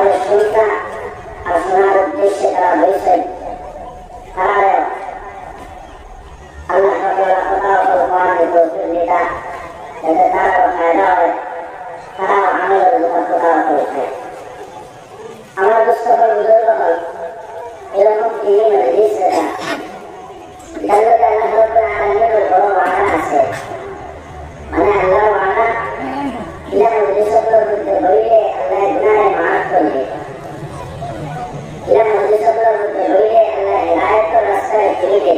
আমাদের সন্তান আর শোনার উদ্দেশ্যে তারা বলছেন তারাও আল্লাহ নেতা যাতে তারাও ফায়দা হয় তারাও আমাদের কোথাও করেছে আমার পুস্তকের বুজুর্গ হল এরকম তিনি দিয়েছে বড় ওয়াদা আছে মানে আল্লাহ ওয়াদা ইলা মজলিসগুলোর মধ্যে বইলে আল্লাহ গুনাহে মাফ করবে ইলা মজলিসগুলোর মধ্যে বইলে আল্লাহ হিদায়াতের রাস্তায় ফিরিবে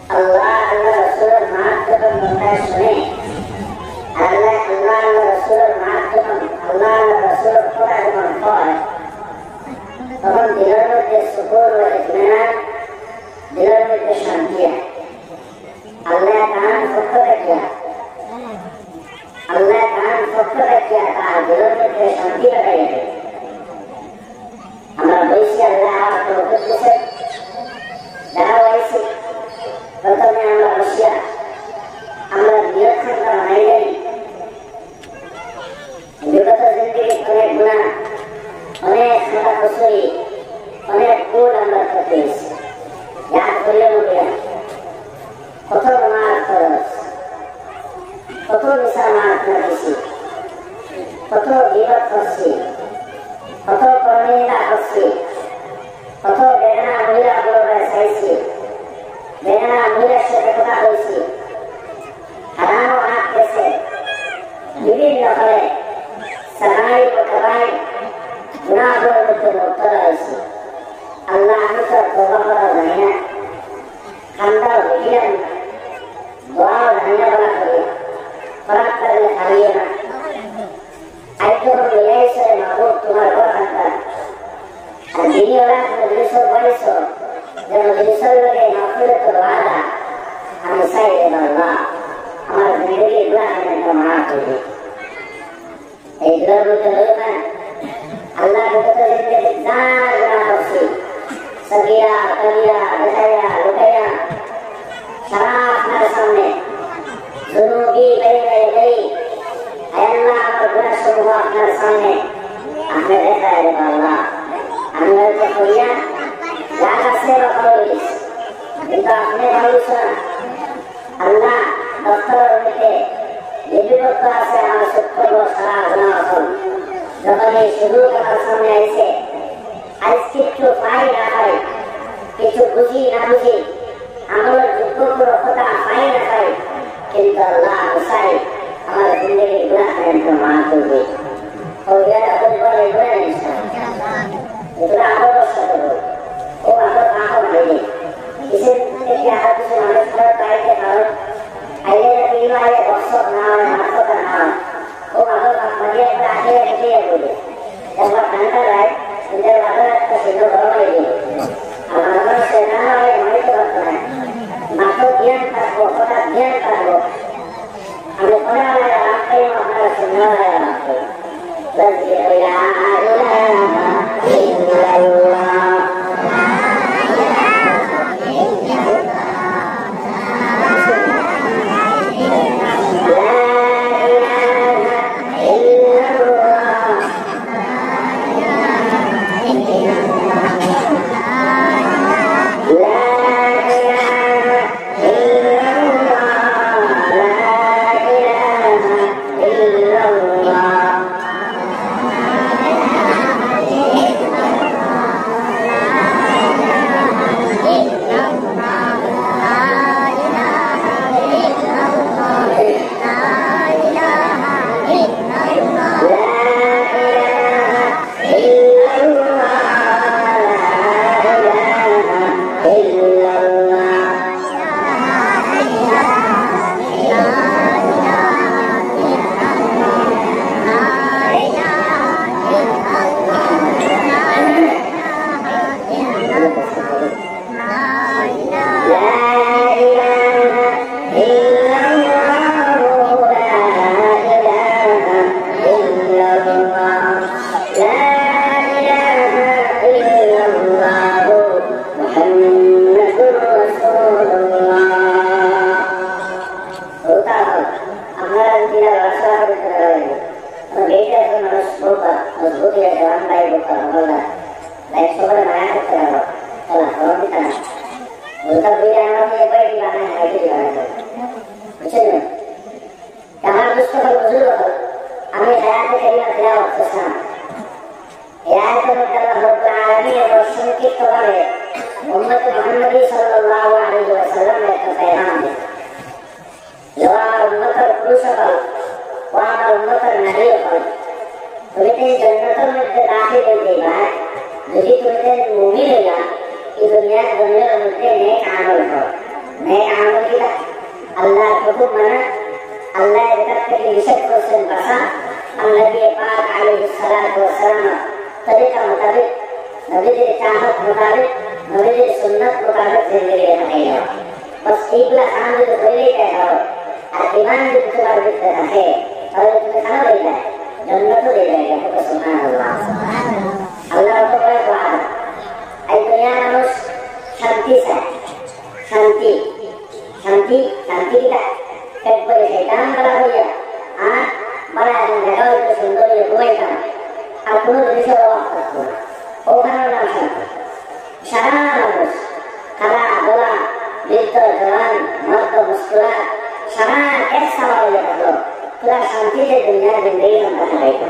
আল্লাহ রাসূলের মাফ যখন বন্দায় শুনে আল্লাহ রাসূলের মাফ যখন আল্লাহ রাসূলের কথা যখন হয় তখন দিলের মধ্যে সুকুর ও ইতমিনান দিলের মধ্যে শান্তি হয় আল্লাহ কান পক্ষ রাখিয়া তার দিলের মধ্যে শান্তি লাগাইবে আমরা বলছি আল্লাহ দেখা হয়েছি প্রথমে আমরা বসিয়া আমরা নিয়ত থাকতে বানাই যাই বিগত জিন্দগি অনেক গুণা অনেক খাতা কসুরি অনেক ভুল আমরা করতে হয়েছি ইয়াদ করলে মুখিয়া কত মার খরচ কত মিশা মার করেছি কত বিপদ করছি কত করণীয়তা করছি কত বেদনা মহিলা বলবে চাইছি বেদনা মহিলার সাথে কথা হয়েছি হারানো হাত গেছে বিভিন্ন করে সারাই ও কাবাই গুনাহের মধ্যে মুক্ত রয়েছে আল্লাহ আমি তো তওবা করা জানি না কান্দাও দেখিলাম দোয়াও জানি না বলা করি ফরাক করলে হারিয়ে না আইতো মিলাইছে মাহবুব তোমার ঘর কান্তা আর দিনী ওরা মজলিসের বয়স যে মজলিসের লোকে মাফিরতের ওয়াদা আমি চাই আল্লাহ আমার জিন্দগি গুনাহ মাফ করবে এই গুনার মধ্যে রয়েছে না আল্লাহ বিগত জিন্দগি যা গুনাহ করছি সগিরা কবিরা বেহায়া লুকায়া সারা আপনার সামনে জুনুবি বাইরে গই আল্লাহ আমার গুনাহ সমূহ আপনার সামনে আপনি দেখায় দেবেন আল্লাহ আমি হয়তো করিয়া যা কাছে রকমিস কিন্তু আপনি ভাবছেন আল্লাহ দপ্তরের মধ্যে লিপিবদ্ধ আছে আমার সত্তর সারা গুনাহ আসল যখন এই শুধু আমার সামনে আইছে আজ কিছু পাই না পাই কিছু বুঝি না বুঝি আমলের যোগ্য কোনো কথা পাই না পাই কিন্তু আল্লাহ চাই আমার জিন্দগি গুনাহ মাফ করবে ও ইয়াটা পরিবার এগুলো নিছে এটা আদর্শ করব ও আমরা কাহো নেই কিসের থেকে আর কিছু মানুষ পাইতে কারণ আইলে বিমারে বছর না মাসক না ও আমরা মাঝে আগে এসে বলে একবার ঠান্ডা রায় কিন্তু আবার একটা ছিল গরম হয়ে গেল আমরা সেনা হয় মাইতে পারতো না মাত্র জ্ঞান থাকবো কথা জ্ঞান থাকবো আমি পড়া রাখতে আপনারা শোনা রাখতে لا إله إلا الله dia jalan baik bukan Allah. Baik sobat mana kita kalau kalau kita bukan dia orang yang baik di mana itu di mana. Betul. Yang harus kita betul. Kami saya terima tilawat bersama. Ya itu adalah berarti bersyukur kepada umat Muhammad sallallahu alaihi wasallam yang terpayang. Ya umat Rasul wa umat Nabi Allah. Tulisan jannatul muddah dakhil होगा jadi तुमसे मुमिन होगा कि दुनिया में नेक अमल kita Allah hukum mana Allah berkata di satu bahasa Nabi Pak alaihi salatu wasallam तरीका मुताबिक नबी के चाहत मुताबिक नबी के सुन्नत मुताबिक जिंदगी रहना है बस इबला खान जो पहले कह रहा हो और ईमान जो तुम्हारे भीतर रहे और तुम्हें खाना देगा जन्नत तो दे जाएगा तो सुभान अल्लाह अल्लाह तो बड़ा बात है दुनिया में शांति से शांति शांति शांति का एक बड़े शैतान बड़ा हो गया हाँ बड़ा जगह तो सुंदर घुमाई था aku bisa waktu, orang langsung, syarah bagus, kala bola, itu jalan, mata muskular, syarah ekstra ya kalau, sudah santi di dunia ini yang terbaik,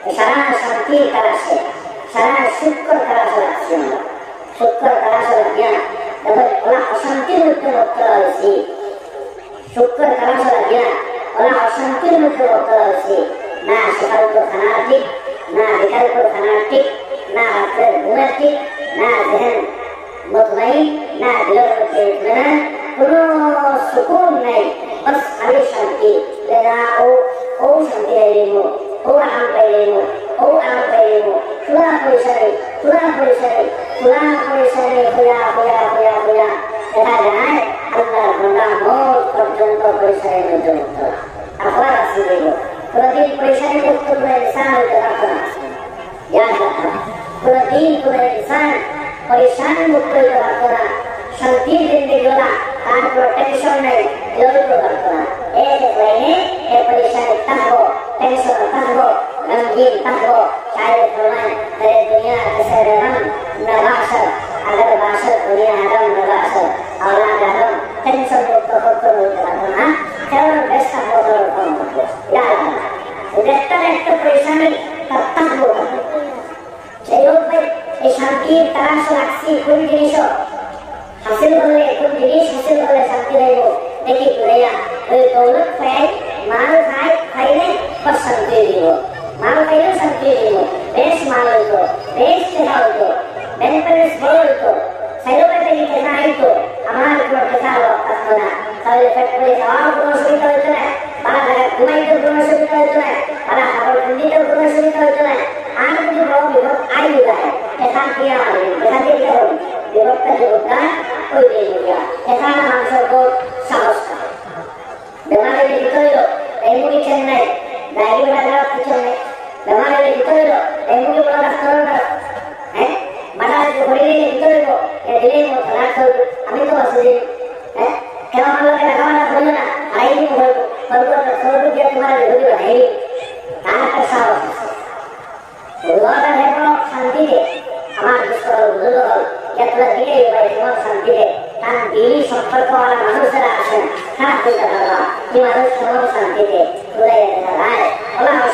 syarah santi kerasnya, syarah syukur kerasnya, syukur kerasnya, dapat orang santi betul sih, syukur kerasnya, orang santi betul sih, nah sekarang itu fanatik. ना विकल्प को fanatic ना अक्सर गुनाटिक ना जहन मुतमईन ना दिलों के इत्मीनान पुनः सुकून नहीं बस खाली शांति लेना ओ शांति लेमो ओ आराम पे लेमो खुला कोई शरीर खुला ऐसा जाए अल्लाह बंदा मौत पर्यंत कोई शरीर में जो मुक्त अखबार असली हो Kuladin perisai untuk insan berapa? Ya tak. Kuladin insan perisai untuk berapa? Shanti zindagi lah, kan protection naik, jauh berapa? Lainnya, perisai tahu, tension tahu, gangguin tahu, cahaya permai dari dunia kesadaran nabasar, agar basar dunia adam nabasar, Allah dalam tension untuk berapa? Kalau best tahu ya. Udah perisai tetap bukan. Jadi शांति तलाश रखी कोई जिनिस हासिल करले कोई जिनिस हासिल करले शांति रहेगो देखि पुरैया दौलत पाए माल खाइले बस शांति दियो माल खाइले शांति दियो देश माल हो देश सेवा हो बैंक बैलेंस बड़ो हो साइलो पे देखि केना आई तो हमार को कथा लो असना सारे फैक्ट्री सवाल को सुविधा होता है बड़ा जगह घुमाई तो को सुविधा होता है बड़ा हवा ठंडी तो को सुविधा होता है आने जो बहुत आई हुआ है ऐसा किया विभक्त जो होता है कोई नहीं हो गया ऐसा मानसों को साहस का बेमारे में जितो लो डेंगू की चेन्नई डायरी वाला जगह पूछो नहीं बेमारे में जितो लो डेंगू की बड़ा रास्ता है बड़ा जो बड़ी नहीं जितो लो ये दिल्ली में तलाक हो अभी तो असली है क्या हम लोग का लगाना बोलो ना आई नहीं बोलो पर को रुपया तुम्हारा वीडियो है ही ताना का साहस Keluarga hebat santi deh, amar justru ya telah dia baik semua santi deh, kan diri sampai ke orang manusia asan, kan kita berdoa, di manusia semua santi deh, mulai dari lain, orang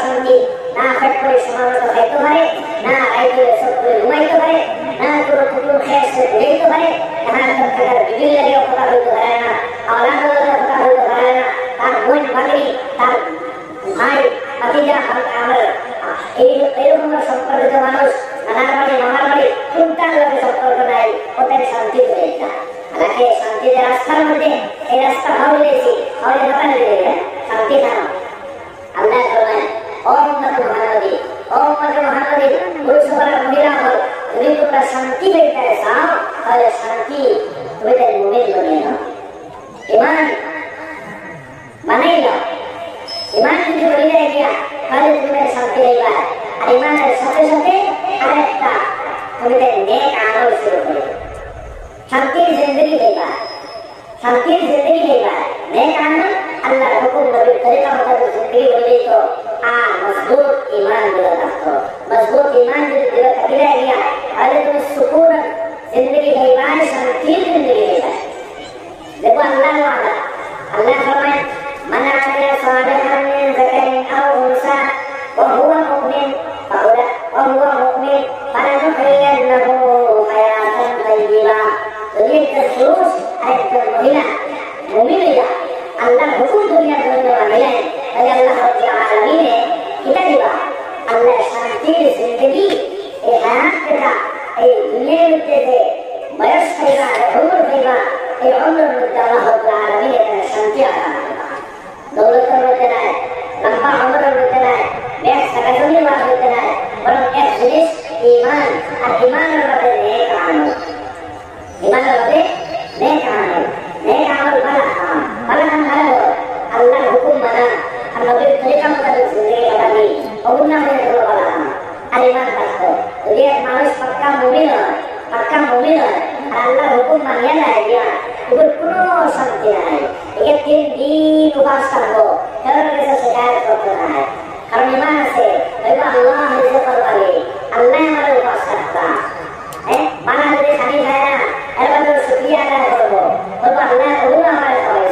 santi, nah fektor semua itu baik, nah itu sesuatu rumah itu baik, nah turun khas itu baik, nah terkadang bibir lagi apa itu baik, orang apa itu baik, kan bukan bagi, kan hari patinya amal Ilmu সম্পর্কিত মানুষ আমার বাড়ি কোনটার লোকে সম্পর্ক নাই ওদের শান্তি রয়েছে আমাকে শান্তির রাস্তার মধ্যে এই রাস্তা ভালো লেগেছি আমাদের দোকানে দেবে শান্তি থানো আল্লাহ বলেন ও উম্মত মুহাম্মাদি পুরুষ বলা মহিলা হল যদি তোমরা শান্তি পেতে চাও তাহলে শান্তি তোমাদের মুমিন বানিয়ে নাও ঈমান বানাই নাও ঈমান যদি বলিয়ে গিয়া তাহলে তোমাদের শান্তি রইবা আর ঈমানের সাথে সাথে আরেকটা তোমাদের নেক আমল শুরু করবে শান্তির জিন্দেগি রইবা নেক আমল আল্লাহর হুকুম নবীর তরিকা মোতাবেক জিন্দেগি বললেই তো আর মজবুত ঈমান দিলে থাকতো। মজবুত ঈমান যদি দিলে থাকি रह गया তাহলে তুমি সুকুন जिंदगी है ईमान शांति जिंदगी है। देखो अल्लाह वाला अल्लाह फरमाए मन आमिल सालिहन मिन ज़करिन औ उन्सा वहुव मुमिन फलनुहयिन्नहु हयातन तय्यिबा। तो ये तस्वीर एक महिला मुमिन है अल्लाह हुकुम दुनिया करने वाली है। अल्लाह रब्बुल आलमीन ने कितना दिया अल्लाह शांति जिंदगी ए हयात का ए दुनिया में दे बयस करेगा उम्र देगा ए उम्र में अल्लाह रब्बुल आलमीन ने शांति अता करेगा। दौलत में देना है, लंबा उम्र में देना है, नेक सकजनी वाला में देना है, बरं एक जिनिस ईमान और ईमान वाले नेक अमल, ईमान वाले नेक अमल भला काम हलो अल्लाह हुकुम माना और नबी तरीका मुताबिक जिंदगी लगानी और गुनाह में धरो भला काम और ईमान रखो। तो ये मानुष पक्का मुमिन है और अल्लाह हुकुम मानिया ना दिया उधर कोनो शांति ना है। ये 3 दिन उपवास करो teror कैसे शिकायत करते ना है और ईमान से देखो अल्लाह इज्जत करवाले अल्लाह हमारे उपवास करता है माना दे खानी खाया अरे बंदो शुक्रिया अदा करो और अल्लाह उन्हें हमारे खबर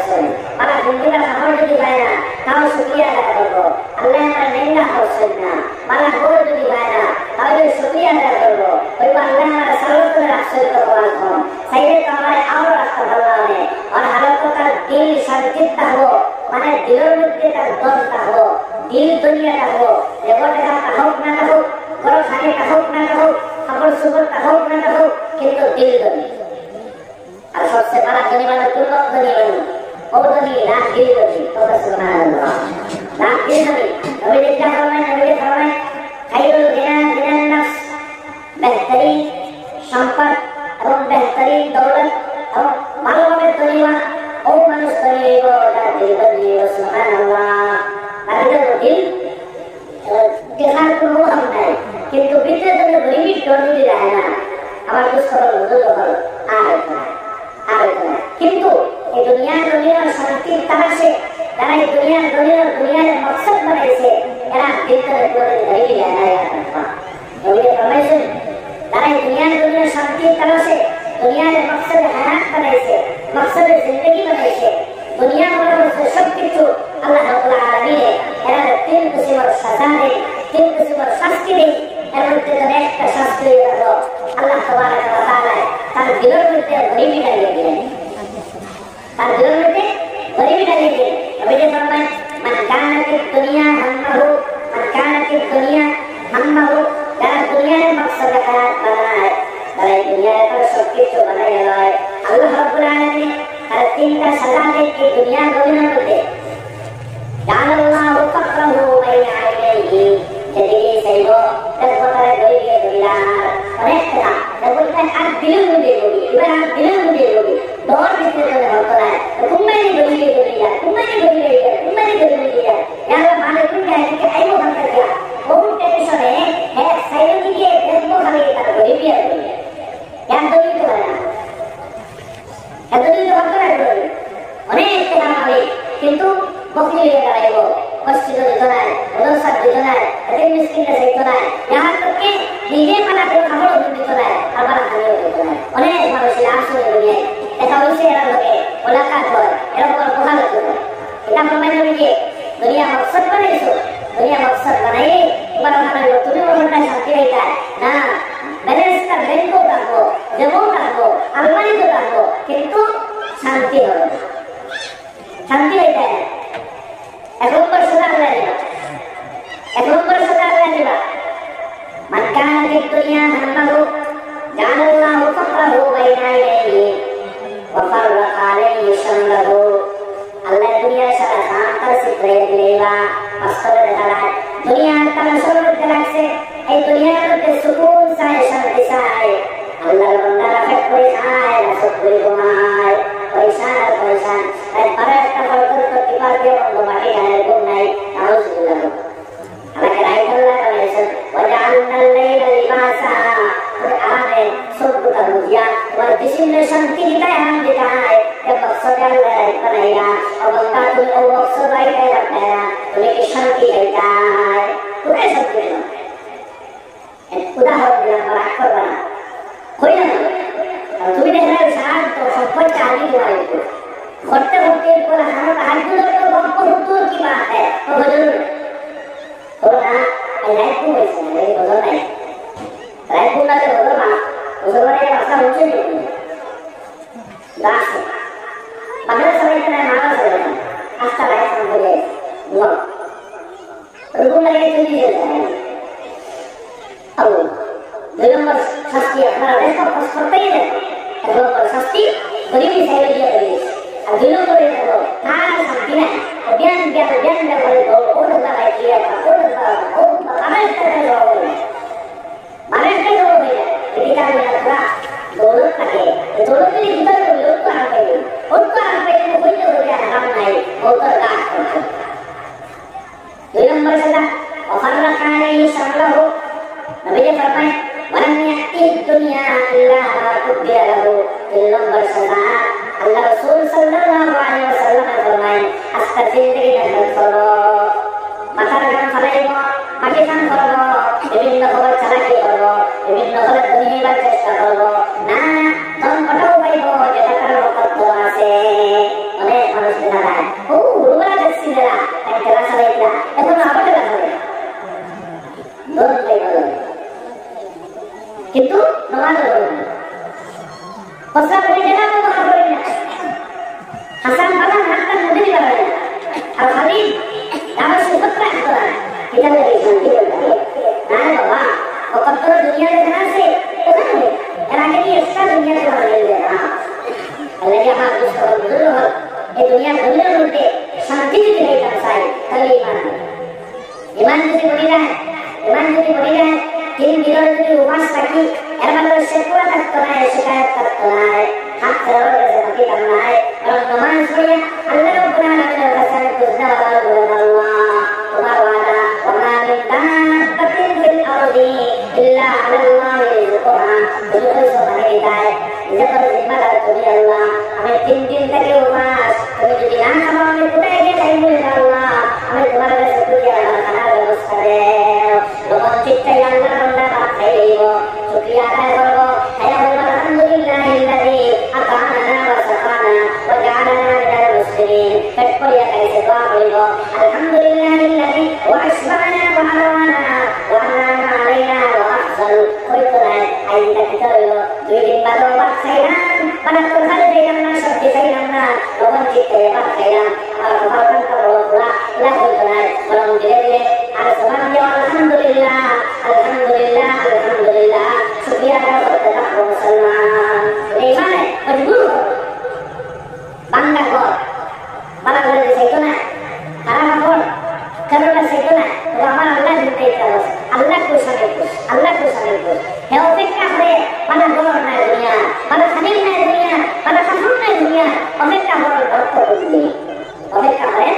माना जिंदगी का सफर जो दिखाया ताऊ शुक्रिया अदा करो अल्लाह हमारे नैया हौसला माना गोद जो दिखाया ताऊ शुक्रिया अदा करो और अल्लाह हमारे सर्वोत्तम रास्ते को वाल को सही तो हमारे और रास्ता भला है और हालतों का दिल शांतिता हो माने दिलों में का दमता हो दिल दुनिया का हो देवता का होक ना हो करो खाने का होक ना हो खबर सुबर का होक ना हो किंतु दिल दुनिया और सबसे बड़ा धनी वाला दुर्लभ धनी बनी और धनी रात दिल धनी तो सुभान अल्लाह रात दिल धनी नबी ने क्या फरमाया खैरुल गिना नफ्स बेहतरीन संपत्ति और बेहतरीन दौलत और मालूम में दुनिया ओ मनुष्य धनी वो दिल धनी सुभान अल्लाह अगर दिल के साथ को हम है किंतु बीते तो गरीबी टोनी दी रहा है ना हमारे कुछ करो तो आ रहा है किंतु ये दुनिया शांति तरह से जरा ये दुनिया में मकसद बनाए से जरा दिल का गरीबी रहना है तो ये परमेश्वर जरा ये दुनिया शांति तरह से दुनिया में मकसद हयात बनाए से मकसद जिंदगी बनाए से दुनिया में सब किछु अल्लाह रब्बुल आलमीन ने जरा 3 किस्म और सजा दे 3 किस्म और शास्ति दे एवं ते नेक का शास्ति हो अल्लाह तबारक व तआला तार दिलों में गरीबी डालेंगे तार दिलों में गरीबी डालेंगे। अभी ये फरमाए मन काना की दुनिया हम्महु जरा दुनिया में मकसद हयात बना है जरा दुनिया पर सब कुछ बनाया है अल्लाह रब्बुल आलमीन हर 3 का सजा दे कि दुनिया दुनिया में दे जानल्लाहु फक़रहु ban आइनैहि jadi saya terpotong dari dia bilang mereka terpotong ad bilang dulu ibarat bilang dulu dor itu kalau hotel kumai dulu dia yang mana pun kayak ayo bangkit ya बहुत टेंशन है saya ini dia terus kali kita beri dia yang dulu itu mana yang dulu itu hotel dulu अनेक तरह के किंतु बकरी लेकर आए वो मस्जिद जितना है उधर सब जितना है अरे मिस्किन का सही जितना है यहाँ तक के नीचे वाला कोई खबर उधर जितना है हमारा खाने जितना है अनेक मनुष्य आंसू ले रहे हैं ऐसा वैसे यार लोगे मुलाकात हो यार वो पुहा लगता है इतना प्रमाण लीजिए दुनिया मकसद बनाई सो दुनिया मकसद बनाई तुम्हारा खाना लोग तुम्हें वो घंटा शांति रहता है ना बैलेंस का बैंक को रखो जमो रखो अलमारी को रखो किंतु शांति हो शांति रहता है एक नंबर सुधार लेगा मन काना की दुनिया हम्महु जानल्लाहु फक़रहु बैन आइनैहि व फर्रक़ अलैहि शमलहु अल्लाह दुनिया सारा सांकर से प्रेम लेगा अस्तर देता है दुनिया का नशोर दिलाक से ए दुनिया में सुकून सा है शांति सा है अल्लाह बंदा रखे परेशान है सुकून गुमाए परेशान para terhadap ketika membaca ilmu naik harus dilakukan. Agar itulah kalau wajalna al-laila libasa berane subuh kemudian wal disini shanti kita yang dikai বক্সটা বানাইয়া অবঙ্কা তুমি ও বক্স বাইরে বানাইয়া তুমি কি শান্তি চাইতাই কোথায় শান্তি উদাহরণ দিলাম রাগ করবা না হইল না তুমি দেখলে শান্ত সম্পদ চালি তোমার ঘরতে ঘরতে বলা আমার হাজুর গল্প হতো কি বাত হ্যাঁ ও হজুর বলো না রাইট কো হয়েছে এই বলো নাই রাইট কো না তো বলো না ওসবের ভাষা হচ্ছে দাস বাংলা সবাই তো মারা যাবে না আস্থা রাইট বলে নো রুকু লাগে চলে যায় अब दो नंबर शास्त्री अपना रेस्ट पर करते ही है एक नंबर शास्त्री गरीबी से लिया गई अब दो नंबर ये तो थाना शांति है अभियान करे तो और लगा किया और अरेस्ट कर लो अरेस्ट कर लो भैया ये क्या बोला था दोनों के दोनों के लिए किधर लोग को आके और को आके कोई तो हो गया हम नहीं वो तो काट करते दो नंबर से और हर खाने शामिल हो नबी ने फरमाया वरन्यति दुनिया अल्लाह कुब्बिरहु नंबर 7 अल्लाह रसूल सल्लल्लाहु अलैहि वसल्लम ने फरमाया আজকে জিন্দেগি ধ্যান করো মাথার গান ফলাইব মাটি গান করব বিভিন্ন খবর চালাকি করব বিভিন্ন খবর দুনিয়ার চেষ্টা করব না ধন পটাও পাইব যেটা কারো কত আছে অনেক মানুষ দেখা যায় ও উড়া যাচ্ছি না তাই খেলা চালাইলা এখন আবার খেলা চালাই ধন পাইব কিন্তু নামাজ পড়বেন ফসল করে দেনা তো করবেন না হাসান বাবা হাতটা মুড়ি দিবেন আর খালি আমার সুপত্র করা এটা বলে শান্তি বলতে না বাবা ও কত দুনিয়া দেখনা আছে ওখানে এর আগে কি এক্সট্রা দুনিয়া তো হয়ে যায় না আল্লাহ কি আমার দুষ্ট বুঝল এই দুনিয়া দুনিয়ার মধ্যে শান্তি দিতে এটা চাই তাহলে ঈমান যদি বলি যায় তিন দিনের যদি উপাস থাকি এর মানে শেকওয়া থাকতো না শিকায়ত থাকতো না হাত ফেরার কাছে থাকি নাই কারণ নামাজ পড়ে আল্লাহ রাব্বুল আলামিনের কাছে খুঁজনা বাবা বলেন আল্লাহ তোমার ওয়াদা ওয়া মিন দাব্বাতিন ফিল আরদি ইল্লা আলাল্লাহি রিজকুহা তুমি সুবহানাল্লাহ দেয় যখন জিম্মাদার তুমি আল্লাহ আমি তিন দিন থেকে উপাস তুমি যদি না খাও আমি কোথায় গিয়ে যাই বলে আল্লাহ আমি তোমার কাছে খুঁজে আমার খানার ব্যবস্থা দেও তখন চিত্তাই আল্লাহ বান্দা ভাত খাইব শুকরিয়া আদায় করবো আলহামদুলিল্লাহিল্লাযী আতা'ানা ওয়া সাকানা ওয়া জা'আলানা মিনাল মুসলিমিন পেট করিয়া খাইছে দোয়া করিব আলহামদুলিল্লাহিল্লাযী ওয়া আসবানা ওয়া আওয়ানা ওয়া আনআমা আলাইনা ওয়া আহসান কইতরায় আইটা কি হইল দুই দিন বাদ ভাত খাইলাম মানে তো খালি দিলাম না সবজি খাইলাম না তখন চিত্তে ভাত খাইলাম আর ভাতটা বড় পুরা ইলা কইতরায় বরং ধীরে ধীরে আর সুবহান আলহামদুলিল্লাহ আলহামদুলিল্লাহ আলহামদুলিল্লাহ শুকরিয়া আদায় করতে থাকো মুসলমান এই মানে মজবুর বান্দা ঘর বালা করে দিছে না খারাপ ঘর কারোটা সেটা না তো আমার আল্লাহ দিতে চাও আল্লাহ কো সামিল কো হে অপেক্ষা করে বানা ঘর না দুনিয়া বানা খানিল না দুনিয়া বানা খাসুন না দুনিয়া অপেক্ষা করে ভক্ত করতে অপেক্ষা করে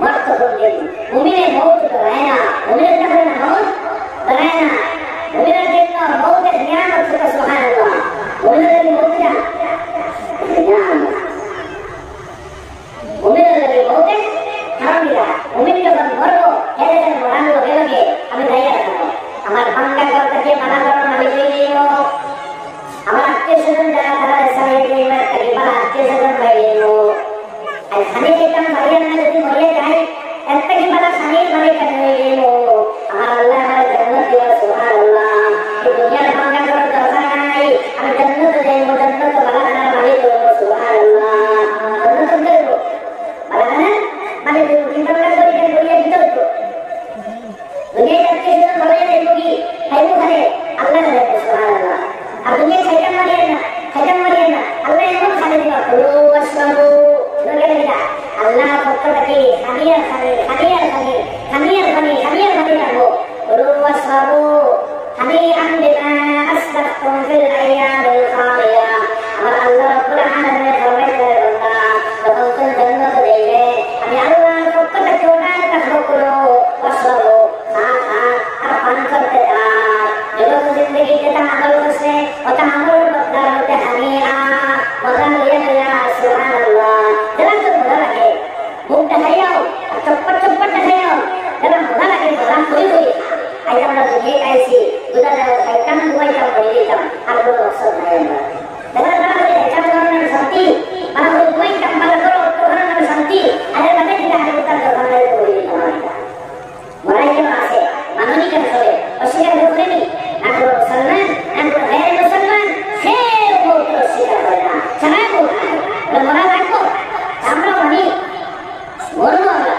ভক্ত করতে মুমিনের মওত তো হয় না মুমিনের কাছে না মওত হয় না মুমিনের জন্য মওতের নিয়ামত হচ্ছে সুবহানাল্লাহ মুমিনের মওত না নিয়ামত মুমিনের মওত হারামিরা মুমিন যখন মরবো হেরে যেন মরানো বেরোবে আমি দায়ী রাখবো আমার ভাঙ্গা ঘর থেকে মানা করার মালিক হয়ে গেল আমার আত্মীয় স্বজন যারা তারা সাহেব থেকে আমার আত্মীয় স্বজন হয়ে গেল আর খানি যেতাম ভাইয়ের না যদি মরিয়ে যায় এর থেকে বালা খানির মালিক হয়ে গেল আমার আল্লাহ আমার জান্নাত দিও সুবহানাল্লাহ এই দুনিয়ার ভাঙ্গা ঘর দরকার নাই আমি জান্নাত যাইব জান্নাত বালা খানার মালিক হব সুবহানাল্লাহ জান্নাত যাইব বালা খানা মানে চিন্তা করা করি কেন করিয়া দিতে হতো দুনিয়া যাচ্ছে সেটা বলে যাইব কি খাইব খানে আল্লাহ যাইব সুবহানাল্লাহ আর দুনিয়া খাইতাম মারিয়ে না আল্লাহ এমন খানে দিবা কুলু ওয়াশরাবু দুনিয়া দিলা আল্লাহ পক্ষ থেকে খানিয়ার খানি রাখবো কুলু ওয়াশরাবু হানিআন বিমা আসলাফতুম ফিল আইয়ামিল খালিয়া আমার আল্লাহ রাব্বুল আলামিন ফরমাইলেন বান্দা তখন তুমি জান্নাত যাইবে আমি আল্লাহর পক্ষ থেকে ওনার কাছে কুলু ওয়াশরাবু খা আর পান করতে থাক যত জিন্দেগিতে তা আমল করছে ওটা আমল বদলাতে হানিআ মজা লইয়া সুবহানাল্লাহ বুঝা যায় খাইতাম ঘুমাইতাম করে দিতাম আর কোনো অবসর নাই আমরা দেখা যারা বলে খাইতাম ধরনের শান্তি মানে বলে ঘুমাইতাম ভালো করো তো ধরনের শান্তি আরে মানে যেটা আমি উত্তর ধরনের করে দিতাম আমরা মরাই কেন আছে মাননি কেন চলে অস্বীকার করেনি না কোনো মুসলমান না কোনো গায়ের মুসলমান সে বহুত অস্বীকার করে না সারা বলে মরা লাগবো আমরা মানি মরবো আমরা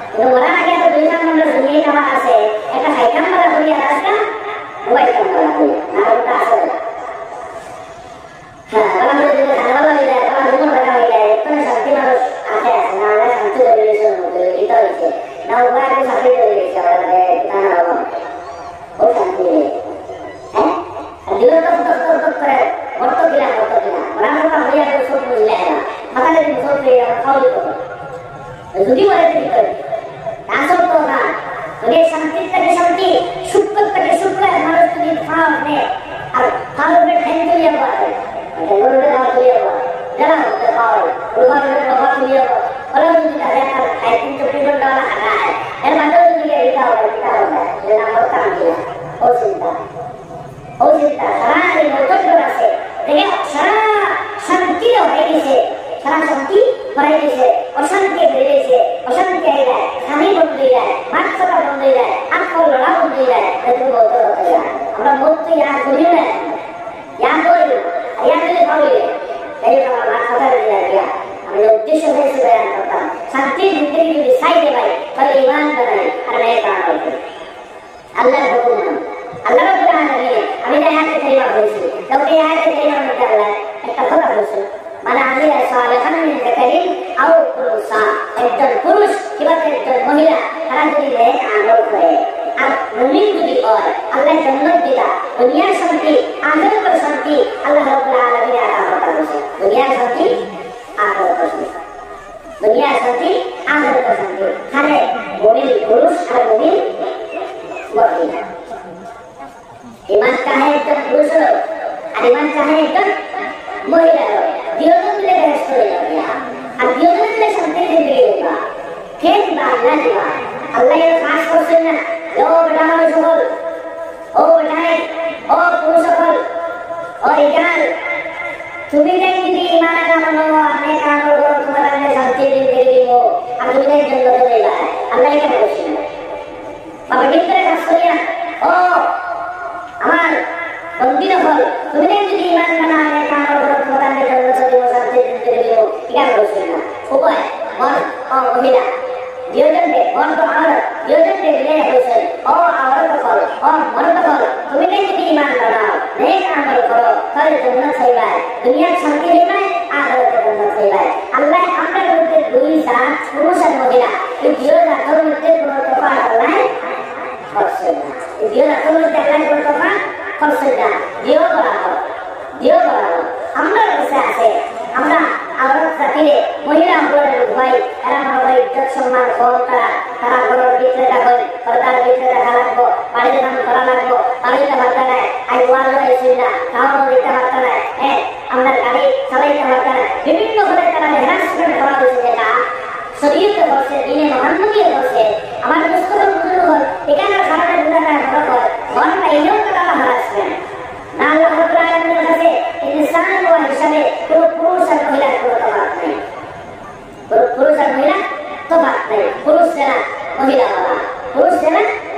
কিন্তু মরার আগে এত দুই চার নম্বর দুনিয়ায় আমার আছে একটা খাইতাম বলা করি আর আসতাম ঘুমাইতাম বলা করি না ওটা আছে হ্যাঁ বলা করে যদি ধানবালা হয়ে যায় বলা জীবন দেখা হয়ে যায় একটু শান্তি মানুষ আছে আছে না আমরা শান্তি ধরে গেছে এটা হয়েছে না ওরা একটু শান্তি ধরে গেছে আমাদের টানা বাবা ও শান্তি হ্যাঁ আর দিল তো করে ভর্ত কিনা ওরা মোটা হয়ে যাবে সব মিলে না মাথা যদি সব পেয়ে আমরা খাওয়াই করবো যদি বলে তুমি করবি আসল তো না যদি শান্তির থেকে শান্তি সুখ থেকে সুখ মানুষ যদি খাওয়াবে আর খাওয়াবে ঠেন তুলিয়ে পারে গরুরে খাওয়া তুলিয়ে পারে যারা হতে খাওয়াই গরুরে খাওয়া তুলিয়ে পারে ওরা যদি তাদের খাই কিন্তু পিঠনটা খায় এর মাঝেও যদি এটা হবে যে নাম্বার কাম কিনা ও চিন্তা সারা এই নতুন আছে দেখে সারা শান্তি হয়ে গেছে সারা শান্তি হয়ে গেছে অশান্তি বেড়ে গেছে অশান্তি হয়ে যায় স্বামী বন্ধ হয়ে যায় মাছ কথা বন্ধ হয়ে যায় আত্মা লড়া বন্ধ হয়ে যায় তুমি বলতে হতে যায় আমরা মধ্যে ইয়াদ করি না ইয়াদ করি ইয়াদ দিলে ভাবি এই আমার মাছ কথা বেড়ে যায় গিয়া আমি উদ্দেশ্য হয়েছে বয়ান করতাম শান্তির ভিতরে যদি সাইডে পাই তাহলে ইমান বানাই আর মেয়ে কাম করতে আল্লাহর হুকুম আল্লাহ রাব্বুল আলামিন আমি যে আয়াতে কারিমা বলছি তো এই আয়াতে কারিমার মধ্যে আল্লাহ একটা কথা বলছেন মানে আমিরা সালেহান মিন যাকারিন আও উনসা একজন পুরুষ কিংবা একজন মহিলা তারা যদি নেক আমল করে আর মুমিন যদি হয় আল্লাহ জান্নাত দিলা দুনিয়ার শান্তি আখিরাতের শান্তি আল্লাহ রাব্বুল আলামিন আতা করতেছে দুনিয়ার শান্তি আখিরাতের শান্তি দুনিয়ার শান্তি আখিরাতের শান্তি খালি মুমিন পুরুষ আর মুমিন মহিলা ইমান চাহে একজন পুরুষ আর ইমান চাহে একজন মহিলা দুজন মিলে বেশ করে যাবে আর দুজন মিলে শান্তি জিন্দগি দেবা কে দিবা আল্লাহ দিবা আল্লাহ এর খাস করছেন না ও বেটা মানুষ সকল ও বেটাই ও পুরুষ সকল ও ইজান তুমি যদি ইমান আনা মানো আপনি কাম করো তোমার কাছে শান্তি জিন্দগি দিব আর তুমি যদি জন্য দেবা আল্লাহ এটা বলছেন বাবা ভিতরে কাজ করিয়া ও আমার বন্দির ফল তুমি যদি ইমান আনা আনে কাম করো তোমার কাছে জন্য দিব শান্তি জিন্দগি দিব এটা বলছেন না উপায় মন ও মহিলা দুজনকে মন তো আর দুজনকে মিলে বলছেন ও আওয়াজ ফল ও মন তো ফল তুমি যদি ইমান বানাও নেক আমল করো তাহলে জান্নাত পাইবা দুনিয়ার শান্তি পাইবা আখিরাতে জান্নাত পাইবা আল্লাহ আমাদের মধ্যে দুই জাত পুরুষ আর মহিলা এই দুই জাতের মধ্যে কোনো তফাৎ আল্লাহ করছেন না এই দুই জাতের মধ্যে আল্লাহ কোনো তফাৎ করছেন না দিও বরাবর আমরা কাছে আছে আমরা আওরাত জাতিরে মহিলা হলের ভাই এরা মনে ইজ্জত সম্মান কম তারা ঘরের ভিতরে রাখেন পর্দার ভিতরে রাখা লাগবো বাড়িতে নাম করা লাগবো বাড়িতে ভাতা নাই আই ওয়াল হয়েছিল না খাওয়ানো দিতে ভাতা নাই হ্যাঁ আমরা গাড়ি চালাইতে ভাতা নাই বিভিন্ন ঘরে তারা হ্যারাসমেন্ট করা হয়েছে যেটা শরীয়তে বসে দিনে মহান্নতিয়ে বসে আমার মুস্তফা বুজুর্গ হল এখানে সারাটা বুঝাটা বড় হয় মনটা এনেও তারা হ্যারাসমেন্ট না আল্লাহ রাব্বুল আলামিনের কাছে ইনসান হওয়া হিসাবে কোনো পুরুষ আর মহিলার কোনো তফাৎ নেই পুরুষ আর মহিলা তফাৎ নেই পুরুষ যারা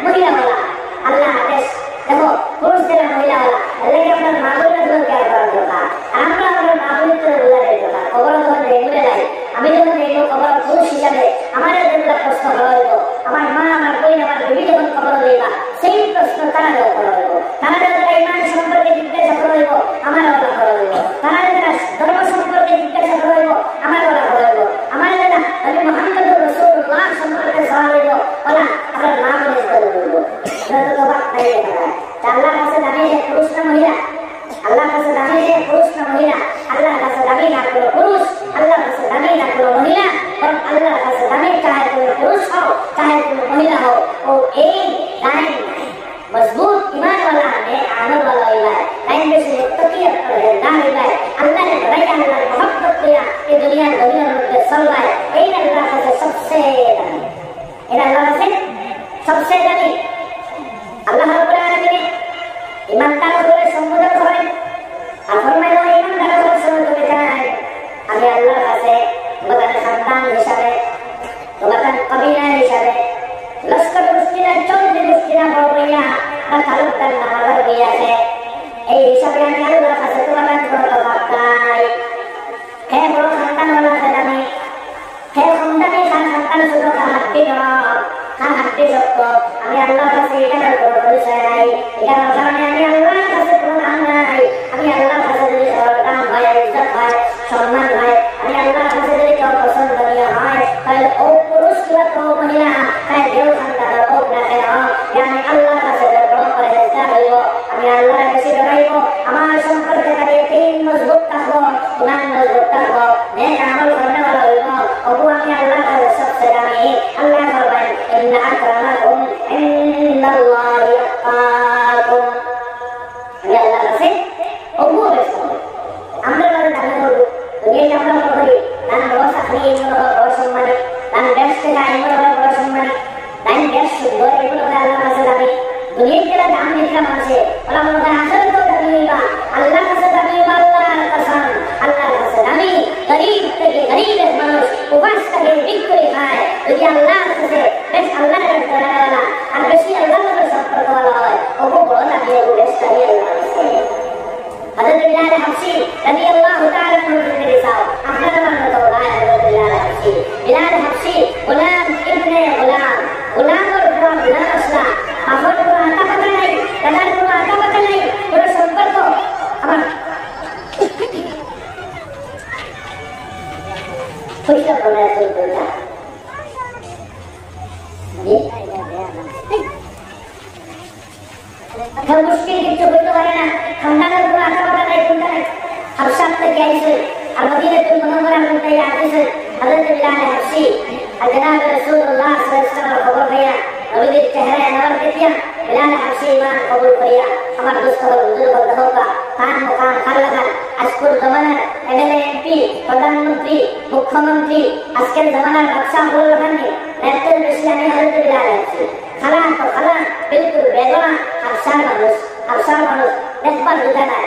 মহিলাওয়ালা আল্লাহ আদেশ দেখো পুরুষ যারা মহিলাওয়ালা এলাকে আপনার মা বোনের জন্য কেয়ার করার দরকার আমরা আমাদের মা বোনের জন্য বোঝানোর দরকার খবর যখন রেগুলে যাই আমি যখন দেখবো খবর পুরুষ হিসাবে আমাদের যেগুলো প্রশ্ন করা হইব আমার মা আমার বোন আমার বেবি যখন খবর দিবা সেই প্রশ্ন তারা করা হইব তারা যারা ইমান সম্পর্কে জিজ্ঞাসা করা হইব আমার ওরা করা হইব তারা যারা ধর্ম সম্পর্কে জিজ্ঞাসা করা হইব আমার ওরা করা হইব আমার যারা নবী মুহাম্মদুর রাসূলুল্লাহ সম্পর্কে সওয়াল হইব ওরা আমার মা বোনের করা হইব এটা তো বাদ নাই আল্লাহর কাছে দাবি যে পুরুষ না মহিলা আল্লাহর কাছে দাবি যে পুরুষ না মহিলা আল্লাহর কাছে দাবি না কোনো পুরুষ আল্লাহর কাছে দাবি না কোনো মহিলা বরং আল্লাহর কাছে দাবি চাহে তুমি পুরুষ হও চাহে তুমি মহিলা হও ও এই লাইন मजबूत ईमान वाला है आमल वाला है लाइन में से तकियत परहेजगार है अल्लाह ने बनाया अल्लाह ने मोहब्बत किया ये दुनिया में चल रहा है ये अल्लाह से सबसे दानी अल्लाह रब्बुल आलमीन বা তালুকদার নামাজ গিয়েছে এই হিসাবে আমি আল্লাহর কাছে তোমার তওবাত চাই হে বড় সন্তানওয়ালা ছেলে হে সন্তানের সন্তান শুধু হাঁটতে হাঁটতে সত্য আমি আল্লাহর কাছে এখানে কোনো পরিচয় নাই এখানে কারণে আমি আল্লাহর কাছে কোনো নাম নাই আমি আল্লাহর কাছে যদি দাম হয় ইজ্জত হয় সম্মান হয় আমি আল্লাহর কাছে যদি কেউ পছন্দনীয় হয় তাহলে ও পুরুষ কিংবা তো মহিলা তাই কেউ সন্তান হোক না কেন আমি আল্লাহর কাছে গ্রহণ করে চেষ্টা করব আমি আল্লাহর বেশি ডরাইব আমার সম্পর্কে তাদের তিন মজবুত থাকবো ইমান মজবুত থাকবো নেক আমল করতে ভালো হইব ওগো আমি আল্লাহর কাছে সবচেয়ে দামি আল্লাহ বলবেন ইন্না আকরামাকুম ইনদাল্লাহি আতকাকুম আমি আল্লাহর কাছে ওগো বেশি আমরা বলে দামি করব দুনিয়ায় আমরা করি dan dosa ni boro সম্মানী dan দেশ থেকে আইন বড় সম্মানী dan দেশ শুদ্ধ এগুলো আল্লাহর কাছে দামি দুনিয়াতে দাম নিতে মানুষে ওরা মনে হয় আসলে তো দামি বা আল্লাহর কাছে দামি বা আল্লাহর কসম আল্লাহর কাছে দামি গরীব থেকে গরীবের মানুষ উপাস থেকে বিক্রি খায় যদি আল্লাহর কাছে বেশ আল্লাহর কাছে দাঁড়াওয়ালা আর বেশি আল্লাহর সাথে সম্পর্কওয়ালা হয় ওগো বড় দামি ওগো বেশ দামি আল্লাহর কাছে حضرت بلال حبشي رضي الله تعالى عنه في الرسالة أخبرنا أن الله حضرت بلال حبشي بلال حبشي غلام ابن غلام غلام والغلام غلام أصلا أفضل قرآن تفضلي كذا قرآن تفضلي পুরো সম্পর্ক আমার খুশি করে চলতে এখন মুশকিল কিছু হইতে পারে না সন্তানের উপর আশা করা নাই চিন্তা নাই হাবশার থেকে আইসে আর মদিনাতুল মুনাওয়ারার মধ্যে আসছে হযরত বিলাল হাবশি আর জনাব রাসূলুল্লাহ সাল্লাল্লাহু আলাইহি ওয়াসাল্লাম খবর পাইয়া নবীর চেহারা নওয়ার দেখিয়া বিলাল হাবশি ঈমান কবুল করিয়া আমার দোস্ত হুজুর বলতে হোকা খান মুকাম খাল্লাখান আজকের জমানার এমএলএ এমপি প্রধানমন্ত্রী মুখ্যমন্ত্রী আজকের জমানার বাদশাহ বলখানি এত বেশি আমি হযরত বিলাল হাবশি খালা তো খালা বিলকুল বেদনা হাবশার মানুষ দেখবার বুঝা নাই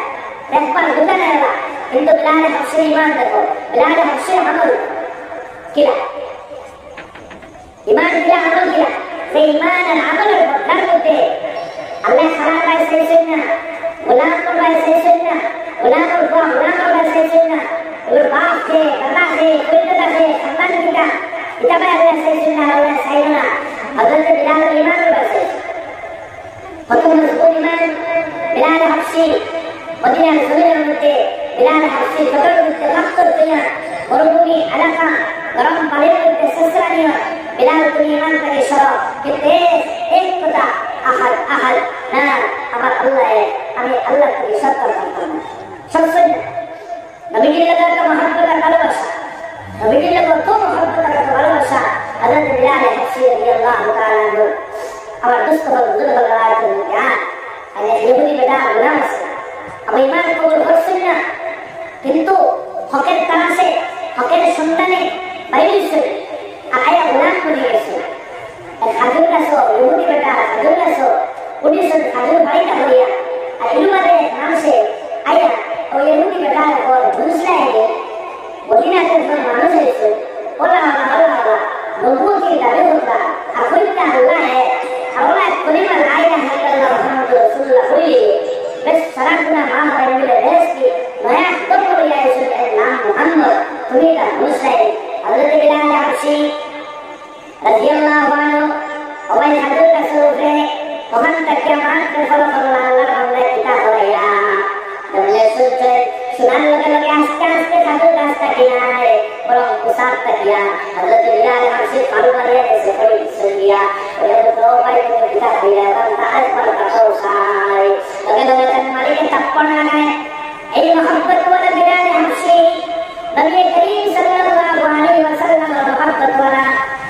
কিন্তু বিলাল হাবশির ঈমান দেখো বিলাল হাবশির আমল কিলা ঈমান কিলা আমল কিলা সেই ঈমান আর আমলের মধ্যে মধ্যে আল্লাহ খালা বাই শেষেন না গোলাম বাই শেষেন না গোলামের উপর গোলাম বাই শেষেন না ওর বাপ সে দাদা সে কইতা সে সন্তান কিটা এটা বাই আল্লাহ শেষেন না আল্লাহ চাইল না হযরত বিলাল ঈমানের বাসে কত মজবুত ঈমান বিলাল হাবশি মদিনার জমিনের মধ্যে বিলাল হাবশি ছোটর মধ্যে মাত্র তুইয়া মরুভূমি এলাকা গরম পানির মধ্যে শেষরানীয় বিলাল তুমি ঈমান করে সর কিন্তু এক কথা আহাল না আমার আল্লাহ আমি আল্লাহ থেকে সত্তর করতাম না সবসময় নবীজির লাগে একটা মহব্বত আর ভালোবাসা নবীজির লাগে কত মহব্বত আর ভালোবাসা হযরত বিলাল হাবশি রাদিয়াল্লাহু তাআলা আনহু আমার দোস্ত হুজুর বলরাত জ্ঞান আর ইহুদি বেটা গোলাম আছে আমি ঈমান কবুল করছেন না কিন্তু হকের তালাশে হকের সন্ধানে বাইরেছে আয়া গোলাম বনে গেছে খাজুর গাছ ইহুদি বেটা খাজুর গাছ উনিশশো খাজুর বাড়িটা হইয়া আর ইলুমাদের মানুষে আয়া ওই ইহুদি বেটা ওর বুঝলাই মদিনাতে মানুষ হয়েছে ওলা ওলা নবুয়তি দাবি করতা আর কইতা আল্লাহ Allah kelima la ilaha illallah Muhammadur Rasulullah kuli bes sarakuna maaf paramile reski naya topur ya Yesus naam Muhammad tumida muslim Hazrat Bilal Habashi radhiyallahu anhu awal hadir ka surre Tuhan takya maan ke follow Allah hamda kita hoya damne sunte sunan lage aste aste hadir rasta kiya hai orang pusat takiya Hazrat Bilal Habashi kalu mare se koi sundiya तो भाई को पिता भैया ताज पर कठोर साई अगर तो वचन मालिक तपना है ए मोहब्बत वाला बिलाल हबशी नबी करीम सल्लल्लाहु अलैहि वसल्लम मोहब्बत वाला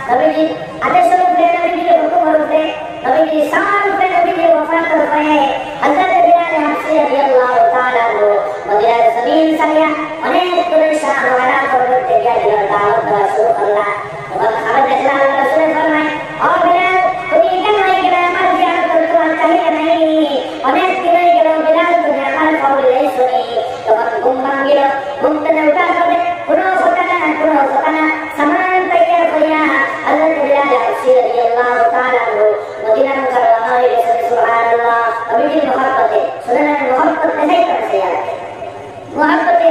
नबी जी आदेश रूप दे नबी जी हुक्म रूप दे नबी जी शान रूप दे नबी जी वफात कर पाए हजरत बिलाल हबशी रदियल्लाहु ताला को मदीना जमीन सरिया अनेक कुरैशा वाला को दे दिया दावत रसूल अल्लाह और खबर अल्लाह रसूल फरमाए और बिलाल অনেক দিনই গেল বিলাল তুমি আমার খবর শুনি তখন ঘুম ভাঙিল ঘুম থেকে উঠার পরে কোনো কথা না সামান তৈয়ার করিয়া হযরত বিলাল হাবশি রাদিয়াল্লাহু তাআলা আনহু মদিনা মুকাররমা হয়ে গেছেন সুবহানাল্লাহ सुनने में मोहब्बत नहीं करते यार मोहब्बत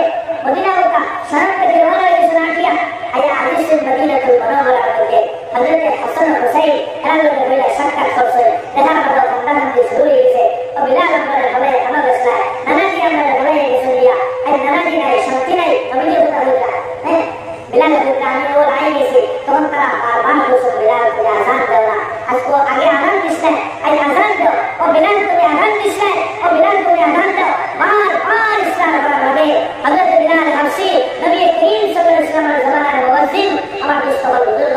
मदीना का शरण के दरवाजा ने सुना किया आया हदीस मदीना के मनोवरा के हजरत हसन हुसैन अल्लाह के बेला शक्का करसे तथा बड़ा बंदा ने शुरू से और बिलाल अमर बड़े अमर रसला नाना जी अमर बड़े सुन लिया आई नाना जी ने शांति नहीं अभी होता होता है बिलाल के कान और आएंगे से कौन तरह बार को सुन बिलाल को आजान देना उसको आगे आजान दिसने आई आजान दो और बिलाल को आजान दिसने और बिलाल को आजान दो बार बार इस्लाम पर लगे हजरत बिलाल हबशी नबी करीम सल्लल्लाहु अलैहि वसल्लम जमाना में मुअज्जिन हमारे मुस्तफा बुजुर्ग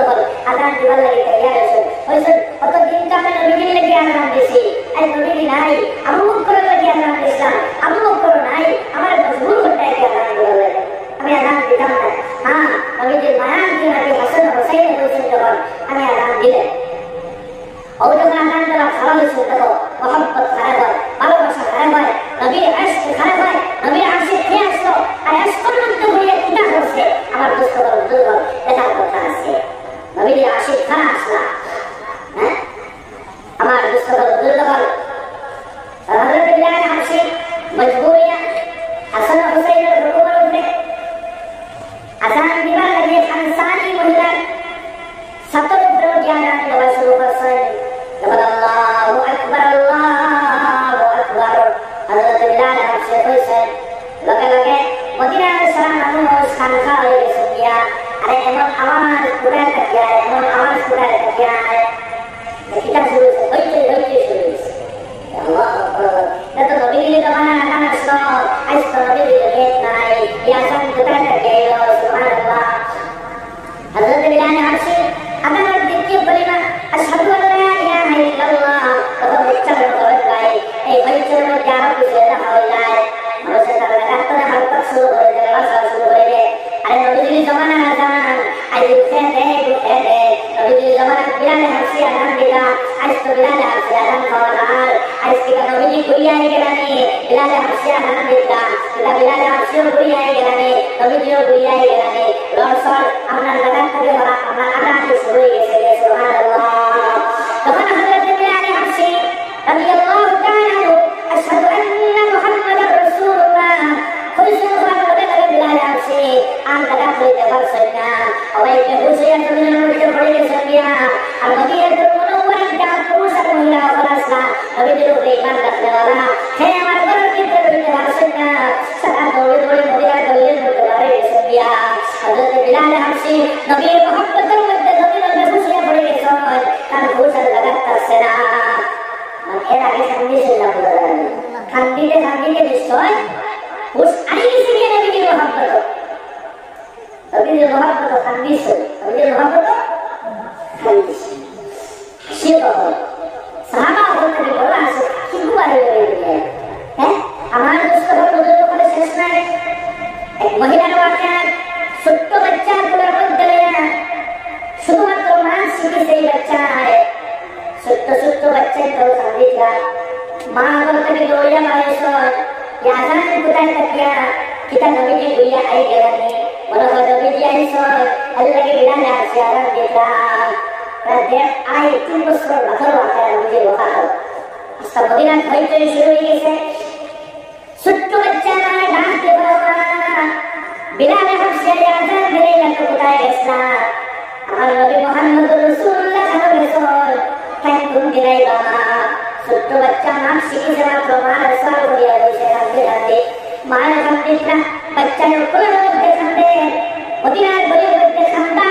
आजान दिवाला की तैयार है वैसे तो दिन का में नबी के लिए आजान दिसी आई नबी की नहीं अब वो करो लगे आजान दिसा अब वो करो नहीं हमारे मजबूर होता है कि आजान दिवाला हमें आजान दिखा हां नबी के बयान की नबी हसन हुसैन को सुनते हो हमें आजान दिले और जो आजान का खराब सुनते हो मोहब्बत खराब है ভালোবাসা খারাপ হয় নবীর ইশক খারাপ হয় নবীর আশিক কে আসলো আর ইশকের মধ্যে হয়ে কিটা করছে আমার দুঃখর দুর্বল এটা কথা আছে নবীর আশিক খারাপ আসলা হ্যাঁ আমার দুঃখর দুর্বল হযরত বিলাল আশিক মজবুরিয়া হাসান হুসাইনের রুকুর উপরে আজান দিবার লাগে আনসারি মহিলা সাতর উপরে জ্ঞান দেওয়া শুরু করছেন আল্লাহু আকবার আল্লাহু আকবার হযরত বিলাল হাসে কইছে লগে লগে মদিনার সারা মানুষ খানকা হয়ে গেছে গিয়া আরে এমন আওয়াজ কুড়ায় থাকিয়া এমন আওয়াজ কুড়ায় থাকিয়া কিটা শুরু হইছে হইছে শুরু হইছে আল্লাহু আকবার এত নবীর জমানা আজান আসলো আজ তো নবীর গেট নাই এই আজান কুড়ায় থাকে সুবহানাল্লাহ হযরত বিলাল হাসে আজানের দ্বিতীয় পরিমাণ আশহাদু আল্লা ইলাহা ইল্লাল্লাহ তখন উচ্চারণ করে গায় এই পরিচয়ের মধ্যে আরো কিছু দেখা হয়ে যায় মানুষের তারা ডাক্তার হালকা শুরু করে দেয় ভাষা শুরু করে দেয় আরে নবীর জমানা আজান আজ উঠে দে নবীর জমানা বিলালে হাসি আজান দিলা আজ তো বিলালে হাসি আজান খাওয়ার আজ কি নবীজি ঘুরিয়ে গেলানি বিলালে হাসি আজান দিলা বিলালে হাসিও ঘুরিয়ে গেলানি নবীজিও ঘুরিয়ে গেলানি লড়সড় আপনার জায়গা থেকে ওরা আপনার আজান শুরু হয়ে গেছে সুবহানাল্লাহ তখন হযরত বিলাল হাসি রাদিয়াল্লাহু তাআলা আশহাদু আন্না মুহাম্মাদার রাসূলুল্লাহ কইছে বিলাল হাসি আন জায়গা থেকে বলছেন না ওইকে হুসাইন তুমি মধ্যে পড়ে গেছে গিয়া আর মদিনাতুল মুনাওয়ারা যা পুরুষ আর মহিলা ফরাসা নবীর উপরে ঈমান রাখনেওয়ালা হে আমার ঘরের ভিতরে আসেন না সারা দৌড়ে দৌড়ে মদিনার গলির মধ্যে পড়ে গেছে গিয়া হযরত বিলাল হাসি নবীর মুহাব্বতের মধ্যে নবীর বসে পড়ে গেছে তার হুসাইন লাগাতাছে না এর আগে সামনে ছিল না খান্দিতে নিশ্চয় উস আগে গেছে গিয়া নবীর মুহাব্বত নবীর মুহাব্বত খান্দিছে নবীর মুহাব্বত খান্দিছে সে কথা সাহাবা বলতে বলা আছে কি বারে হয়ে হ্যাঁ আমার দোস্ত বন্ধুদের করে শেষ নাই এক মহিলার বাচ্চা ছোট্ট বাচ্চা কোলের মধ্যে শুধুমাত্র মা শিখেছে এই বাচ্চায় ছোট্ট বাচ্চা তো খান্দিছা মা বলতে দৌড়িয়া মারেছ আজান কোথায় থাকিয়া কিতা নবীজি ঘুরিয়া আই গেলানি মনে হয় নবীজি আইস আল্লাহকে বিলালে আসি আজান দিতাম দেখ আই 3 বছর মাথার মাথায় নবীজির কথা হল আজকে মদিনার হইচই শুরু হয়ে গেছে ছোট্ট বাচ্চা মানে ডাকতে পারবা বিলালে হাসি আজান দিলে লাগতো কোথায় গেছা আমার নবী মুহাম্মদুর রাসূলুল্লাহ সাল্লাল্লাহু আলাইহি কেন তুমি দিলাই বাবা ছোট্ট বাচ্চা নাম শিখেছে মাত্র মার সাল করিয়া রয়েছে কাঁদতে মায়ের কান্দিটা বাচ্চার কোলের মধ্যে কান্দে মদিনার গলির মধ্যে কান্দা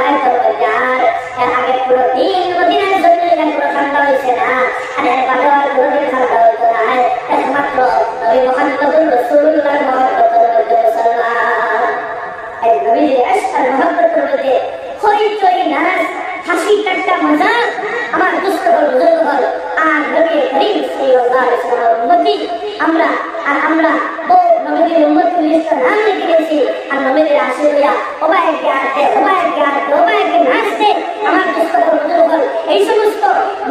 হয়তো যার এর আগে পুরো দিন মদিনার জমিনে পুরো কান্দা হয়েছে না আর এর বাবার কোনোদিন কান্দা হইতো না একমাত্র নবী মুহাম্মদুর রাসূলুল্লাহর মহব্বতের মধ্যে মুসলমান এই নবীর ইশক আর মহব্বতের মধ্যে হইচই নাচ হাসি ঠাট্টা মজা আমার দুষ্ট বুজুর্গ হল আর নবী করিম সাল্লাল্লাহু আলাইহি ওয়াসাল্লাম উম্মতি আমরা বহু নবীর উম্মতের লিস্টে নাম লিখে দিয়েছি আর নবীর আশীর্বাদ ওবায়কে নাচতে আমার দুষ্ট বুজুর্গ হল এই সমস্ত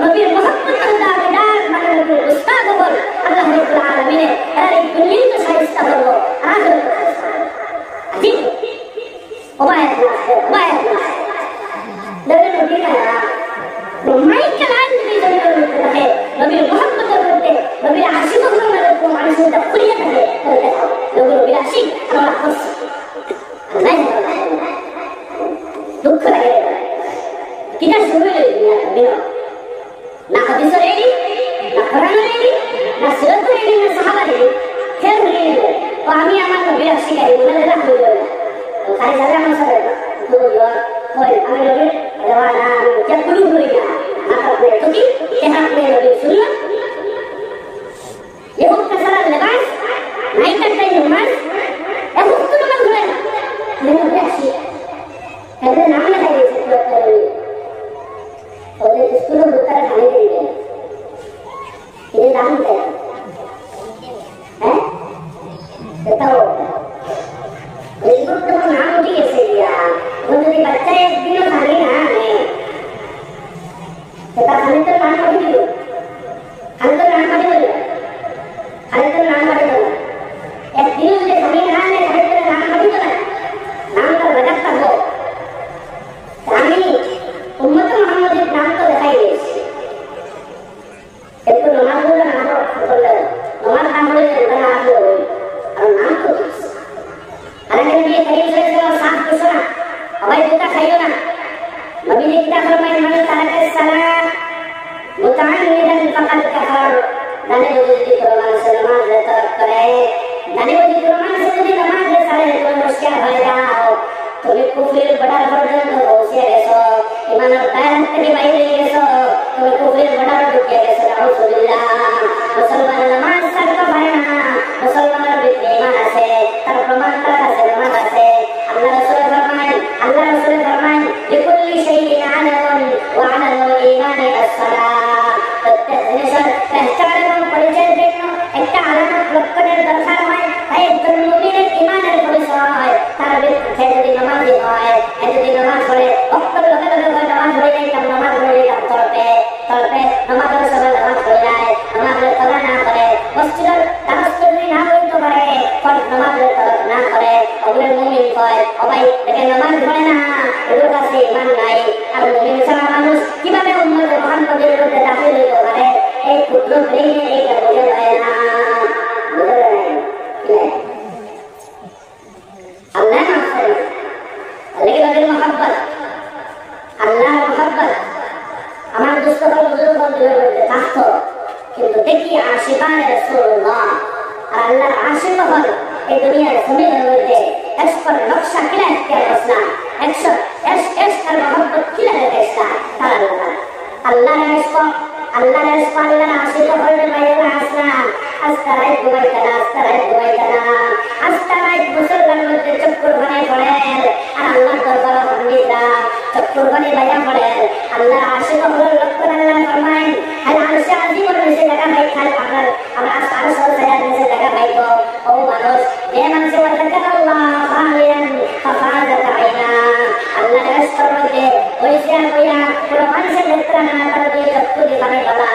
নবীর মহব্বত আল্লাহ বিদার মানে নবীর উস্তাদ হল আল্লাহ রাব্বুল আলামিন এর এই দুনিয়াতে সাহিত্য হল আখিরাত ঠিক ওবায়কে নবীর নবীর মাইকেল আইন নবীর মহব্বতের মধ্যে নবীর না সিরাত ধরে নিলেন না সাহাবা দিলেন ফের ধরে নিলেন তো আমি আমার নবীর শিখাই বলে না হইল না তো খালি যাবে আমার সাথে তো হয় আমি নবীর দেওয়া না আমি যা কুলু করি না মাথা করে তো কি চেহারা করে নবীর শুনল يهود كسر اللباس ما يكتب الناس يهود كل ما يقولون من الوحشي هذا نعمل هذه السلوك وده السلوك بتاع الحديث إذا عملت ها تتوه يقول تمام عمو دي سيديا وده دي بچه يدينو ثاني نعمه تتوه خليط النعمة دي خليط النعمة دي خليط النعمة دي يدينو اللي ثاني نعمه خليط النعمة دي نعمة بجبت هو ثاني أمة محمد नाम तो दिखाई एक तो नमाज बोला नाम बोला नमाज नाम बोले बना आप लोग और नाम तो अरे ये करीब से साफ कुछ ना हमारे दूसरा खाइयो ना नबी ने क्या फरमाया मन तारक सलात मुताअम्मिदन फकद कफर दाने वजूदी कुरान से नमाज तरक करे दाने वजूदी कुरान से यदि नमाज सारे तो मुश्किल हो जाओ तुम्हें कुफर बड़ा फर्जन तो होशियार है सो ईमान और दायरत के बाहर है सो तुम्हें कुफर बड़ा दुख है सो अल्हम्दुलिल्लाह मुसलमान नमाज सर का भरना मुसलमान ईमान से तर प्रमाण करा से नमाज से अल्लाह रसूल फरमाए लिकुल्ली शैइन अनवन व अनल ईमान अस्सलाह तत्तनिसर पहचान परिचय देखनो একটা আলাদা লক্ষণের দরকার হয় তাই একজন মুমিনের ঈমানের পরিচয় হয় তার বিরুদ্ধে যদি নামাজি হয় যদি নামাজ পড়ে অক্ষর লগে লগে নামাজ পড়ে যায় তখন নামাজ পড়ে যায় তলপে নামাজের সময় নামাজ পড়ে যায় নামাজের কদর না করে মসজিদের দারস্ত যদি না বলতে পারে ফরজ নামাজের কদর না করে ওগুলোর মুমিন কয় ও ভাই দেখে নামাজ পড়ে না এগুলোর কাছে ঈমান নাই আর মুমিন ছাড়া মানুষ কিভাবে উম্মতে মুহাম্মদের মধ্যে দাখিল হইতে পারে এই ক্ষুদ্র ব্রেইনে এটা বোঝা যায় না अल्लाह लेकिन मोहब्बत अल्लाह मोहब्बत हमारे दोस्तों को बुजुर्गों को देखो किंतु देखिए आशिकान रसूलुल्लाह और अल्लाह आशिक हो ये दुनिया में सभी लोग थे इस पर नक्शा किला क्या रसना इस कर मोहब्बत किला रसना अल्लाह ने इसको अल्लाह आशिक हो ने मेरा आसना अस्ताराय दुआई करा अस्ताराय मुसलमान मध्य चक्कर बने पड़े और अल्लाह दरबार बंदीदा चक्कर बने बया पड़े अल्लाह आशिक हो लक्कर अल्लाह फरमाए हर आशिक आदि और में से लगा भाई खाल अगर आसार सौ सयाद में से लगा भाई को ओ मानुष ये मन से वरकर अल्लाह खालियन फफादत आईना अल्लाह ने इस पर मध्य वैसे कोया कुरान से लेकर ना कर दे चक्कर बने वाला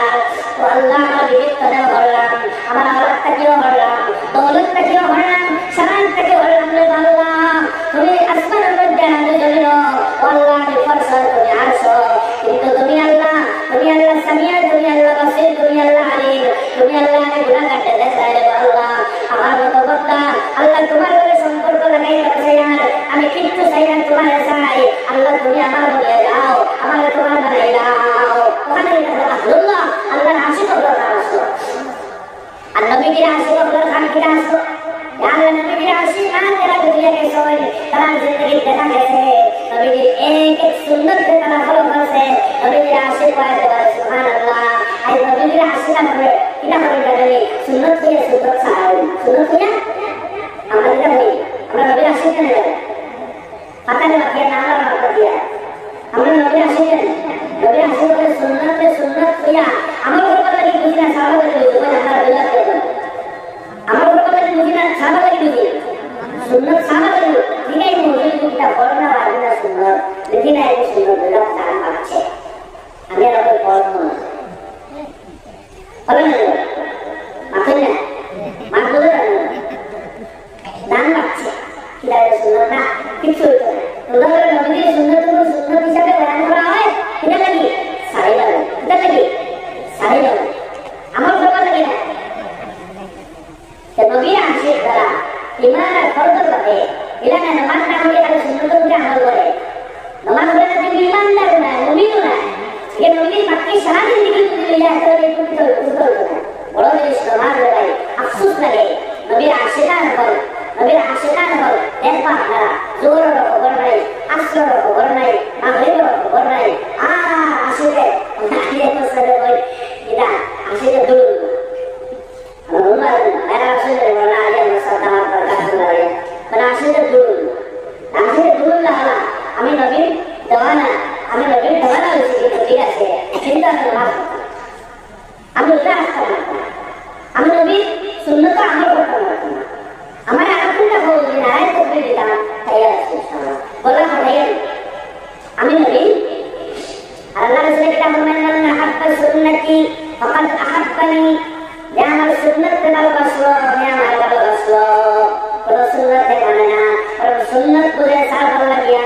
तो अल्लाह का विवेक कदम भरला हमारा औरत तक क्यों भरला दौलत तक क्यों भरला शरान तक क्यों भरला हमने अल्लाह तुम्हें आसमान में जाने दो अल्लाह ने फरसा तुम्हें आशो किंतु तुम्हें अल्लाह समिया तुम्हें अल्लाह बसीर तुम्हें अल्लाह अलीम तुम्हें अल्लाह ने गुनाह करते देता है अल्लाह हमारा तो बता अल्लाह तुम्हारे लिए संपर्क लगाई रखते यार हमें कितने सही तुम्हारे साथ अल्लाह तुम्हें हमारे बोले जाओ हमारे तुम्हारे बनाए जाओ हमारे अल्लाह आशिक हो रहा है नबी की आशिक हो खान की आशिक यार नबी की आशिक ना तेरा दुनिया के सोए तेरा जिंदगी तेरा कैसे नबी की एक सुन्नत के तरह फॉलो कर से नबी की आशिक है सुभान अल्लाह आई नबी की आशिक ना करे किना करे करे सुन्नत की सुन्नत क्या हमारे इधर नहीं हमारा नबी आशिक नहीं है पता नहीं क्या नाम रखा दिया हमने नबी आशिक के सुन्नत किया अमल करने लगी दूसरा सालों में जो हमारा बिलात है अमल करने लगी दूसरा सालों में दूसरी सुन्नत सालों में ठीक है मुझे कितना पढ़ना वाला सुन्नत लेकिन ऐसे सुन्नत बिलात साल अच्छे हमें लोग पढ़ना पढ़ना आखिर में मालूम है दान अच्छे क्या है सुन्नत ना किस तो लोग नबी सुन्नत को सुन्नत हिसाब से बयान कर रहा है किधर लगी सारे लगे अमल करने लगे ना जब नबी आशिक करा ईमान फर्ज करते इलाका नमाज ना होने वाले सुन्नत को क्या अमल करे नमाज पढ़ने से ईमानदार होना है मुमीन होना है ये नबी पक्की शराब जिंदगी में ले जाता है तो बड़ा देश মুহিব্বান হল, নবীর আশিকান হল, দেখবা আপনারা জোরেরও খবর নাই, আসরেরও খবর নাই, মাগরিবেরও খবর নাই, আর আসিরে বছরে ওই এটা আসিরে দূর মেরা আসিরে বলা আগে সাদার বরকত লাগে মানে আসিরে দূর লাগলা আমি নবীর দেওয়ানা হয়েছি কিন্তু ঠিক আছে চিন্তা করলাম আমি ওটা আসতে পারতাম আমি নবীর শূন্যতা আমার করতে পারতাম না আমার আরো কোনটা বলবো যে নারায়ণ করতে দিতাম তাই আসছে বললাম ভাইয়ের আমি নবী আল্লাহ রাসূল কিতাব বলেন মান আহাব্বা সুন্নতি ফাকাদ আহাব্বানি যে আমার সুন্নাতকে ভালোবাসলো আমি আমার ভালোবাসলো কোন সুন্নতে মানে না আর সুন্নাত বুঝে সার ভালো লাগিয়া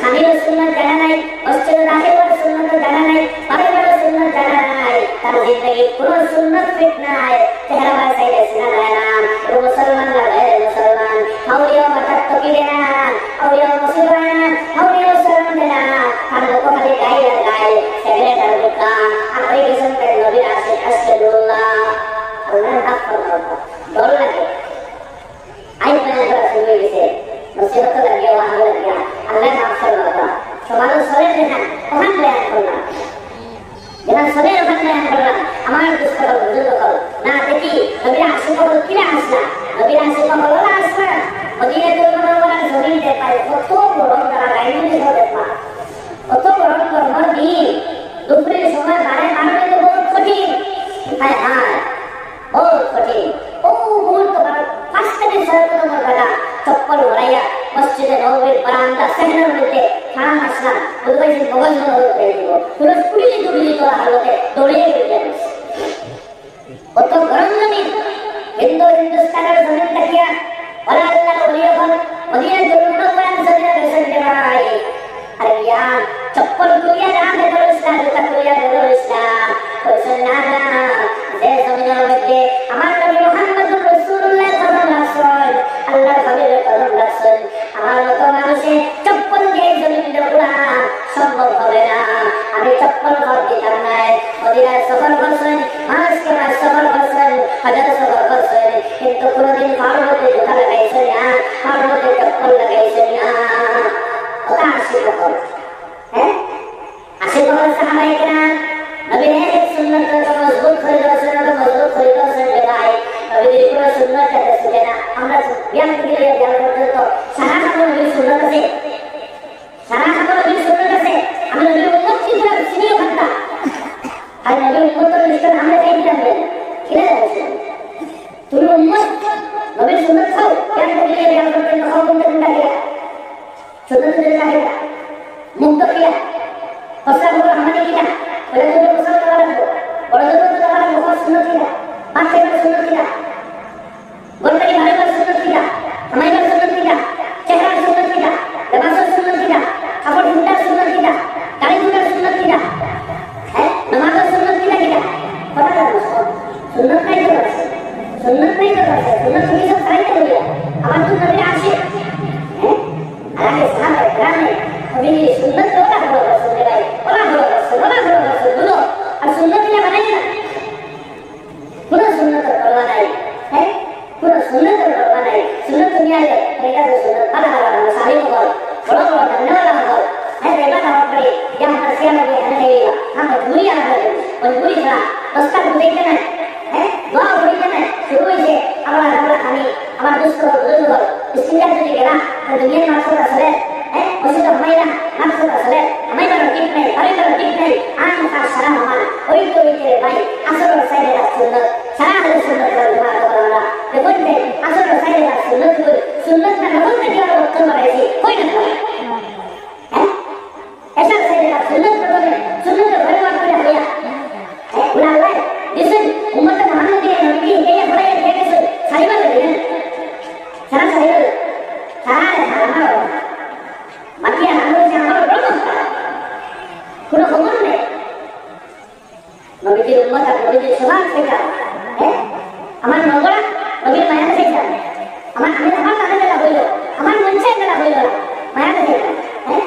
খানিও সুন্নাত জানা নাই মসজিদে দাখিলের সুন্নাত জানা নাই বাড়ির সুন্নাত জানা নাই তার জিন্দগি কোন সুন্নাত ফিট নাই চেহারা বাসাইলে সিনা যায় না মুসলমান না মুসলমান হাওরিয়া মাথার টকি দেনা হাওরিয়া মুসলমান হাওরিয়া মুসলমান দেনা আর লোক খালি গায়ে সেক্রেটারি বুকা আর ওই কিসম করে নবী আশিক আশহাদুল্লাহ আল্লাহ নাম করতে ডর লাগে আই পয়গম্বর শুনে গেছে নসিহত লাগে ওয়াজ লাগে আল্লাহ নাম করতে সমাজ সরে দেনা ওখান বয়ান করলাম যেন সরে ওখান বয়ান করলাম আমার দুষ্কর বুঝতে কর না দেখি নবী আশিক বল কিলা আসলা নবী আশিক বল আসলা মদিনা তো বড় জমিতে পায় কত বড় তারা গাইনি হতে পারে কত বড় কর্ম দিন দুপুরের সময় বারে মারবে তো বহুত কঠিন হ্যাঁ बहुत कठिन ओ बहुत बड़ा फर्स्ट में सरकार में बड़ा चप्पल उड़ाया मस्जिद नबवी बरामदा शहर में थे खाना मसला उधर से बगल में होते थे पूरा पूरी तो हालत दौड़े गए वो तो गरम जमीन हिंदुस्तान और जमीन तक किया और अल्लाह वलियों पर मदीना जरूर बयान सजने भाई अरे यार चप्पल दुनिया जहाँ पे करो इस्लाम जूता दुनिया करो इस्लाम तो सुनना दे समझो बच्चे हमारे नबी मोहम्मद रसूलुल्लाह सल्लल्लाहु अलैहि वसल्लम अल्लाह खबीर कदम रसूल हमारे तो मानुषे चप्पल দিয়ে জমিন দোলা সম্ভব হবে না আমি চপ্পল ঘর দিতাম না মদিনায় সফর করছেন মানুষকে মাস সফর করছেন হাজার সফর করছেন কিন্তু কোনোদিন পার হতে জুতা লাগাইছেন না পার হতে চপ্পল লাগাইছেন না ওটা আশিক বল হ্যাঁ আশিক বল সাহাবায়ে কেরাম নবীর এক সুন্নাত को मजबूत করে দর্শন को मजबूत করে দর্শন বেলায় নবীর পুরো সুন্নাত কে শুনে না আমরা জ্ঞান দিয়ে জ্ঞান করতে তো সারা জীবন নবীর সুন্নাত আছে সারা জীবন নবীর সুন্নাত আছে আমরা নবীর উম্মত কি করে চিনিও খাতা আর নবীর উম্মতের লিস্টে আমরা কাই দিলাম কিরা আছে তুমি উম্মত নবীর সুন্নাত খাও জ্ঞান দিয়ে জ্ঞান করতে খাও বন্ধ করে দিলা সুন্নাত দিয়ে লাগে মুক্ত কিয়া পসা বড় আমাদের কিয়া বলে তো পসা করা লাগবে বড় তো করা লাগবে সুন্নাত কিয়া পাঁচে করে সুন্নাত কিয়া বলতে ভালো করে সুন্নাত কিয়া আমায় করে সুন্নাত কিয়া চেহারা সুন্নাত কিয়া লেবাস সুন্নাত কিয়া কাপড় ঢুকা সুন্নাত কিয়া গাড়ি ঢুকা সুন্নাত কিয়া হ্যাঁ নামাজ সুন্নাত কিয়া পড়া লাগবে সুন্নাত নাই তো সুন্নাত কি সব সাইড করে আমার তো নবী আসে হ্যাঁ আগে সাহাবা গ্রামে নবী সুন্নাত তো ওরা হলো রাসূল ভাই ওরা হলো রাসূল বলো আর সুন্নাত নিয়ে বানাই না পুরো সুন্নাত করবা নাই হ্যাঁ পুরো সুন্নাত করবা নাই সুন্নাত নিয়ে আলে এটা সুন্নাত আলা সাহি বল বড় বড় ধন্যবাদ বল হ্যাঁ এবার আমার পরে यहाँ पर क्या लोग है नहीं हम मजबूरी आ गए मजबूरी था रास्ता को देखते हैं हैं दुआ पढ़ते हैं शुरू से हमारा खानी हमारा दोस्त को बुजुर्ग को इस्तेमाल करके गया तो दुनिया में आपको असले हैं उसी तो हमारा आपको असले हमारा ठीक नहीं अरे तो ठीक नहीं आम का शरा हमारा वही तो ये भाई असर और साइड का सुन्नत शरा है सुन्नत का तुम्हारा वाला ये बोलते असर और साइड का सुन्नत में नमन के क्या वक्त में ऐसी कोई ना है ऐसा साइड का सुन्नत का बड़े बात कर दिया है बुला ले जिसे उम्मत मोहम्मद के नबी के ये बड़े के से सारी बात है सारा मतिया हम से हमारा बड़ा पूरा खबर में नबी की उम्मत का नबी की सवाल से क्या है हमारे नगरा नबी माया से क्या हमारे हमें हमारे का बोलो हमारे मन से का बोलो माया से है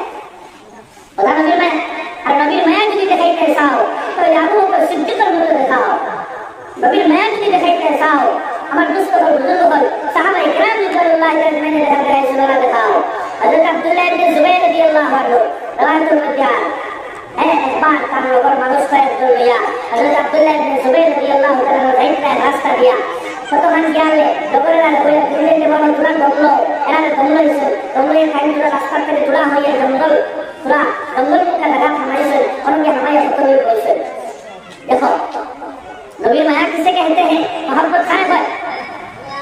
बता नबी मैं और नबी माया जी दिखाई कैसा हो तो यादों को सिद्ध कर मत दिखाओ नबी माया जी दिखाई कैसा हो আমার দুস্থ হল বুজুর্গ হল সাহাবায়ে কেরাম রাদিয়াল্লাহু তাআলা মেনে দেখা সুরা দেখাও হযরত আব্দুল্লাহ ইবনে জুবাইর রাদিয়াল্লাহু আনহু রাওয়াতুল মদিয়ান একবার তার নগর মানুষ কয়েকজন লইয়া হযরত আব্দুল্লাহ ইবনে জুবাইর রাদিয়াল্লাহু তাআলা যাইতে রাস্তা দিয়া কতক্ষণ গেলে নগরের বইয়া দিলে নেবার তুলা ঢুকলো এরা জঙ্গল হয়েছে জঙ্গলের খাইন তুলা রাস্তা থেকে তুলা হইয়া জঙ্গল তুলা জঙ্গল মুখে লাগা থামাইছে অনেকে হামাইয়া সত্য হয়ে বলছে देखो नबी माया किसे कहते हैं मोहब्बत खाने पर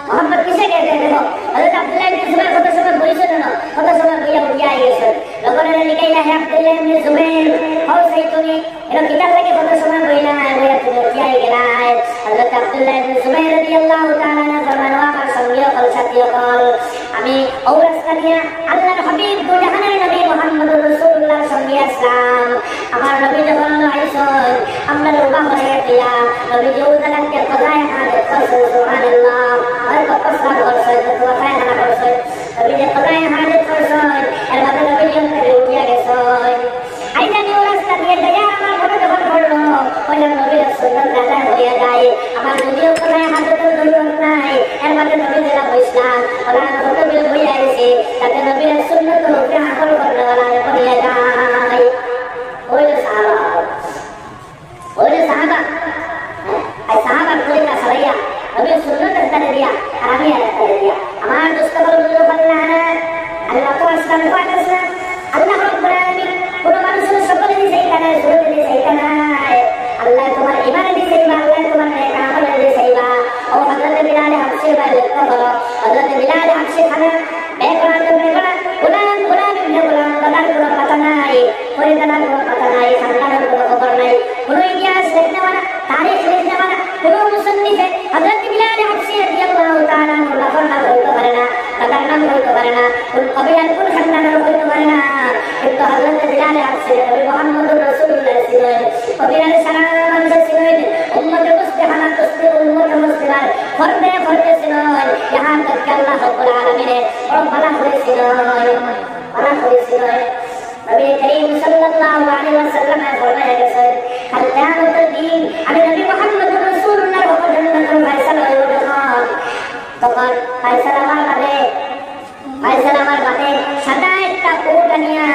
मोहब्बत किसे कहते हैं देखो हजरत अब्दुल्लाह इब्ने जुबैर कत समय बोली सुनो कत समय भैया बुढ़िया ये सब लोगों ने निकाला है अब्दुल्लाह इब्ने जुबैर और सही तुम्हें ये किताब लेके कत समय बोला है भैया तुम्हें क्या ही गिरा है हजरत अब्दुल्लाह इब्ने जुबैर रदियल्लाहु ताआला ने फरमाया আমার সঙ্গীয় কল সাথীয় কল আমি ঔরসকা দিয়া আল্লাহর হাবিব দু জাহানের নবী মুহাম্মদুর রাসূলুল্লাহর সঙ্গে আসলাম আমার নবী যখন আইছেন আমরা রোবা হয়ে দিয়া নবী জৌদালাকে কজায় হাজত করছে সুবহানাল্লাহ আর কত সাল করছে তো কথায় না করছে নবী যে কজায় হাজত করছে এর মধ্যে নবী যখন উঠিয়া গেছে আইনা নিউ রাস্তা দিয়ে দয়া আমার ঘরে যখন পড়লো ওই নবীর সুন্নাত দাদা হয়ে যায় আমার যদিও কজায় হাজতের জরুরত নাই এর মধ্যে নবী যেটা বসলাম ওরা কত বিল হয়ে আইছে তাতে নবীর সুন্নাত হতে আমল করতে ওরা হয়ে যায় ওই সাহাবা ay sahabat mereka saya Nabi sunnah terkata dia Arabi ada kata dia amar dosta kalau dulu pernah Allah kuasa kuasa Allah Rabbul Alamin kuno manusia সকল di saytana suruh di saytana Allah তোমার iman di sayba Allah তোমার neek amal di sayba और हजरत बिलाल हबशी वाले को हजरत बिलाल हबशी खाना बेकरार गुलाम इब्न गुलाम कदर को पता नहीं कोई कदर को पता नहीं संतान को खबर नहीं कोई इतिहास लिखने वाला तारीख लिखने वाला कोई मुसन्निफ है हजरत बिलाल हबशी रदियल्लाहु ताआला अन्हु लफर ना कोई तो करना कदर ना कोई तो करना उन कबीर कुल संतान कोई तो करना तो हजरत बिलाल हबशी नबी मुहम्मद रसूलुल्लाह सल्लल्लाहु कबीर सलाम से सिने उम्मत मुस्लिमा तुस्ति उम्मत मुस्लिमा फरदे फरदे सिने यहां तक कि अल्लाह रब्बुल आलमीन और भला हुए सिने नबी करीम सल्लल्लाहु अलैहि वसल्लम ने फरमाया कि हर क़यामत दिन अभी नबी मुहम्मद रसूलुल्लाह को जन्नत में फैसला होगा तो फैसला আমার বাদে সাদা একটা কোটানিয়া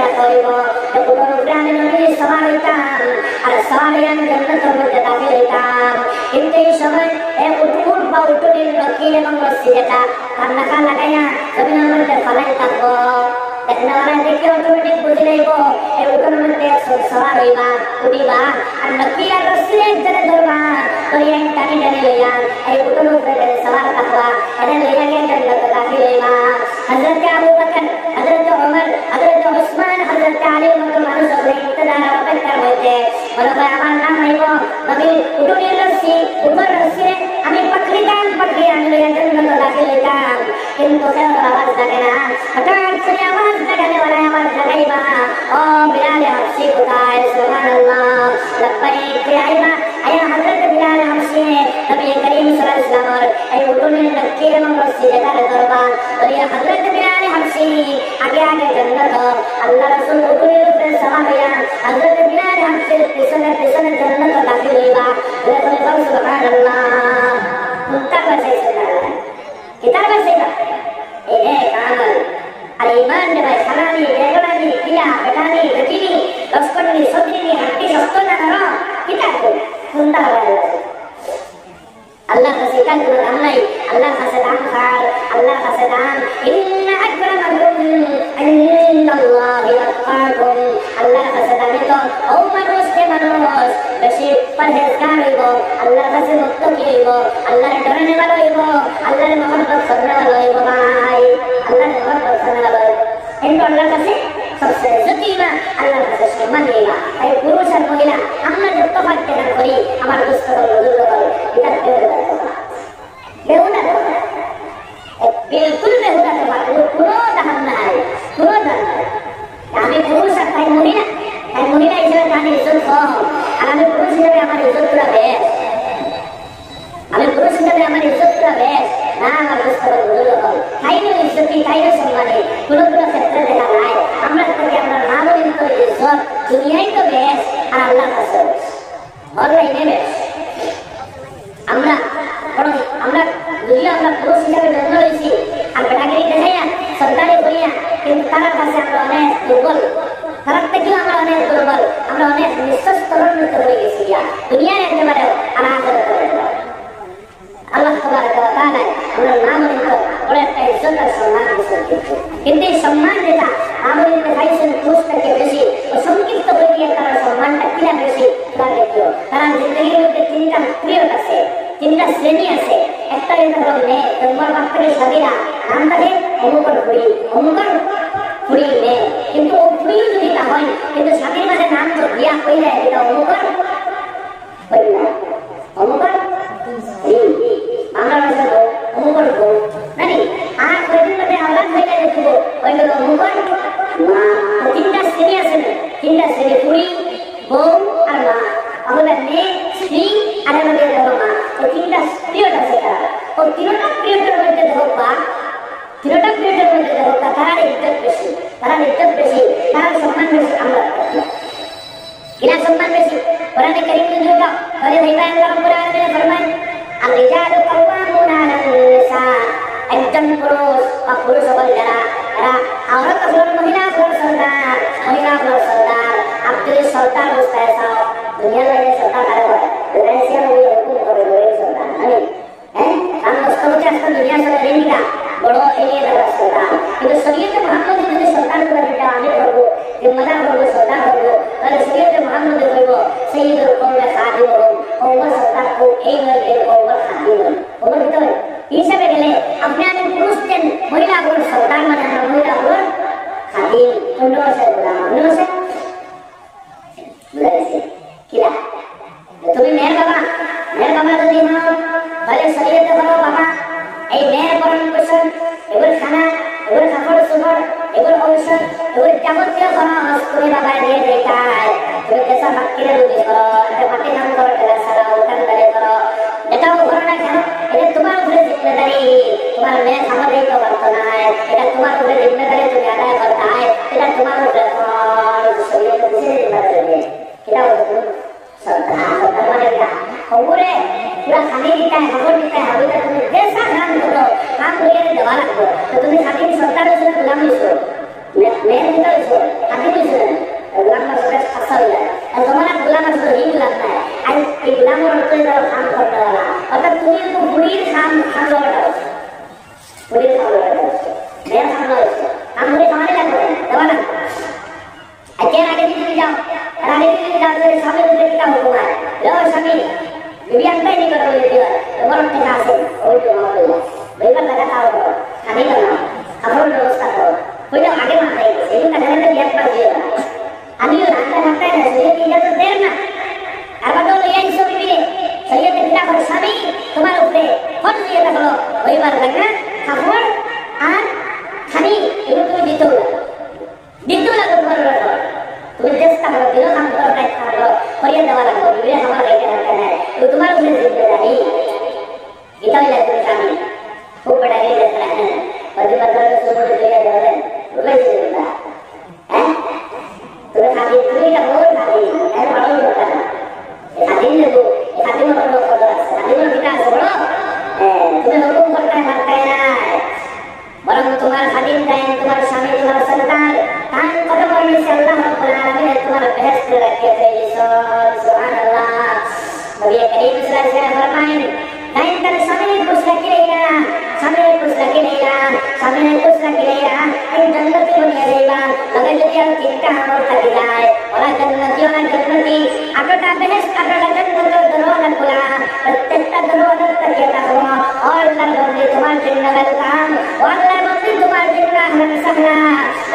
রাখইব তো কোন গ্রামে নবী সবার হইতাম আর সবাইয়ান জান্নাতের মধ্যে দাখিল হইতাম কিন্তু এই সময় এক উটুট বা উটুটির লকিল এবং রশি যেটা কান্নাকা লাগাইয়া জমিনের মধ্যে ফলাই থাকবো দেখনা ওরা দেখে অটোমেটিক বুঝে লইব এই উটুর মধ্যে সবার হইবা উঠিবা আর লকিল আর রশি একজনে ধরবা তো এই টানি টানি লইয়া এই উটুর উপরে সবার থাকবা এদের লইয়া গিয়ে জান্নাতে দাখিল হইবা हजरत अबू बकर हजरत उमर हजरत उस्मान हजरत अली मतो মানুষ হবে ইন্তজার অপেক্ষা হইতে বলে ভাই আমার নাম হইব নবী উটুনির রশি উপর রশি আমি পাকড়ি আনলে জান্নাতে দাখিল হইতাম কিন্তু কেউ আওয়াজ লাগে না হঠাৎ করে আওয়াজ লাগালে ওরা আওয়াজ লাগাইবা ও বিলাল হাবশি কোথায় সুবহানাল্লাহ লব্বাইক আইবা আয়া হযরত বিলাল হাবশি নবী করিম সাল্লাল্লাহু আলাইহি ওয়াসাল্লাম এই উটুনির লক্ষ্মী এবং রশি যেটা দরবার বলিয়া हजरत बिलाल हबशी आगे आगे जन्नत अल्लाह रसूल उठे ऊपर सवार हुआ हजरत बिलाल हबशी पिछले जन्नत दाखिल हुआ बोले सुभान अल्लाह उनका कैसे सुना है किताब से ए कामल अरे ईमान ने भाई सलानी बेगलानी किया बेटानी रकीनी लस्करनी सदनी हट्टी सस्तोना करो किताब को सुनता है Allah kasihkan kepada Allah, Allah kasihkan khar, Allah kasihkan inna akramakum indallahi atqakum. Allah kasihkan itu manus ke manus, bersih perhezgar ibu, Allah kasih muttaqi ibu, Allah डरने वाला ibu, Allah मोहब्बत करने वाला ibu भाई, Allah मोहब्बत करने वाला ibu. इनको Allah kasih सबसे जतीमा Allah kasih सम्मान देगा. ऐ पुरुष और महिला हमने जब तो बात करना करी, हमारे दोस्तों को लोगों को इधर बेहुदा बिल्कुल बेहुदा तो बात वो पूरा दहन ना है पूरा दहन हमें पुरुष सकता है मुनीना इसे जाने इज्जत हो और हमें पुरुष इसे हमारी इज्जत पूरा बेस हमें पुरुष इसे हमारी इज्जत पूरा बेस ना हमारे दोस्तों को बोलो खाई नो इज्जत की खाई नो सम्मानी पूरा क्षेत्र देखा रहा है हमारे करके हमारा नाम इनको इज्जत दुनिया ही तो बेस और अल्लाह का सब और नहीं बेस हमरा আমরা পুরুষ হিসাবে জন্ম লইছি আর বেটাগিরি দেখাইয়া সরকারি করিয়া কিন্তু তার কাছে আমরা অনেক দুর্বল তার থেকেও আমরা অনেক দুর্বল আমরা অনেক নিঃস্বস্তরণিত হয়ে গেছি দুনিয়ার একেবারে আরাধনা করে আল্লাহ তাবারক ওয়া তাআলা আমরা নাম নিত বড় একটা ইজ্জত আর সম্মান দিয়েছেন কিন্তু এই সম্মান যেটা আমাদের দেখাইছেন পুরুষ থেকে বেশি ও সংক্ষিপ্ত হয়ে গিয়ে তার সম্মানটা কিনা বেশি তার দেখিও কারণ জিন্দগির মধ্যে তিনটা পিরিয়ড আছে তিনটা শ্রেণী আছে একটা এটা হলো মেয়ে তোমার বাপ থেকে সাদিরা নাম থাকে অমুকর ফুড়ি অমুকর ফুড়ি মেয়ে কিন্তু ও ফুড়িও যদি তা হয় কিন্তু স্বামীর মাঝে নাম তো বিয়া হয়ে যায় এটা অমুকর হই না অমুকর আমরা ভাষা বউ অমুকর বউ নানি আর কয়েকদিন মধ্যে আওলাদ হয়ে যায় দেখবো ওইগুলো অমুকর মা তিনটা শ্রেণী আছে না তিনটা শ্রেণী ফুড়ি বউ আর মা আমাদের মেয়ে স্ত্রী আর আমাদের মা ও তিনটা পিরিয়ড আছে তারা ও তিনটা পিরিয়ডের মধ্যে দেখো বা তিনটা পিরিয়ডের মধ্যে দেখো তারা ইজ্জত বেশি তারা সম্মান বেশি আমরা কিনা সম্মান বেশি কোরআনে কারীম যুগা বলে ভাই আল্লাহ রাব্বুল আলামিন ফরমান আর-রিজালু কাওয়ামুনা আলা-নিসা একজন পুরুষ বা পুরুষ হল যারা এরা औरत হল মহিলা হল সর্দার আব্দুল সর্দার বুঝতে চাও দুনিয়া লাগে সর্দার কারে বলে দুনিয়া ওই হুকুম করে বলে সর্দার মানে হ্যাঁ কারণ দস্তমতে আজকাল দুনিয়া চলে রেনিকা বড় এরিয়া দ্বারা সর্দার কিন্তু শরীয়তে মুহাম্মদ যদি সর্দার করে দিতে আমি করবো জিম্মাদার করবো সর্দার করবো তাহলে শরীয়তে মুহাম্মদ করবো সৈয়দুল কওমে খাদিমুহুম ওমর সর্দার কো এই নয় ওমর খাদিমুহুম ওমর ভিতরে হিসাবে গেলে আপনি আমি পুরুষ দেন মহিলা গুলো সর্দার মানে মহিলা গুলো খাদিম অন্য ভাষায় বললাম অন্য ভাষায় বুঝেছি কিরা তুমি মেয়ের বাবা যদি হও তাহলে শরীয়তে বলো বাবা এই মেয়ের ভরণ পোষণ এগুলো খানা এগুলো কাপড় চোপড় এগুলো ঔষধ এগুলো যাবতীয় খরচ তুমি বাবা দিয়ে দেখায় তুমি পেশা ভাগ কিনে রুজি করো একটা মাটি নাম করো টেলা ছাড়াও ওখানে দাঁড়িয়ে করো এটাও করো না কেন এটা তোমার উপরে জিম্মেদারি তোমার মেয়ে খাবার দিতে পারতো না এটা তোমার উপরে জিম্মেদারি তুমি আদায় করতে এটা তোমার উপরে শরীয়তে বুঝে জিম্মেদারি এটা বলতো সরকার মানে क्या पूरे पूरा खाने देता है खबर देता है अभी तक तुम्हें जैसा काम करो काम करके दवा लगो तो तुम्हें खाने की सरकार से गुलाम इसको मैं तो इसको खाने की से गुलाम का सबसे अच्छा है और तुम्हारा गुलाम का ही गुलाम है आज ये गुलाम और तो इधर काम करने वाला और तब तुम्हें को पूरी काम लगा पूरी काम लगा मैं काम लगा काम पूरे हमारे लगा दवा लगो अच्छा आगे भी जाओ तो सामने तो क्या हुआ है लो सभी बियान पे नहीं करो ये और के से और जो हो बेगा लगातार करो खाने का खबर व्यवस्था करो कोई तो आगे मत आइए ये का घर में बियान पर दियो अभी वो नाता नाता है ये चीज तो देर ना अब तो ये सो भी सही है कितना पर सभी तुम्हारे ऊपर फट दिए तक लो वही बार लगना खबर और खानी ये तो जीतो लगा तुम्हारे तुम्हें जैसा करो दिलो काम करो टाइप करो और ये दवा लगो ये हमारा लेके रखना है तो तुम्हारा उसमें जिम्मेदारी इतना ही लगता है शामिल खूब बड़ा ये लगता है और जो बंदा को सुनो तो ये दवा है वो कैसे होता है तुम्हें खाती तुम्हें का बहुत खाती है बड़ा होता है खाती नहीं वो खाती में बड़ा होता है खाती में कितना बड़ा तुम्हें हुकुम करता है ना बरं तुम्हारा खादिम टाइम तुम्हारा शामिल तुम्हारा संतान कान कदम करने से अल्लाह रब्बुल आलमीन तुम्हारा बेहस्त रखे थे सुभान अल्लाह नबी करीम सल्लल्लाहु अलैहि वसल्लम फरमाएं टाइम कर शामिल कुछ लगे रहेगा इन जन्नती बनिया रहेगा मगर यदि हम चिंता हम तक जाए और जन्नती अटोटा बेहस्त अटोटा जन्नत दरवाजा खुला प्रत्येक दरवाजा तक येता हुआ और अल्लाह बंदे तुम्हारे जिन्ना वेलकम और अल्लाह बंदे तुम्हारे जिन्ना हम सहना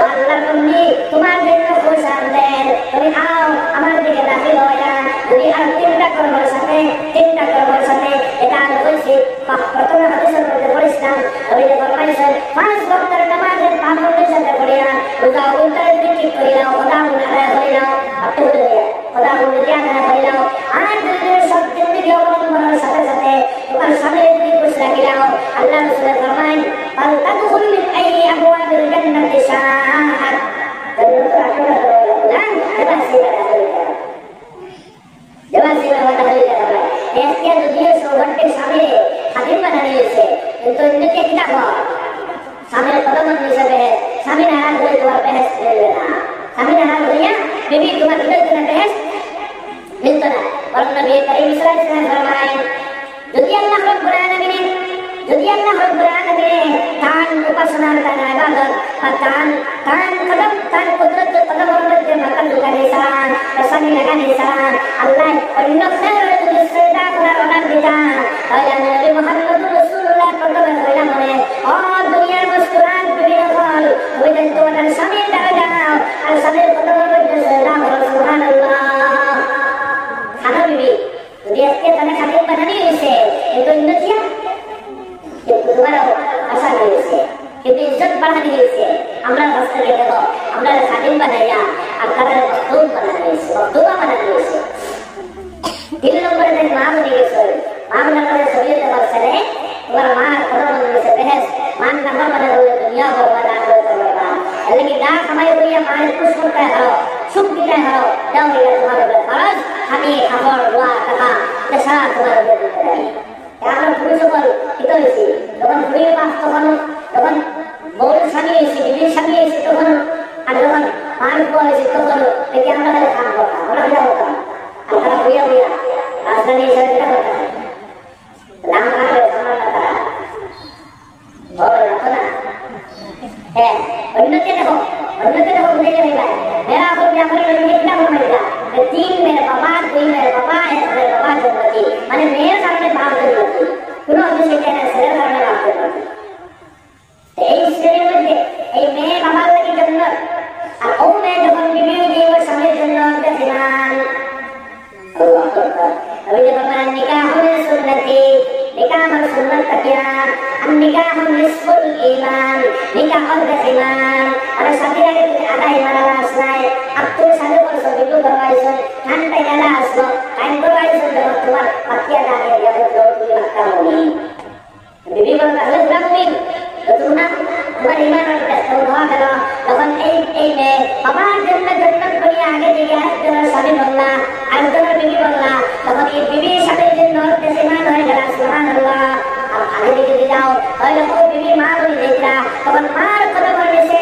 और अल्लाह बंदे तुम्हारे जिन्ना खुश आमदेद তুমি आओ আমার দিকে দাখিল হও না যদি আর চিন্তা করব সাথে এটা আমি বলছি প্রথমে হাদিসের মধ্যে পড়েছিলাম নবী ফরমাইছেন পাঁচ ওয়াক্তের নামাজের পাবন্দের সাথে পড়িয়া রোজা উল্টার দিকে করিলাম খোদা মুনাফা করিলাম আপনি খোদা মুনাফা করিলাম আর যদি সব জিন্দগি অবলম্বনের সাথে সাথে তোমার সামনে যদি খুশ রাখিলাম আল্লাহ রাসূল ফরমায় ফাল তাদখুল মিন আই আবওয়াবিল জান্নাতি শাআত জান্নাতুল আখিরাত না এটা সেটা जब से वाला है इसके जो दिए 100 घंटे सामने खादिम बनाने से Itu intinya kita kok. Sambil ketemu bisa beres, sambil nahan boleh keluar beres berbeda. Sambil nahan bolehnya, bibi cuma kita dengan beres. Minta, kalau Nabi Karim Sallallahu Alaihi jadi Allah Rabbul Alamin, jadi Allah Rabbul Alamin, tan upasana tan ibadat, tan kudrat kadam orang yang makan bukan insan, rasanya makan insan. Allah, Allah Subhanahu orang kita, ayat Nabi Muhammad Rasulullah Sallallahu Alaihi Wasallam. Oh dunia muskuran kebirahal, kemudian Tuhan al-Samir darajah, al-Samir kadam orang yang sedang Subhanallah. Anak bibi, dia kita nak kata apa nanti isi, itu Indonesia, itu kedua asal isi, itu izzat pada isi, amra rasa kita tu, amra khadim banaya, akar waktu banaya, waktu apa isi. Tiga nombor dari maaf nak sebut tempat sini, orang maaf orang mengisi behas, man nombor pada dunia berwala berwala. Lagi dah kami punya maaf kusuk kita, suk kita haro, jauh dari semua berfaras. Kami kabar dua kata dasar keluar dari tadi. Yang punya soal itu isi. Dengan punya waktu dengan bol sami isi, bibir sami isi dengan ada panik bol isi dengan lekian ada kampur. Orang dia bukan. Antara punya asal ini saya tidak berkata. Langkah bersama kata. Oh apa nak? उन्नति देखो मुझे नहीं भाई मेरा आपको क्या करें मुझे कितना बोल मिल गया तीन मेरे पापा है मेरे पापा जो बची मैंने मेरे सामने बात कर दी सुनो मुझे कहना शेयर करने बात कर दी तेईस शरीर में ये मैं बाबा लगी जन्नत और ओ मैं जब हम बिल्डिंग की वो सामने जन्नत के सिनान अल्लाह अकबर अभी जब हमारा निकाह में सुन्नती nikah bersunnah takian, nikah nisful iman, nikah iman. Ada satu lagi ada iman alasai. Abtu satu person itu berwaisun, nanti ada aslo, kain berwaisun dengan Tuhan. Pasti ada yang betul di makam ini. Bibi berkata berapa betul nak? Tuhan iman ada Tuhan kalau lawan ini apa jannah beri aja dia dengan sabi Allah, ada bibi Allah, lawan bibi sabi jannah kesiman orang jalan Subhanallah. Ada di jauh, kalau kau bibi malu di desa, kawan mar kalau berjese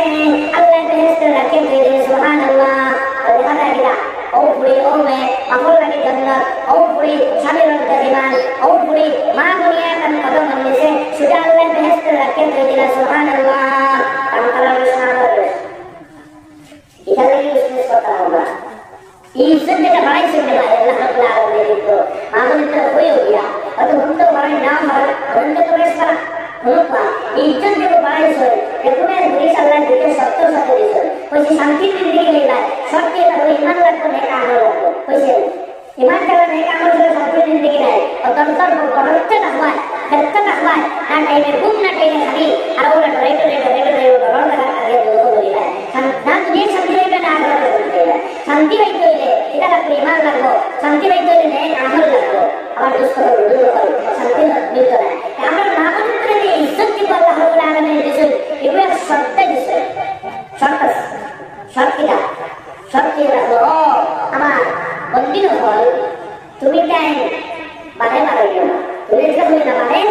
Allah behest rakyat di Subhanallah. Kalau kata kita, oh puri oh me, makul lagi jannah, oh puri sabi orang kesiman, oh puri malu ni akan kalau berjese sudah Allah behest rakyat di Subhanallah. Kalau Subhanallah. Kita lagi bisnis kota hoga. Izzat kita balik sudah Allah Rabbul Alamin itu. Maafkan kita koyo dia. Atau untuk orang nama untuk tulis para lupa. Izzat kita balik sudah. Kemudian tulis Allah itu satu itu. Posisi santi diri kita. Sakti kalau iman laku mereka amal. Posisi iman kalau mereka amal sudah satu diri kita. Atau berkata nakwa. Dan ini bukan ini hari. Orang itu orang ada dulu kita. Dan dia sendiri benar. Santi itu kita nak iman laku. Santi itu ini amal laku. Awak justru dulu kalau santi itu lah. Amal nama itu ni izzat di Allah Rabbul Alamin itu. Itu yang syarta itu. Syarta oh, amal. Bondino hal. Tumi kan, bare yo. Tumi sekarang ni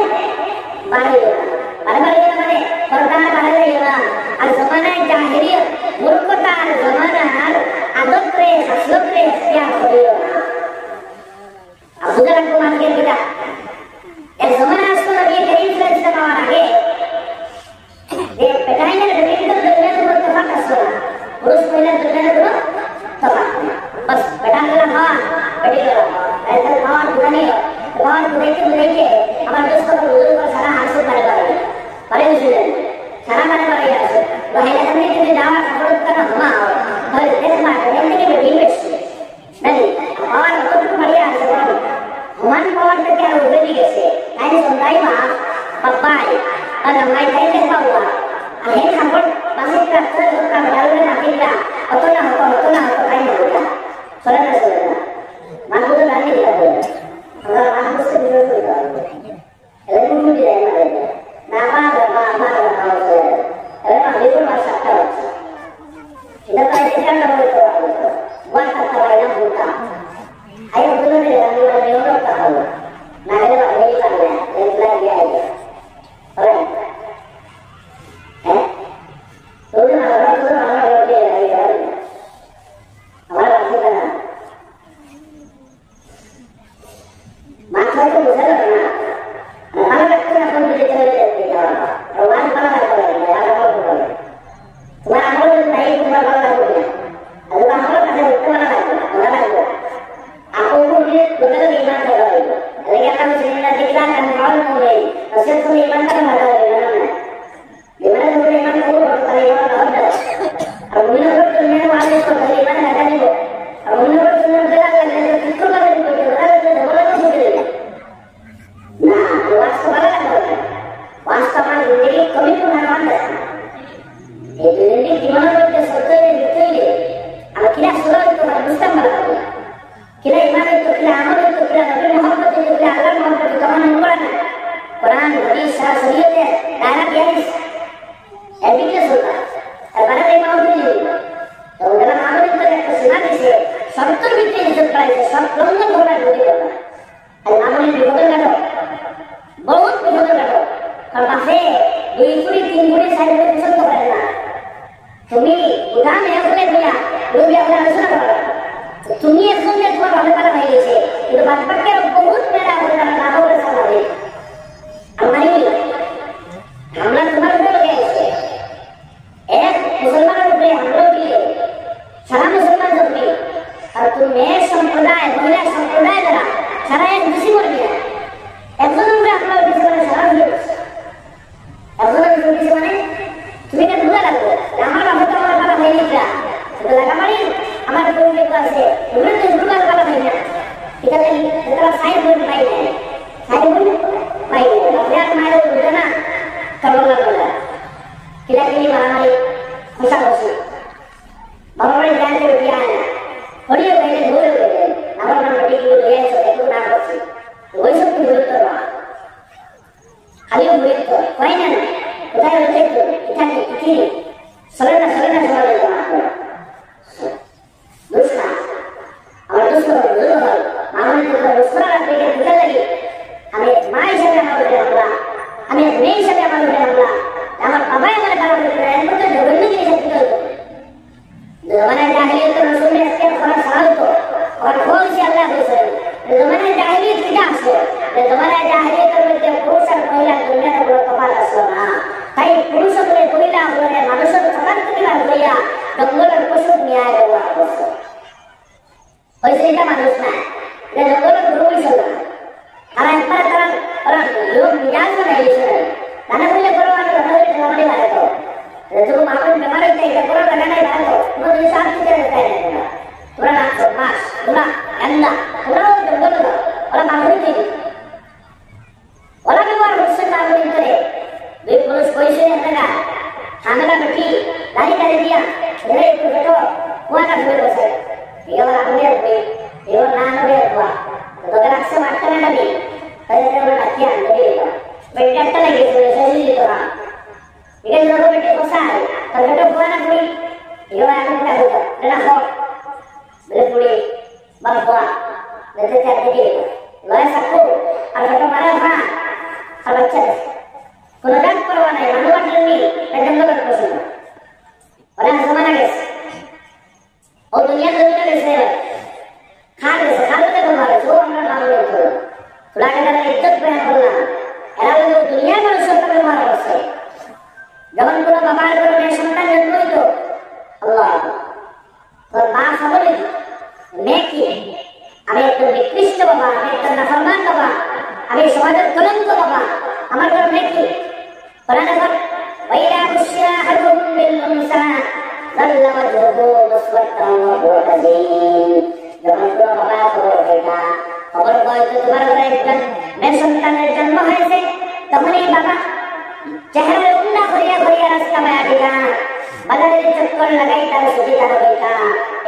bare yo. Perkara yo na. Al zamana jahiliyah, murkota al zamana adatre, haslatre, yang yo. Abu Dhabi kumarin kita. Al zamana asal dia kain sudah kita bawa lagi. Dia petainya dari itu dunia tu bertafak asal. Urus pilihan dunia tu tafak. Bas petang dalam hawa, peti dalam hawa. ऐसा हाथ बुरानी है, हाथ बुराई हमारे दोस्तों को बुजुर्ग और सारा हाथ से मारे उसे सारा मारे है वही करने के लिए जावा कपड़ों का हम आओ हर देश में रहने के लिए इन्वेस्ट नहीं और तो बढ़िया है मन पावर पे क्या हो गई कैसे ऐसे सुनताई वहाँ पप्पाई और हमारे कहीं देखा हुआ अरे कपड़ बाहर का डालने ना किया तो ना हो कहीं नहीं होता सोलह मानव तो नहीं दिखा है अगर मानव से बिल्कुल नहीं दिखा है लेकिन मुझे रहना है नामा से अरे बिल्कुल बात सकता है इधर का इधर ना हो तो वन का सवाल ना होता आयो दोनों ने रंग का नियम का हो ना है ना यही कर रहे हैं एक लाइन दिया है और itu. Lagi kamu sehingga dikirakan mau mulai. Hasil iman kan ada di mana? Di mana iman itu berkali orang ada. Kalau menurut dunia wali itu dari mana ada nih? Kalau menurut dunia bilang yang itu kan itu ada boleh sendiri. Nah, luas kepala kan? Wastaman jadi komitmen ada. Itu ini gimana kita sesuai betul ini? Kalau kita sudah itu harus berapa? Kita iman itu kita amal itu kita Nabi Muhammad itu kita Allah Muhammad itu kaman Quran. Quran hadis syariat ya. Karena dia itu sudah. Karena dia mau ini. Kalau dalam amal itu ada kesenangan sih. Sabtu itu surprise. Sabtu dengan Quran itu. Amal itu betul kan? बहुत betul kan? Kalau masih 2 kali 3 kali saya betul betul करना. তুমি উদাম এখানে দিয়া তুমি আপনারা আলোচনা করো তুমি এখন যে তোমার ভালো করা হয়ে গেছে কিন্তু বাদবাকের বহুত মেলা হয়ে গেল না হলে স্বাভাবিক আমারই আমরা তোমার উপরে লেগে গেছে এক মুসলমানের উপরে হামলা দিয়ে সারা মুসলমান জমি আর তুমি মেয়ের সম্প্রদায় মহিলা সম্প্রদায় দ্বারা সারা এক বেশি করবি না একজন উপরে আপনার বেশি মানে সারা হয়ে গেছে একজন বেশি মানে তুমি এটা ভুলে রাখবে আমার বাবা আমার বাবা হয়ে নিচ্ছা এটা লাগামারি আমার পরিবেশ আছে ওগুলো তো ঢুকার বাবা হয় না এটা সাইড বোর্ড পাই না সাইড বোর্ড পাই না বিরাট মায়ের উঠে না করোনা বলে কিলা কিনি মারামারি খোসা খসি বাবা বাড়ি জানতে উঠিয়ে আয় না হরিয়ে গেলে ধরে গেলে আমার নাম ঠিক হয়ে গেছে একটু না করছি ওই সব কি গুরুত্ব না খালিও গুরুত্ব হয় না কোথায় হচ্ছে এখানে কি সরেনা সরে দুষ্টা আমার দুষ্টা দুটো হয় আমার দুষ্টা রাখতে গিয়ে বুঝা লাগে আমি মা হিসাবে আমার উপরে হামলা আমি মেয়ে হিসাবে আমার উপরে হামলা আমার বাবাই আমার বাবা উপরে এর মধ্যে জঘন্য জিনিস একটু হতো জমানায় জাহিলিয়ত রসুলের আজকে খরা সারা হতো আর বলছি আল্লাহ বলছেন জমানায় জাহিলিয়ত কিটা আসলো জমানায় জাহিলিয়তের মধ্যে পুরুষ আর মহিলা দুনিয়াতে বড় কপাল আসলো না তাই পুরুষ বলে মহিলা বলে মানুষের সমান করিবার হইয়া জঙ্গলের পশু নিয়ে ব্যবহার করছে ওই সেইটা মানুষ না এটা জঙ্গলের গরু হয়েছিল না তারা একবার তারা লোক মিজাজ বানাই দিয়েছিল তারা বললে গরু আমি কথা বলে ঠেলামারি বাড়াতো যখন মাপের বেমার হইতে এটা গরু টাকা নাই বাড়াতো তোমার যদি সাত দিতে দেখাই না তোরা না মাস তোরা গান্দা তোরাও জঙ্গল ওরা মাগুরি দিবি ওরা ব্যবহার করছে মাগুরি করে দুই পুরুষ কইছে একটা ঠান্ডা বেটি দাঁড়িয়ে দিয়া রে একটু বেটো কুয়াটা ধরে বসে এবার আপনি আসবে এবার না নবে কুয়া তোদের আসছে মারতে না দাবি তাই এটা ডাকি আনতে দিল বেটাটা লাগে সেই তোরা এটা যখন বেটি বসায় তার বেটো কুয়া না করি এবার এখন এটা হতো এটা হোক বলে পুড়ি বাবা কুয়া দেখতে চাইতে দিল লয় সাকু আর বেটো মারা ভাঁ আর বাচ্চা কোনো ডাক করবা নাই মানুষ জন্য জঙ্গলের পছন্দ ওরা জমানা গেছে ও দুনিয়া দুনিয়া গেছে খালতে তোমার ও আমরা বাংলা করো তোরা কেন ইজ্জত পেয়ে করলাম এরা লোক দুনিয়া মানুষ সরকার ব্যবহার করছে যখন কোনো বাবার কোনো মেয়ে সন্তান জন্ম হইত আল্লাহ তোর মা খবর মেয়ে কি আমি একটু নিকৃষ্ট বাবা আমি একটা নাফরমান বাবা আমি সমাজের কলঙ্ক বাবা আমার ঘর মেয়ে কি কোরআনে বল ওয়াইলা বুশরা আহাদুহুম বিল উনসা যাল্লা ওয়াজহুহু মুসওয়াদান ওয়া হুয়া কাযীম যখন পুরো বাবা খবর হয়তো তোমার ঘরে একজন মেয়ে সন্তানের জন্ম হয়েছে তখনই বাবা চেহারা উন্না করিয়া করিয়া রাস্তা মায়া দিলা বাজারের চক্কর লাগাই তার সুবিধা হইতা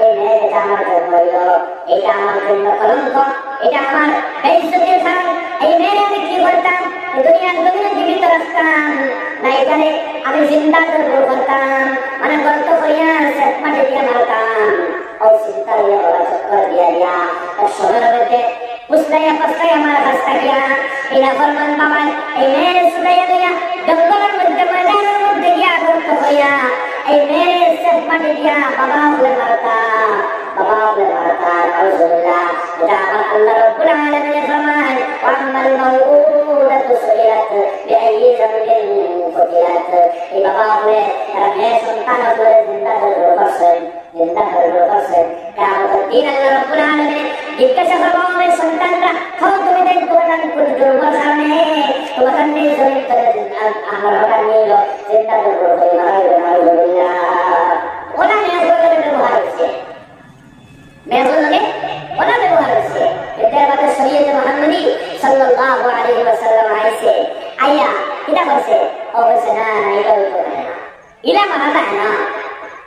এই মেয়ে যেটা আমার জন্ম হইল এটা আমার জন্য কলঙ্ক এটা আমার বেইজ্জতির কারণ এই মেয়ে আমি কি করতাম দুনিয়ার জমিনে জীবিত রাখতাম না এখানে আমি জিন্দা করতাম মানে গর্ত করিয়া সেট মাটি দিয়ে মারতাম और चिंता ये बड़ा चक्कर दिया दिया और शहर में थे पुस्ताया पस्ताया हमारा रास्ता किया इन फरमान बाबा ए मेरे सुनाया गया जंगल में मैदान में गया तो गया ए मेरे से मत दिया बाबा बोले मारता नाउजुबिल्लाह दावा अल्लाह रब्बुल आलमीन ने फरमाया वअम्मल मौऊदतु सुइलत बिअय्यि ज़ंबिन कुतिलत ए बाबा बोले रहे संतान को जिंदा कर दो कियामत दिन अल्लाह रब्बुल आलमीन जिनके सफर में संतान का हो तुम्हें শরীয়ত মুহাম্মদী সাল্লাল্লাহু আলাইহি ওয়াসাল্লাম আইছে আইয়া কিটা করছে অবশ্য না এটা করে না ইলা মারা যায় না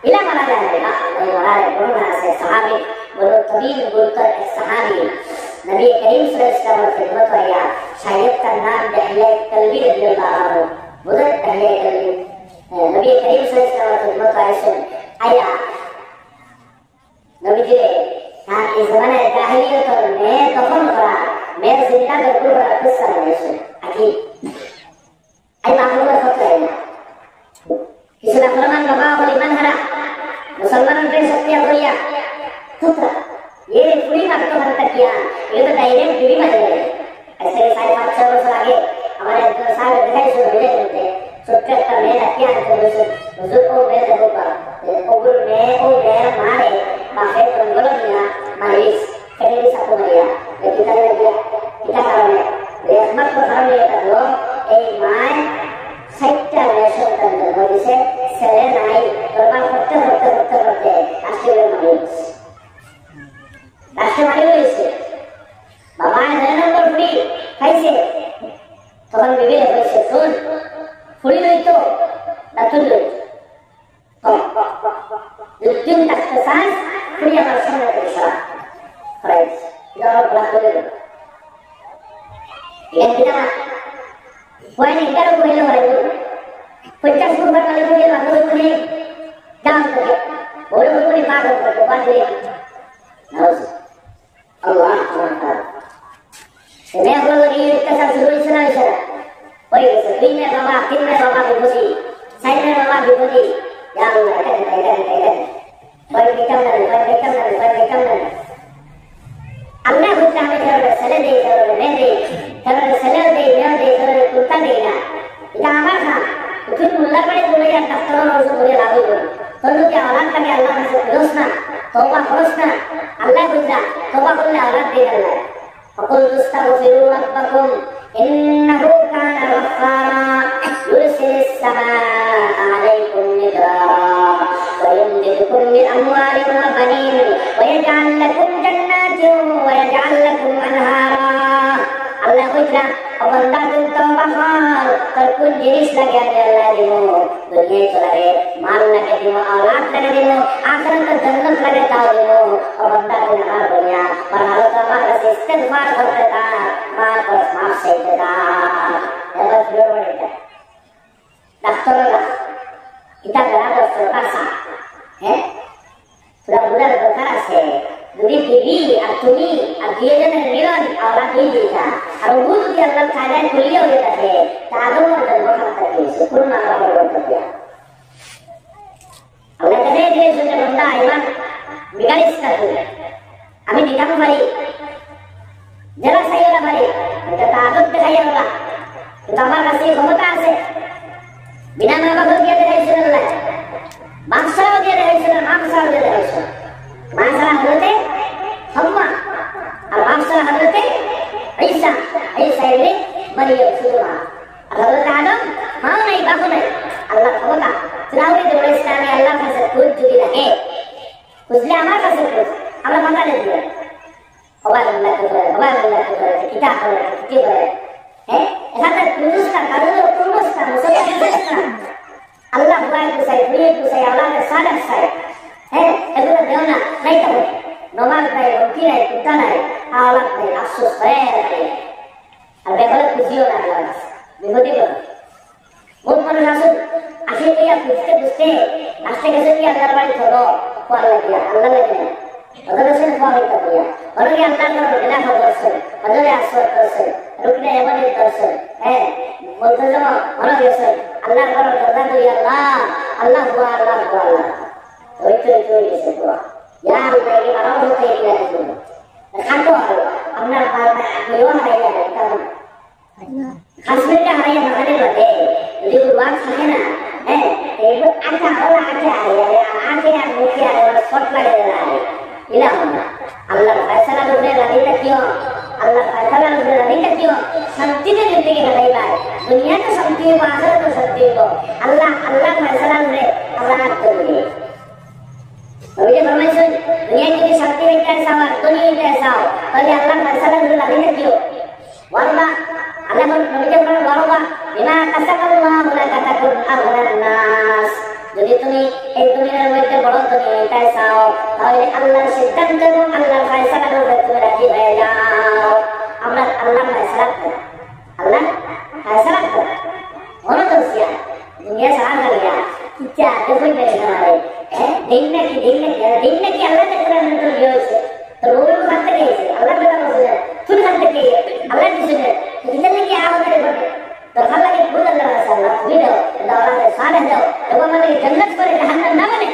ইলা মারা যায় না ওই মারা বড় আছে সাহাবী বড় তবিল বলতো এক সাহাবী নবী করিম সাল্লাল্লাহু আলাইহি ওয়াসাল্লাম আইয়া শায়দ का नाम दहले कल्बी रदियल्लाहु अन्हु बुजुर्ग दहले कल्बी नबी करीम सल्लल्लाहु अलैहि वसल्लम आया नबी जी हाँ इस ज़माने जाहिलियत और मैं तफन करा मैं जिंदा बिल्कुल बड़ा किस्सा नहीं सुन अकी आई मालूम है फक्त है ना किसी ने फरमान बाबा वाली मन हरा मुसलमान पे सत्य बोलिया पुत्र ये पूरी बात तो बनता किया ये तो डायरेक्ट टीवी में चले ऐसे 5-6 वर्ष आगे हमारे साल दिखाई शुरू हो गए सुट्टे का मेरा क्या है बुजुर्ग को मेरे होगा ओगुल में ओ मेरा मारे बापे बंगलो दिया मारिस कहीं साथ में गया लेकिन kita karena रहमत को धर्म ले कर लो एक माय सत्य वैसे करते हो जिसे सेले नहीं बर्बाद करते राष्ट्रीय मारी इसे बाबा ने नंबर फ्री कैसे तो हम भी कैसे सुन फ्री नहीं तो नतुल युद्धम तक सांस फ्री वर्षों में कैसा फ्रेंड्स इधर ब्लॉक हो गया ये कितना कोई नहीं करो कोई लोग है 50 ऊपर वाले को ये बात कोई जान सके बोलो कोई बात हो बात ले Allah Akbar. मैं बोल रही हूँ कैसा शुरू से ना इधर वही दिन में बाबा विभूति साइड में बाबा विभूति यार वही बेकम नहीं अल्लाह खुद हमें जरूर सले दे जरूर मैं दे जरूर सले दे मैं दे जरूर कुत्ता देगा इधर हमारा था कुछ मुल्ला पड़े बोले यार दफ्तरों में उसको बोले लागू करो तो लोग क्या औलाद का क्या अल्लाह से रोशना तौबा रोशना अल्लाह खुदा तौबा करने औलाद दे अल्लाह फकुल तस्तगफिरू रब्बकुम इन्नहु कान गफ्फारा युरसिलिस समाआ अलैकुम मिदरारा व युमदिदकुम बिअमवालिन व बनीन व यजअल लकुम जन्नातिन व यजअल लकुम अनहारा अल्लाह खुदा बंदा तुम तौबा कर पर कुछ जिनिस लगे अल्लाह दिनो दुनिया चलावे माल लगे दिनो औलाद लगे दिनो आखिरत का जन्नत लगे ताऊ दिनो और बंदा के नहार दुनिया पर हालो तो हमारा इस्तिग़फ़ार करते था मार पर माफ से देता ये बस वीडियो बनेगा डॉक्टर का इतना बड़ा डॉक्टर का सा है सुधा बुला डॉक्टर से दूरी टीवी अतुनी अतिये जन नियन औलाद ही दिया और वो भी अल्लाह ताला कुलिया हो जाता है तारों में जन्म करता है शुक्र ना करता है अल्लाह करे दे सुने बंदा ईमान बिगाड़िस का तू अभी निकाम भाई जरा सही वाला भाई तो ताकत दिखाई वाला तो हमारा से क्षमता से बिना मां बाप के दिखाई सुन अल्लाह मांसा हो गया है सुन मांसा हो गया है सुन मांसा हजरते हम्मा और मांसा हजरते ऐसा इबने मरियम सुमा हजरत आदम मां नहीं बाप नहीं अल्लाह खबरदा चलावे जो इस्लाम में अल्लाह का सब कुछ जुड़ी रहे उसने हमारा का सब कुछ अल्लाह बता दे दिया अल्लाह को किताब को है ऐसा तो पुरुष का करो पुरुष का मुसलमान का अल्लाह को सही अल्लाह का सादा सही है अगर देवना नहीं तो नमाज नहीं रोटी नहीं कुत्ता नहीं औलाद नहीं अफसोस है अब देखो खुशियों ना लगा विभूति बोलो वो मन रासुल आखिर भैया पूछते नाश्ते कैसे किया अल्लाह वाली छोड़ो को अल्लाह किया अल्लाह ने अगर से फॉलो कर दिया और ये अल्लाह का बिना खबर से अल्लाह आसवर कर से रुकने एवं कर से है बोलते जाओ और ये से अल्लाह का करना तो अल्लाह हुआ तो ये से हुआ यार मेरी आवाज होती है क्या खातो अपना बाल में यो है या नहीं खासकर क्या है ये मगने लगे जो बात है ना है एक अच्छा होला अच्छा है आके यार मुखिया और शॉट लगे रहा है इला होना अल्लाह फैसला करने लगी तक क्यों अल्लाह फैसला करने लगी तक क्यों शांति से जिंदगी बनाई बात दुनिया तो शांति को आखिरत तो शांति को अल्लाह फैसला करे अल्लाह करेंगे और ये फरमाइश দুনিয়ায় যদি শান্তি পেতে চাও আর দুনিয়া পেতে চাও তাহলে আল্লাহর ফয়সালা গুলো লাগিয়ে দিও ওয়াল্লাহ আল্লাহ নবীকে বলেন ওয়াল্লাহ বিমা কাসাবাল্লাহু লাকা তাকুন আগনান নাস যদি তুমি এই দুনিয়ার মধ্যে বড় দুনিয়া পেতে চাও তাহলে আল্লাহর সিদ্ধান্ত এবং আল্লাহর ফয়সালা গুলো তুমি রাজি হয়ে যাও আমরা আল্লাহর ফয়সালা করি আল্লাহ ফয়সালা করি মনোদর্শিয়া দুনিয়া সারা গলিয়া কিচ্ছা দেখুন বেশি আমারে দিন নাকি আল্লাহ দেখলেন তো বিয়ে হয়েছে তো রোগের খান থেকে গেছে আল্লাহ বেলা বসে তুমি খান থেকে আল্লাহ কিছু নেই কিচেন নাকি আমাদের ঘটে তো ভাল লাগে ভুল আল্লাহ সাল্লাহ তুমি দাও দাওরাতে সালে দাও এবং আমাদের জান্নাত করে জাহান্নাম না মানে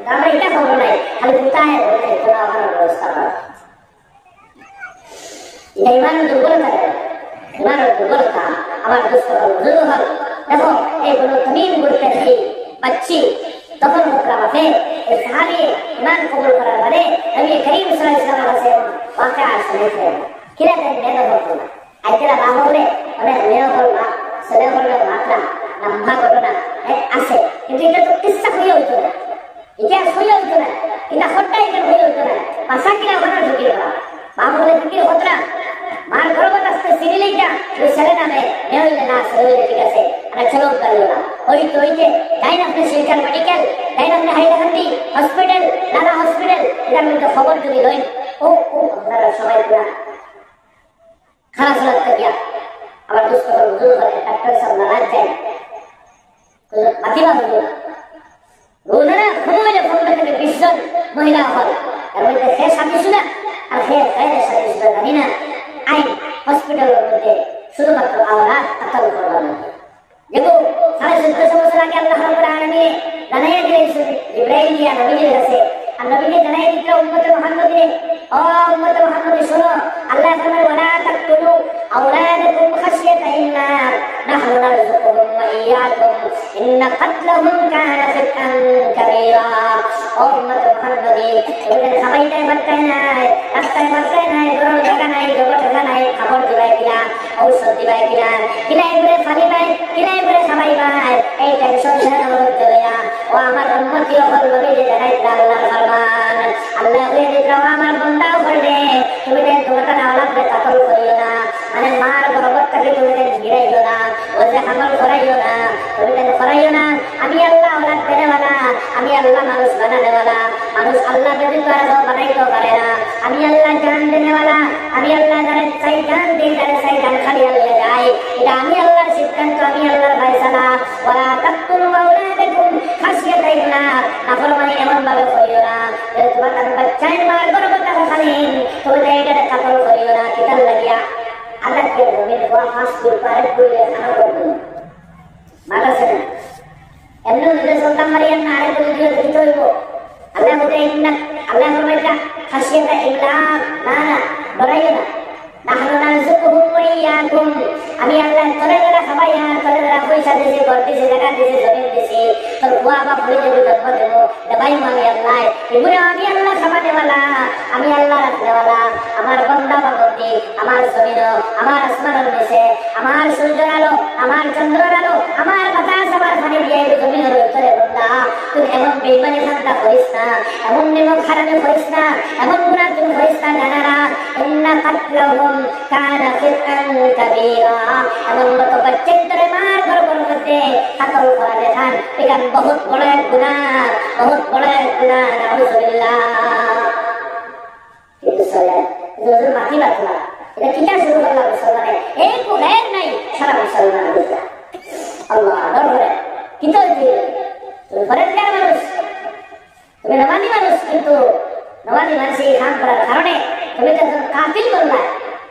আমরা এটা খবর নাই খালি কোথায় বলতে তোরা আমার ব্যবস্থা করো এটা ইমানের দুর্বলতা আমার দুষ্কর হল দেখো এইগুলো তমিম করতেছি बच्ची तफल मुकरमा पे इस हाली ईमान कबूल करा वाले नबी करीम सल्लल्लाहु अलैहि वसल्लम से वाक़या सुने थे किला के नेनो बोलना आइतला बाहुले और नेनो बोलना सने बोलना मात्रा नम्मा घटना আছে কিন্তু এটা তো কিচ্ছা হয়ে হইতো না ইতিহাস হয়ে হইতো না এটা হঠাৎ এটা হয়ে হইতো না ভাষা কিনা বানার ঢুকে পড়া বাহুলে ঢুকে হতরা মার গর্ভত আসতে সিরিলেইটা ওই ছেলে নামে নেইলে না সরলে ঠিক আছে আর চলো করলো না ওই তো ওই যে ডাইন আপনি শিলচর মেডিকেল ডাইন আপনি হাইলাকান্দি হসপিটাল নালা হসপিটাল এটার মধ্যে খবর যদি লইন ও আপনারা সবাই পুরা খারাপ লাগতে গিয়া আবার দুষ্কর হুজুর বলে ডাক্তার সাহেব নারাজ যায় মাতিবা হুজুর রোজানা ঘুমাইলে ফোন থেকে 20 জন মহিলা হল এর মধ্যে সে সাথী শুনা আর সে গায়ের সাথী শুনা জানি না আইন হসপিটালের মধ্যে শুধুমাত্র আওলাদ আতাল করবার মধ্যে দেখো 1450 বছর আগে আল্লাহ রাব্বুল আলামিন জানাইয়া দিয়েছেন ইব্রাহিম দিয়া নবীর কাছে আর নবীকে জানাইয়া দিতে উম্মত মুহাম্মদে ও উম্মত মুহাম্মদে শুনো আল্লাহ ফরমায় ওয়ালা তাকতুলু আওলাদাকুম খাশিয়াতা ইমলাক নাহনু নারযুকুহুম ওয়া ইয়্যাকুম ইন্না কাতলাহুম কানা ফিতআন কাবীরা ও উম্মত মুহাম্মদে ওদের সবাইকে বলতেন নাই রাস্তায় বলতেন নাই বড় জায়গা নাই জগৎ নাই খবর দিবাই কিনা ঔষধ দিবাই কিনা কিলাই করে ফালি ভাই কিলাই করে সবাই ভাই এই টেনশন ছেড়ে আমার চলে যা ও আমার উম্মতি ও বলবে যে জানাই আল্লাহর ফরমান আল্লাহ বলে দাও আমার বান্দাও বলবে তুমি দেন তোমাকে আওলাদকে কতল করিও না মানে মার গর্ভত থেকে তুমি দেন গিরাইও না ওরে হামল করাইও না তুমি দেন করাইও না আমি আল্লাহ আওলাদ দেনেওয়ালা আমি আল্লাহ মানুষ বানানেওয়ালা মানুষ আল্লাহ ব্যতীত আর বানাইতে পারে না আমি আল্লাহ জান দেনেওয়ালা আমি আল্লাহ যারা চাই জান দিই যারা চাই জান খালি আল্লাহ যায় এটা আমি আল্লাহর সিদ্ধান্ত আমি আল্লাহর ফয়সালা ওয়ালা তাকতুলু আওলাদাকুম খাশিয়াতা ইমলাক নাফরমানি এমন ভাবে করিও না যে তোমার বাচ্চাই মার গর্ভত থাকালীন তুমি এটা কতল করিও না কিতাল লাগিয়া আল্লাহকে জমিন ওয়া ফাঁস করে কইলে খানা করবে মাদ্রাসা এমন যদি সুলতান মারিয়ান না আরে তুমি দিও দিতে হইব আল্লাহ বলে ইন্না আল্লাহ ফরমাইতা খাশিয়াতা ইমলাক না বলাইও না নাহনু নারযুকুহুম ওয়া ইয়্যাকুম আমি আল্লাহ তোরে যারা খাবাই আর তোরে যারা পয়সা দিয়েছে ঘর দিয়েছে জায়গা দিয়েছে জমিন দিয়েছে তোর বুয়া বাপ হয়ে যদি জন্ম দেবো দেবাই আমি আল্লাহ এগুলো আমি আল্লাহ খাবা দেওয়ালা আমি আল্লাহ রাখনেওয়ালা আমার বন্দা বা বন্দি আমার জমিন আমার আসমানের নিচে আমার সূর্যের আলো আমার চন্দ্রের আলো আমার বাতাস আমার পানি দিয়ে জমিনের ভিতরে বন্দা তুই এমন বেইমানি ঠান্ডা করিস না এমন নিমক খারাপে করিস না এমন গুণা তুমি করিস না জানারা ইন্না কাতলাহুম কানা ফিতআন কাবীরা এমন মতো বাচ্চার ধরে মার গর্ভের মধ্যে কাতল করা দেখান এটা বহুত বড় এক গুনাহ নাউযুবিল্লাহ কিন্তু সরে দুজন বাকি বাতলা এটা কিটা শুরু করলাম মুসলমানে এই কো গায়ের নাই সারা মুসলমান বুঝলা আল্লাহ দরবারে কিন্তু তুমি ফরেজগার মানুষ তুমি নামাজি মানুষ কিন্তু নামাজি মানুষ এই কাম করার কারণে তুমি তো কাফির বললা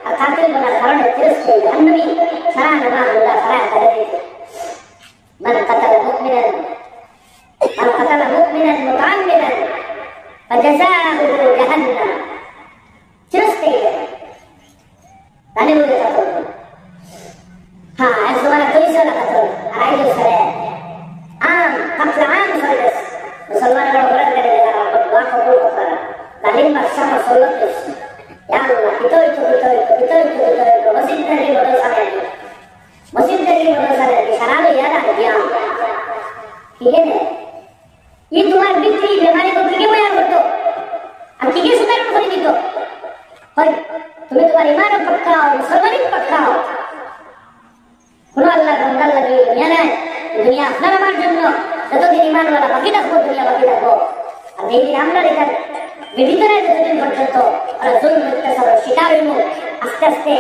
আর কাফির বলার কারণে তিরস্কার জাহান্নামী সারা নামাজুল্লাহ সারা করে দিয়েছে من قتل مؤمنا متعمدا فجزاؤه جهنم ترسكي تاني مولي قتل ها عرفوا أنا كويس ولا قتل أرأيت السلام قتل عام فرقس مسلمان لو برد كده الله قبول قتل تعليم الشر صلوتش يا الله كتوي مسجد تهدي بدل سامعني مسجد تهدي بدل سامعني शराब याद आ गया ठीक है ये तुम्हारी बिक्री बीमारी को क्यों बयान करते हो দাও, মুসলমানি পাঠাও। কোন আল্লাহ বন্দার লাগে দুনিয়া নাই, দুনিয়া আপনার আমার জন্য। যতদিন ইমানওয়ালা বাকি থাকবো, দুনিয়া বাকি থাকবো। আর এই দিন আমরা এখানে বিভীষণের যতদিন পর্যন্ত ওরা জুলুম অত্যাচার শিকার হইব, আস্তে আস্তে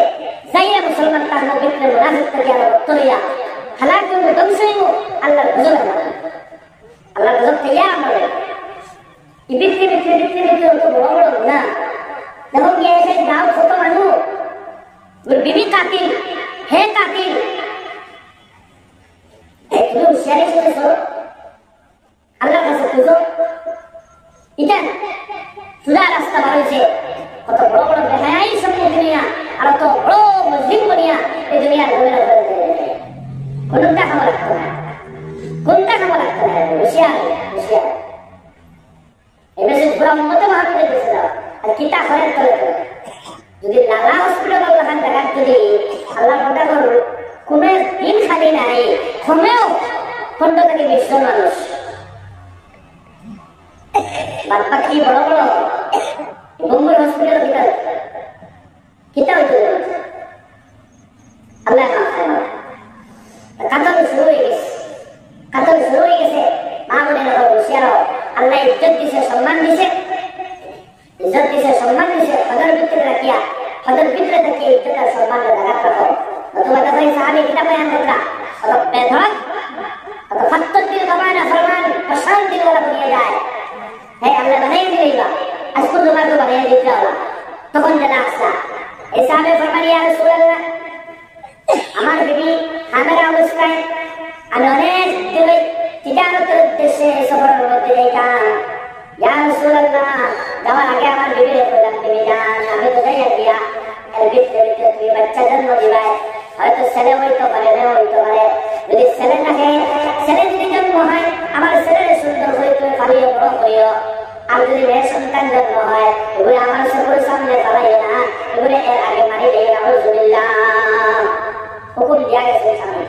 যাইয়া মুসলমান তার ভিতরে মুনাফিক থেকে আরো রক্ত লইয়া হালাক হইব, ধ্বংস হইব। আল্লাহর গজব হবে, আল্লাহর গজব থেকে আমরা পৃথিবীতে অত বড় বড় গুণা। যখন গিয়ে এসে গাঁও ছোট মানুষ বিবি কাতিল, হে কাতিল, তুমি হুঁশিয়ারি শুনেছ আল্লাহর কাছে খুঁজো। এটা সুজা রাস্তা বার হয়েছে, কত বড় বড় বেহাই সম্মুখ দুনিয়া আর অত বড় মুসলিম বনিয়া এই দুনিয়ার গভীর কোনটা খাবার লাগতো না, কোনটা খাবার লাগতো না। হুঁশিয়ার হুঁশিয়ার এই মেসেজ পুরো উন্মত মহাপুরে দিয়েছে দাও। আর কিতা খরের করে যদি লালা হসপিটাল আল্লাহান দেখার যদি আল্লাহ কথা করল কোন দিন খালি নাই, কমেও 15 থেকে 20 জন মানুষ বাদ বাকি বড় বড় বঙ্গুর হসপিটাল কিতা হইতে আল্লাহ কাতল শুরু হয়ে গেছে, কাতল শুরু হয়ে গেছে। মা বলে হুঁশিয়ার, আল্লাহ ইজ্জত দিছে, সম্মান দিছে, ইজ্জত দিছে, সম্মান দিছে। হজর ভিতরে রাখিয়া, হজর ভিতরে থাকিয়ে ইজ্জত আর সম্মান জাগাত রাখো। তোমার কাছে সাহাবী কিতাব বয়ান করা অত বেধড়ক, অত ফাত্তর দিল বাবা না ফরমান প্রশান দিল ওরা বনিয়ে যায়। হ্যাঁ আল্লাহ বানাই দিলেইবা, আজকে তোমার তো বানিয়ে দিতে হবে। তখন জানা আসলা এই সাহাবে ফরমান, ইয়া রাসূলুল্লাহ, আমার বিবি হামেরা অবস্থায় আমি অনেক দূরে তিজারতের উদ্দেশ্যে সফরের মধ্যে যাইতাম। ইয়া রাসূলুল্লাহ, যাওয়ার আগে আমার বিবিরে বললাম, তুমি যান, আমি তো যাই গিয়া এর ভিতরে তুমি বাচ্চা জন্ম দিবাই, হয়তো ছেলে হইতে পারে, মেয়ে হইতে পারে। যদি ছেলে থাকে, ছেলে যদি জন্ম হয়, আমার ছেলের সুন্দর করে তুমি পালিয়ে বড় করিও। আর যদি মেয়ের সন্তান জন্ম হয়, এগুলো আমার সকলের সামনে পালাইও না, এগুলো এর আগে মারি দেয়। আলহামদুলিল্লাহ হুকুম দিয়া গেছে স্বামী।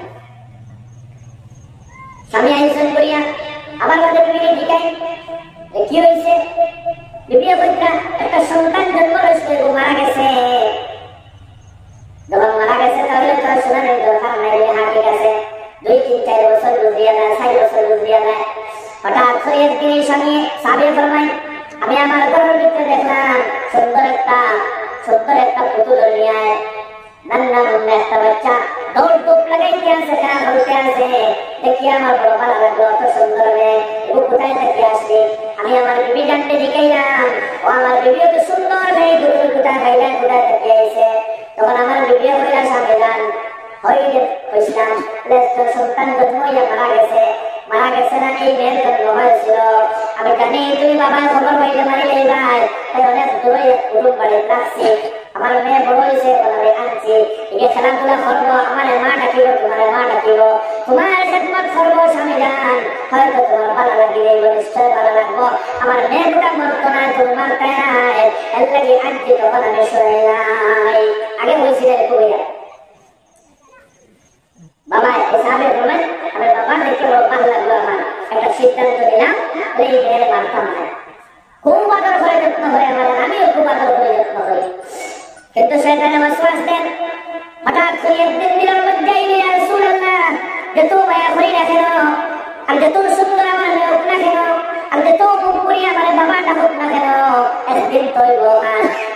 স্বামী আইসন করিয়া আবার বাদে বিবিকে জিজ্ঞাই কি হয়েছে। বিবিয়া বলতা একটা সন্তান জন্ম হয়েছে, মারা গেছে। যখন মারা গেছে তাহলে তো শোনানোর দরকার নাই। হ্যাঁ ঠিক আছে, 2-3-4 বছর বুঝিয়ে দেয়, 4 বছর বুঝিয়ে দেয়। হঠাৎ করে একদিন স্বামী সাবির ফরমাই, আমি আমার ঘরের ভিতরে দেখলাম সুন্দর একটা পুতুল নিয়ে নান্না মুন্না একটা বাচ্চা দৌড় টুপ লাগাইতে আছে, খেলা করতে আছে। দেখি আমার বড় ভালো লাগলো, অত সুন্দর মেয়ে, এগুলো কোথায় থেকে আসবে। আমি আমার বিবি জানতে জিজ্ঞাইলাম, ও আমার বিবিও তো সুন্দর মেয়ে, দুপুর কোথায় খাইলেন, কোথায় থেকে এসে। তখন আমার বিবিও বললাম, সামনে যান হয়েছিলাম, সন্তান জন্ম হইয়া মারা গেছে না, এই মেয়ের জন্ম হয়েছিল। আমি জানি তুই বাবা খবর পাইলে মারিলে ভাই, তাই অনেক দূরে কুটুম বাড়িতে রাখছি। আমার মেয়ে বড় হয়েছে, আমি আনছি, একে খেলাধুলা করবো, আমার মা ডাকিব, তোমার মা ডাকিব, তোমার খেদমত করবো। স্বামী যান, হয়তো তোমার ভালো লাগিলে, নিশ্চয় ভালো লাগবো। আমার মেয়ে দুটা মরত না, তোমার তাই এর লাগে আনছি। তখন আমি সরে যাই, আগে বলছিলেন কবিরা বাবা হিসাবে বলেন, আমি বাবা দেখে বড় ভালো লাগলো। আমার একটা সিদ্ধান্ত নিলাম, এই মেয়ের মারতাম না। খুব আদর করে যত্ন করে আমার, আমিও খুব আদর করে যত্ন করি। কিন্তু শয়তান ওয়াসওয়াস দেন। হঠাৎ করে একদিন দিনের মধ্যেই ইয়া রাসূলুল্লাহ, যত মায়া করি না কেন, আর যত সুন্দর আমার মেয়ে হোক না কেন, আর যত মুখ করি আমার বাবা ডাকুক না কেন, একদিন তৈব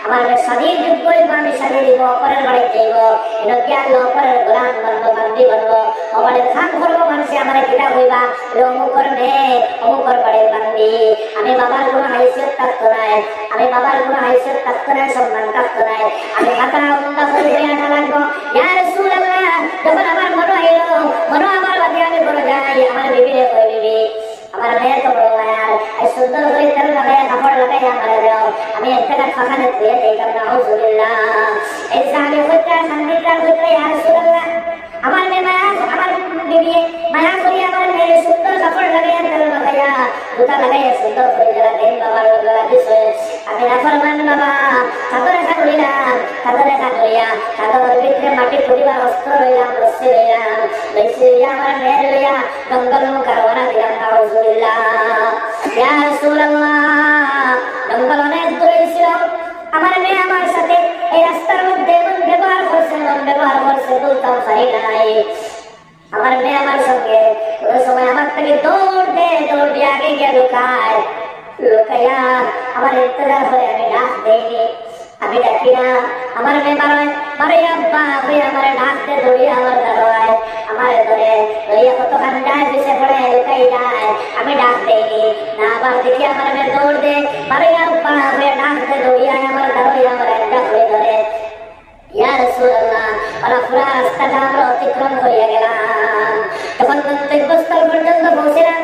আমার স্বাধীন যোগ্য হইব, আমি স্বাধীন দিব, অপরের বাড়িতে যাইব, এনকি আল্লাহ অপরের গোলাম বানবো, বান্দি বানবো, অপরের খান করবো। মানুষে আমার কিতাব হইবা, অমুকর মেয়ে, অমুকর বাড়ির বান্দি। আমি বাবার কোনো হাইসিয়ত থাকতো নাই, আমি বাবার কোনো হাইসিয়ত থাকতো নাই, সম্মান থাকতো নাই। আমি মাথা উন্না করে আনা লাগবো। ইয়া রাসূলুল্লাহ, যখন আমার মনে হইল, মনে আমার বাদে আমি বড় যাই, আমার বিবিরে কই, বিবি আমার মেয়ে তো বড় মায়ার, এই সুন্দর করে তেল লাগাই, কাপড় লাগাই আমার দেও, আমি একটা ফাঁকানে ধুয়ে দিই। আলহামদুলিল্লাহ এই সাহাবী হইতে শান্তিদার হইতে, ইয়া রাসূলুল্লাহ, আমার মেয়ে মায়া, আমার বিবি মায়া করি, আমার মেয়ে সুন্দর কাপড় লাগাইয়া, তেল লাগাইয়া, জুতা লাগাইয়া, সুন্দর করে যারা দেন বাবার গলা দিছে। আমি নাফরমান বাবা, চাদরে কাটুরিলাম, চাদরে কাটুরিয়া, চাদরের ভিতরে মাটি পরিবার অস্ত্র লইলাম, রস্সি লইলাম, লইছি আমার মেয়ের লইয়া জঙ্গল মুখ রওনা দিলাম। আলহামদুলিল্লাহ ইয়া রাসূলুল্লাহ, জঙ্গল অনেক দূরে ছিল। আমার মেয়ে আমার সাথে এই রাস্তার মধ্যে এমন ব্যবহার পারি নাই। আমার মেয়ে আমার সঙ্গে ওই সময় আমার থেকে দৌড় দিয়ে আগে গিয়ে লুকাইয়া আমার ইন্তজার হয়ে আমি ডাক দেইনি, আমি ডাকি না। আমার মেয়ে মারে আব্বা হয়ে আমার ডাকতে দৌড়িয়ে আমার দাঁড়ায়, আমার ধরে ধরিয়া কতক্ষণ যায় পিছিয়ে পড়ে লুকাই যায়, আমি ডাক দেইনি না। আবার দেখি আমার মেয়ে দৌড় দে মারে আব্বা হয়ে ডাকতে দৌড়িয়ে আমার দাঁড়িয়ে আমার একটা হয়ে ধরে, ইয়া রাসূলুল্লাহ, ওরা পুরা রাস্তাটা আমরা অতিক্রম করিয়া গেলাম। তখন গন্তব্যস্থল পর্যন্ত পৌঁছিলাম,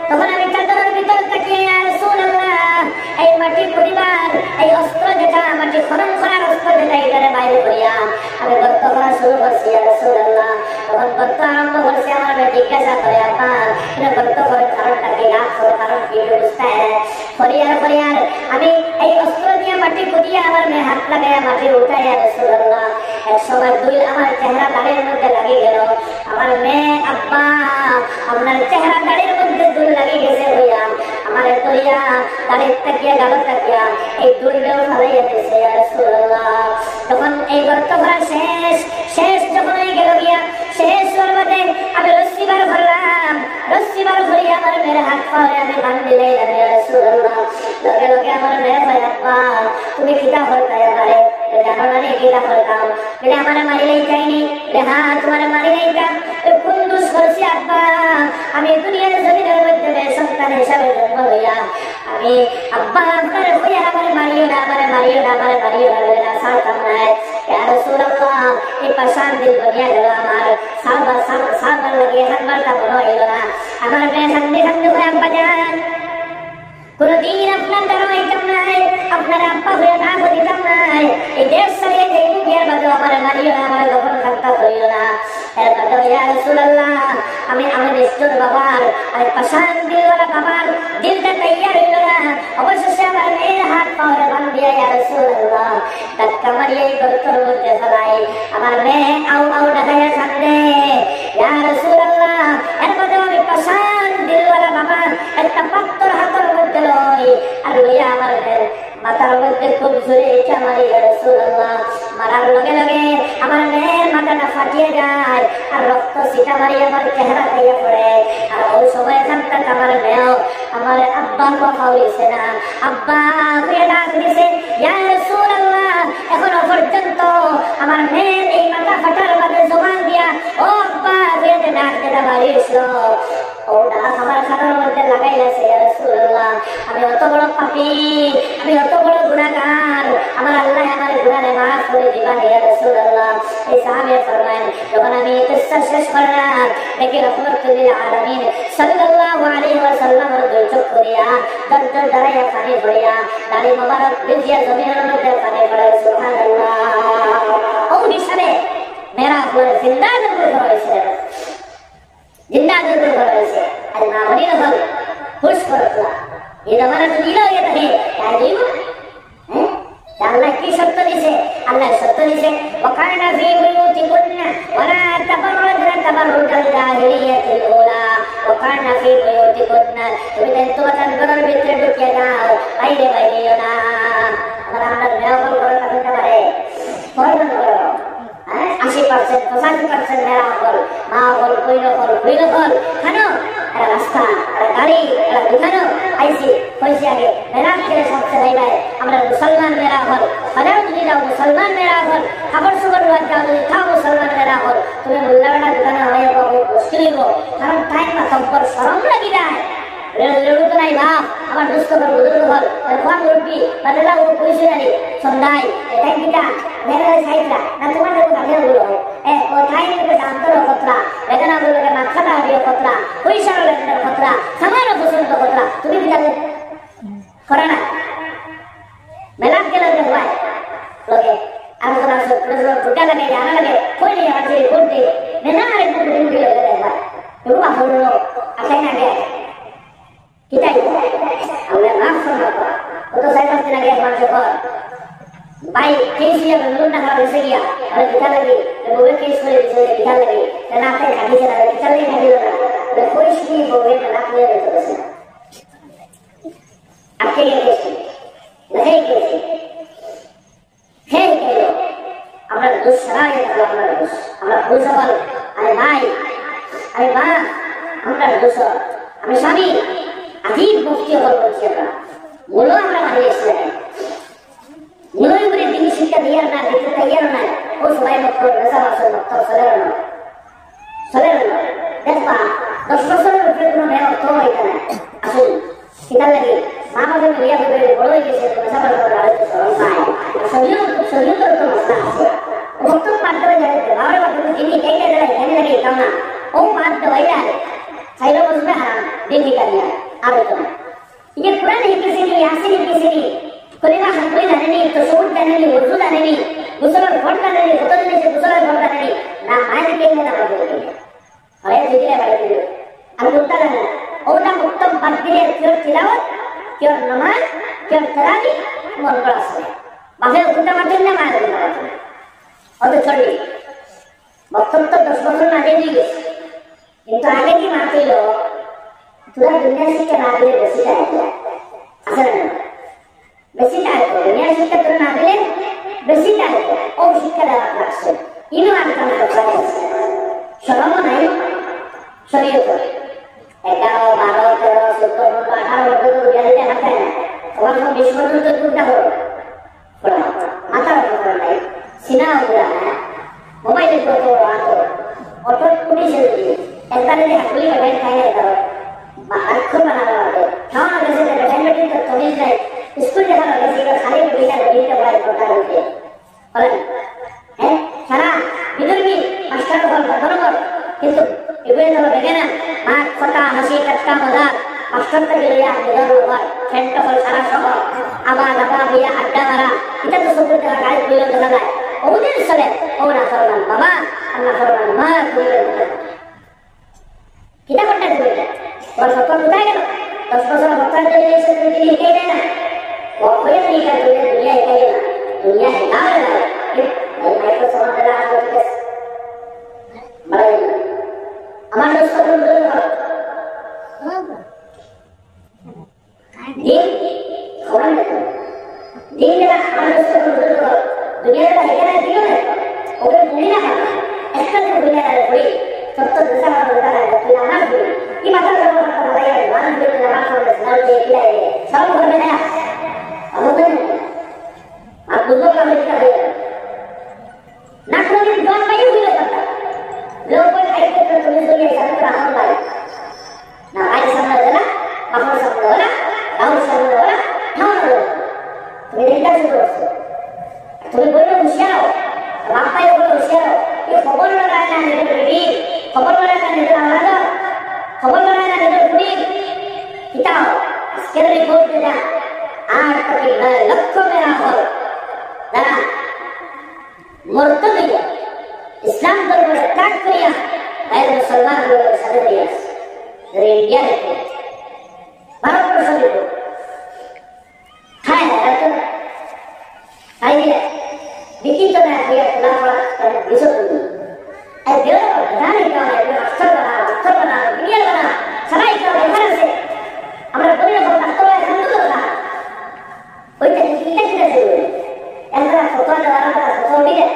তখন আমি চাদরের ভিতর তাকিয়ে ইয়া রাসূলুল্লাহ, এই মাটির পরিবার, এই অস্ত্র যেটা মাটি খনন করার অস্ত্র যেটা এটারে বাইরে করিয়া আমি গর্ত করা শুরু করছি ইয়া রাসূলুল্লাহ। তখন গর্ত আরম্ভ করছি, আমার মেয়ে জিজ্ঞাসা করে আপা এটা গর্ত করার কারণটা কি, রাগ করো কারণ কি বুঝতে পরিয়ার আমি এই অস্ত্র দিয়ে মাটি খুঁড়িয়া আমার মেয়ে হাত লাগাইয়া মাটি উঠাই ইয়া রাসূলুল্লাহ। এক সময় দুই আমার চেহারা দাড়ির মধ্যে লাগিয়ে গেল, আমার মেয়ে আব্বা আপনার চেহারা দাড়ির মধ্যে দুল লাগিয়ে গেছে হইয়া আমার দইয়া দাড়ির তাকিয়া গালো তাকিয়া এই দুলটাও ফালাইয়া দিয়েছে ইয়া রাসূলুল্লাহ। তখন এই গর্ত ভরা শেষ যখন হয়ে গেল গিয়া শেষ সর্বদে আমি রশ্মি বার ভরিয়া আমার মেয়ের হাত পায়ে আমি বান্ধি লাইলাম ইয়া রাসূলুল্লাহ। লগে লগে আমার মেয়ে ভাই আব্বা তুমি কিতা হইতাই আমারে জানো না রে কিতা হইতাম, বলে আমার মারিলেই চাইনি, হ্যাঁ তোমার মারিলেই চান, কোন দোষ করছি আব্বা, আমি দুনিয়ার জমিনের মধ্যে সন্তান হিসাবে জন্ম হইয়া আমি আব্বা আপনার হইয়া আমার মারিও না বলে সারতাম না ইয়া রাসূলুল্লাহ। এই পাশান দিল বনিয়া গেল আমার সাবার লাগে হাতবারটা বড় হইল না, আমার মেয়ে সামনে হয়ে আব্বা যান কোনদিন আপনার দ্বারা হইতাম নাই, আপনার আব্বা হয়ে না দিতাম নাই, এই দেশ সারিয়ে এই দুনিয়ার বাদে আমার মারিও না, আমার যখন খাতা হইল না। এর বাদে ইয়া রাসূলুল্লাহ আমি আমার নিষ্ঠুর বাবার আর পাশান দিলওয়ালা বাবার দিলটা তৈয়ার হইল না, অবশেষে আমার মেয়ের হাত পাওয়ার বান্ধিয়া ইয়া রাসূলুল্লাহ ধাক্কা মারিয়ে এই গর্তের মধ্যে ফেলাই, আমার মেয়ে আউ ডাকাইয়া কান্দে ইয়া রাসূলুল্লাহ। এর বাদে আমি পাশান দিলওয়ালা বাবার একটা পাত্তর হাতের মধ্যে লই আর লইয়া আমার মাথার মধ্যে খুব জোরে ইচ্ছা মারি ইয়া রাসূলুল্লাহ। মারার লগে লগে আমার মেয়ের মাথাটা ফাটিয়ে যায় আর রক্ত ছিটা মারি আমার চেহারা খাইয়া পড়ে। আর ওই সময় এখানটা আমার মেয়েও আমার আব্বা খাওয়াইছে না, আব্বা হয়ে ডাক দিছে ইয়া রাসূলুল্লাহ। এখনো পর্যন্ত আমার মেয়ের এই মাথা ফাটার বাদে জবান দিয়া ও আব্বা হয়ে ডাক দিতে পারিস, ও ডাক আমার খাতার মধ্যে লাগাইছে ইয়া রাসূলুল্লাহ। আমি অত বড় পাপী, আমি অত বড় গুনাহগার, আমার আল্লাহ আমার গুনাহে মাফ করে দিবেন ইয়া রাসূলুল্লাহ। এই সাহাবী ফরমান যখন আমি কিসসা শেষ করলাম দেখি রাহমাতুল লিল আলামিন সাল্লাল্লাহু আলাইহি ওয়াসাল্লাম দুই চোখ করিয়া দরদর দাঁড়াইয়া পানি পড়িয়া দাড়ি মোবারক ভিজিয়া জমিনের মধ্যে পানি পড়ে সুবহানাল্লাহ। ও হিসাবে মেরা পুরো জিন্দা দরদ হয়েছে, জিন্দা দরদ হয়েছে আর না বলি না বল খুশ করতলা এই জমানা তো দিল এটা হে তাই দিব হ্যাঁ আল্লাহ কি সত্য দিছে, আল্লাহ সত্য দিছে ওয়াকানা ফি বুয়ুতিকুন্না ওয়ালা তাবাররাজনা তাবাররুজাল জাহিলিয়াতিল উলা ওয়াকানা ফি বুয়ুতিকুন্না। তুমি তোমার ঘরের ভিতরে ঢুকে যাও, বাইরে বাইরেও না। আমরা মেরামত করে থাকতে পারে পড়বেন করো 80% 85% মেরামত মা বল কইল কল খানো একটা রাস্তা একটা গাড়ি একটা দোকানো আইসি পয়সা আগে মেরামত করে সবচেয়ে নাই ভাই আমরা মুসলমান মেরামত বাজার যদি যাও মুসলমান মেরামত কাপড় সুগর যাও যদি খাও মুসলমান মেরামত তুমি মোল্লাটা দোকানে হয়ে পাবো মুশকিল হইব, কারণ টাইম না সম্পর শরম লাগি যায় রেড়ু তো নাই বাপ আমার দুস্থ ঘর বুজুর্গ ঘর কোন মুরব্বী বাদলা ও কইছে জানি সন্ধ্যায় এটাই কিটা মেরে সাইডলা না তোমার দেখো কাছে বলো ও টাইম থেকে জানতো কতরা বেদনা বলে মাথাটা দিয়ে কতরা পয়সার লেনদেন কতরা সামান্য পছন্দ কতরা তুমি কি জানো করে না মেলাক গেলে ভাই লোকে আর কোনা সব টুটা লাগে জানা লাগে কই নিয়ে আছে কোনটি মেনা আরে কোন দিন দিলে ভাই তুমি ভালো আসাই না গে কিতাই আমরা মাফ করব কত সাইবার দিন আগে মানুষ কর ভাই কেসি আর লোন না করা হয়েছে গিয়া আর কিতা লাগি বলে কেস করে দিছে কিতা লাগি না তাই খাইছে না কিতা লাগি খাইল না বলে পয়সা কি বলে না নিয়ে দিতে বসে আজকে কেসি নাই কেসি হে হে আমরা দুসরা থাকলো আপনার দোষ, আমরা ভুল সফল। আরে ভাই, আরে মা, আমরা দোষ, আমি স্বামী আজীব মুক্তি হল বলছি। আমরা মূল আমরা হারিয়ে এসেছিলেন, মূলের উপরে তিনি শিক্ষা দিয়ে না দিতে তাইয়ার না। ও সবাই মত নেশা বাসন মত চলে দেখবা 10 বছরের উপরে কোনো মেয়ে অর্থ এখানে আসুন কিনা লাগে মা বাবা বিয়া করে বড় হয়ে গেছে, নেশা বাসন করে আরেকটু সরল পায়। সহিউতর তো মশলা আছে, ভক্ত পাঠ করে যাবে বাবার বাবা তিনি কেটে দেয় কেন লাগে কামনা ও পাঠ দেওয়াইলা চাইলে বসবে হারাম দিল্লি কানিয়া আবেদন। ये कुरान ही किसी ने यासीन ही किसी ने कलिमा हक़ जाने नहीं, तशहुद जाने नहीं, वुज़ू जाने नहीं, गुस्ल फर्ज जाने नहीं, खुद ने से गुस्ल फर्ज जाने नहीं, ना मान के ना बदल के और ये जिक्र बड़े दिल अब उतना ना और ना उत्तम भक्ति है क्यों तिलावत क्यों नमाज क्यों तरावी मन बड़ा से बाहर उतना मत ना मान के और तो छोड़ी मतलब तो 10 बছর আগে দিয়ে গেছে, কিন্তু আগে কি মানছিল তোরা দুনিয়া শিক্ষা না দিলে বেশি টাকা আসলে না, বেশি টাকা দুনিয়া শিক্ষা তোরা না দিলে বেশি টাকা ও শিক্ষা দেওয়া লাগছে। ইনো আমি কাম করতে সরম নাই শরীয়ত 11, 12, 13, 14, 18 বছর তো বিয়া দিতে হাতে না, তোমার সব 20 বছর তো দুটা হলো মাথার উপর নাই সিনা উড়া মোবাইলে তো অটো পুলিশে একবারে হাকুলি বাড়ি খাই না দাও আক্ষর বানানো হবে খাওয়া গেছে ব্যান্ডেড তো চলে যায় স্কুল যাওয়া গেছে খালি বিনা দিতে পারে প্রকার হইতে বলেন হ্যাঁ সারা বিদর্মী মাস্টার বরাবর, কিন্তু এগুলো তো দেখে না মাঠ ফটা হাসি টাটকা মজা মাস্টার থেকে লইয়া বিদর্ম ফ্রেন্ড হল সারা শহর আবার দাদা বিয়া আড্ডা মারা এটা তো সবুজ দেখা গাড়ি খুলে দেখা যায় ওদের চলে ও না সরলাম বাবা আল্লাহ সরলাম মা খুলে কিতা করতে দেবে और सबका बुझा गया 10 बছর बच्चा चले गए से दिन ही कह देना और कोई नहीं कर दुनिया है कह देना दुनिया है ना ये माइक्रो समझ रहा है तो बड़े हमारे दोस्त को बोल ये कौन है दिन मेरा हमारे दोस्त को बोल दुनिया का है ना दियो है ओके दुनिया का एक्चुअल दुनिया है कोई सब तो दूसरा बता रहा है दुनिया ना ये माता का बताया मान के नमाज पढ़ने साल के किया है सब घर में है अब तो आप दूसरों का लिखा है ना कोई दुआ नहीं हुई होता लोग को आई के तो पुलिस के साथ काम कर ना आज समझ ना अपना समझ ना गांव समझ ना ना मेरे का से तुम्हें बोलो होशियार हो बापा ये बोलो होशियार हो ये खबर लगा ना मेरे बेटी खबर लगा ना मेरे आवाज खबर बनाना निधर पुरी किताब इसके रिपोर्ट देना 8 तक लक्ष्य मेरा हो ना मुर्तद इस्लाम धर्म स्टार्ट किया गैर मुसलमान लोग सदर दिया रे इंडिया देखो भारत पर सभी को है तो आइए देखिए तो मैं ये खुला विश्व को ऐ देव जाने का है अक्षर बना दुनिया बना सराय का व्यवहार से हमारा दुनिया बहुत अक्सर है हम तो बना कोई तकलीफ नहीं है ऐसा फोटो द्वारा का फोटो भी है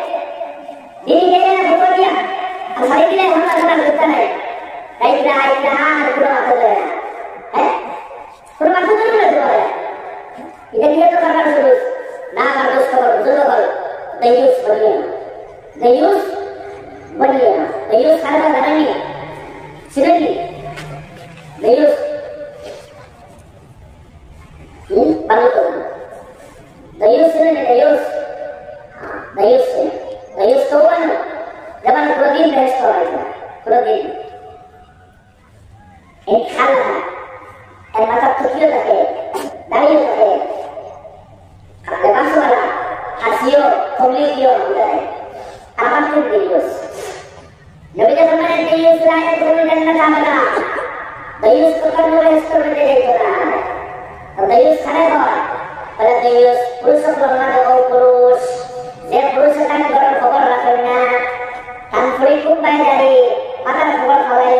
दिन के लिए फोटो दिया अब सारे दिन हम करना लगता है राइट पूरा कर रहे हैं पूरा कर रहे हैं इधर ये तो करना शुरू ना कर दोस्त को बुजुर्ग को दयूस बनिए दयूस खाना बनानी सिरनी दयूस बालू तो दयूस सिरनी दयूस तो वन जब हम प्रोटीन बेस्ट हो रहा है प्रोटीन एक खाना है मतलब तो क्यों लगे दाई लगे अपने पास वाला हासियो कोमली क्यों होता है आप अपने दयूस नबी के ज़माने में दयूस लाए तो जन्नत आमना दयूस को करने वाले इसको में दे रहा है और दयूस खाने को पहले दयूस पुरुष को करना दो पुरुष ये पुरुष का घर खबर रखना हम थोड़ी खूब बाहर जा रही माता का खबर खवाई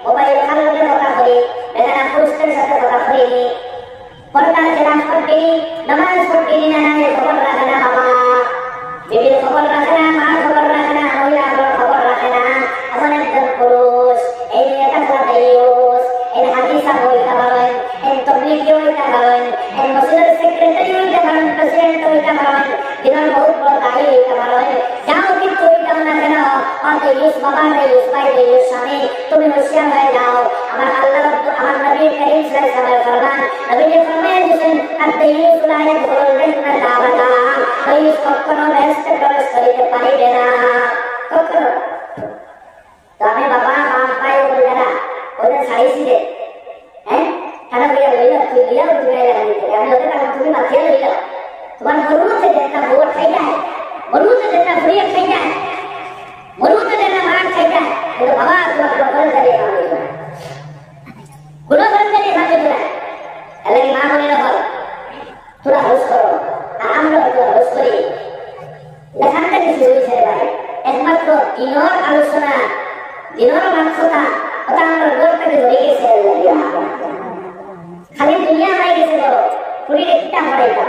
मोबाइल खाने वाले होता कोई लेकिन आप पुरुष के साथ होता कोई पढ़ना जनाब पढ़ती नमाज पढ़ती ना ये खबर रखना बाबा बीबी खबर रखना माँ खबर रखना দেইস বাবা দেইস ভাই দেইস স্বামী তুমি হুঁশিয়ার হয়ে যাও আমার আল্লাহ আমার নবী করিম সাল্লাল্লাহু আলাইহি ওয়াসাল্লাম নবী ফরমায় দিয়েছেন আদ-দাইয়ুস লা ইয়াদখুলুল জান্নাত আবাদা দেইস কখনো বেহেশতে প্রবেশ করিতে পারিবে না কখনো তবে বাবা বাপ ভাই ওরা ওদের ছাড়িয়েছি রে হ্যাঁ খানা বইয়া লইল তুই দিয়া তুই আমি ওদের কাছে তুমি মাথিয়া লইল তোমার মরুদ से जितना बोर खाई जाए मरुद से जितना फ्री खाई जाए मरुद से जितना मार खाई जाए तो बाबा तुम्हारा गुणगण करेगा गुणगण करेगा साथ में अलग मां बोले ना थोड़ा होश करो आराम करो थोड़ा होश करिए लेखानটা কিছু হইছে ভাই একমাত্র দিনর আলোচনা দিনর মানসতা ওটা আমরা গোল থেকে ধরে গেছে খালি দুনিয়া নাই গেছে বড় পুরি একটা পড়াইতা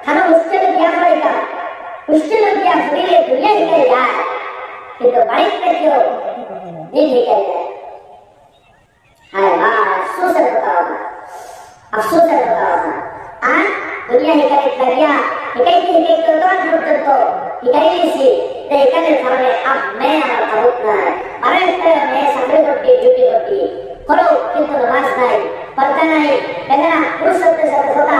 খানা মুশকিল দিয়া পড়াইতা মুশকিল দিয়া পুরি দুনিয়া নিয়ে যায় কিন্তু বাড়িতে কেউ দিন নিয়ে যায় हाय हाय अफसोस है बताओ अफसोस है बताओ आज दुनिया हिकाई लगिया हिकाई तो हिकाई सी ते हिकाई सामने अब मैं हमारा बहुत ना है अरे मैं सफेद रोटी ड्यूटी रोटी करो किंतु नमाज नहीं पढ़ता नहीं कहना पुरुष से होता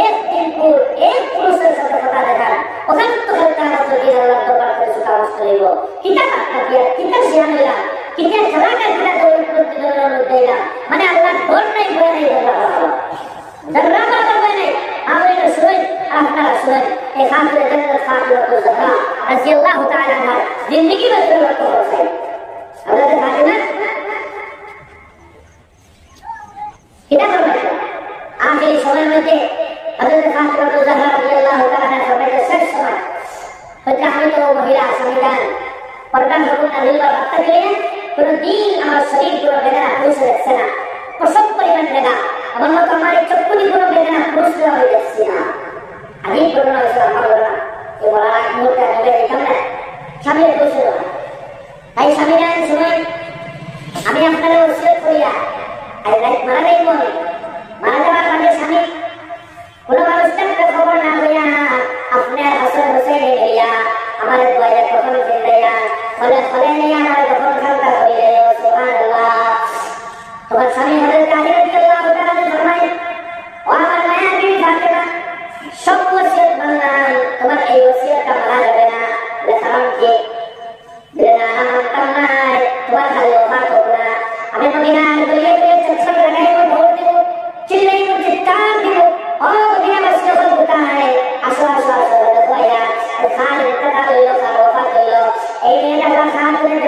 एक दिन को एक पुरुष से होता देखा ओखान तो करता है तो दिन अल्लाह तो बात कर सुखा मस्त लेगो कितना किया कितना सियान लेगा कितने खरा का कितना तो देगा माने अल्लाह डर नहीं भय नहीं डरना बराबर भय नहीं आपने सुन आपका सुन एक हाथ में जन्नत खातिर को सका रजी अल्लाह ताला ने जिंदगी में जरूरत हो सके अल्लाह के खातिर ना कितना फरमाया आखिरी समय में थे हजरत फातिमा तो ज़हरा रजी अल्लाह ताला ने फरमाया सच समय पचास तो महिला संविधान पर्दा हुकुम नाजिल करते हैं पूरा दिन हमारा शरीर पूरा बेदना पुरुष रक्षना प्रसव परिमाण लेगा अब हम तो हमारे चक्कुनी पूरा बेदना पुरुष रहे रक्षना अभी पूरा ऐसा हमारा ये बड़ा मोटा नगर एकदम ना शामिल पुरुष रहा आई शामिलान सुने हमें अपना लोग उसे खोया आई लाइक मारा नहीं मोने मारा जब आप बंदे शामिल पूरा मानुष तक खबर ना होया अपने हसन हुसैन ने लिया हमारे द्वारा कफन दे दिया फले फले नहीं हमारे कफन खलता कर ले सुभान अल्लाह तुम्हारे सामने हजरत अली रज़ी अल्लाह ताला ने फरमाया और हमारे नया भी फातिमा सब वसीयत बनना तुम्हारे ये वसीयत का भला करना लेकिन के बिना हम करना है तुम्हारे खाली वफात होना हमें मदीना बोलिए पे चक्कर लगाए वो ढोल दे चिल्ले को चित्कार दे और मदीना मस्जिद को बुता है आशा आशा तो यार खान इतना लो खान वफात लो ए अल्लाह खान तुझे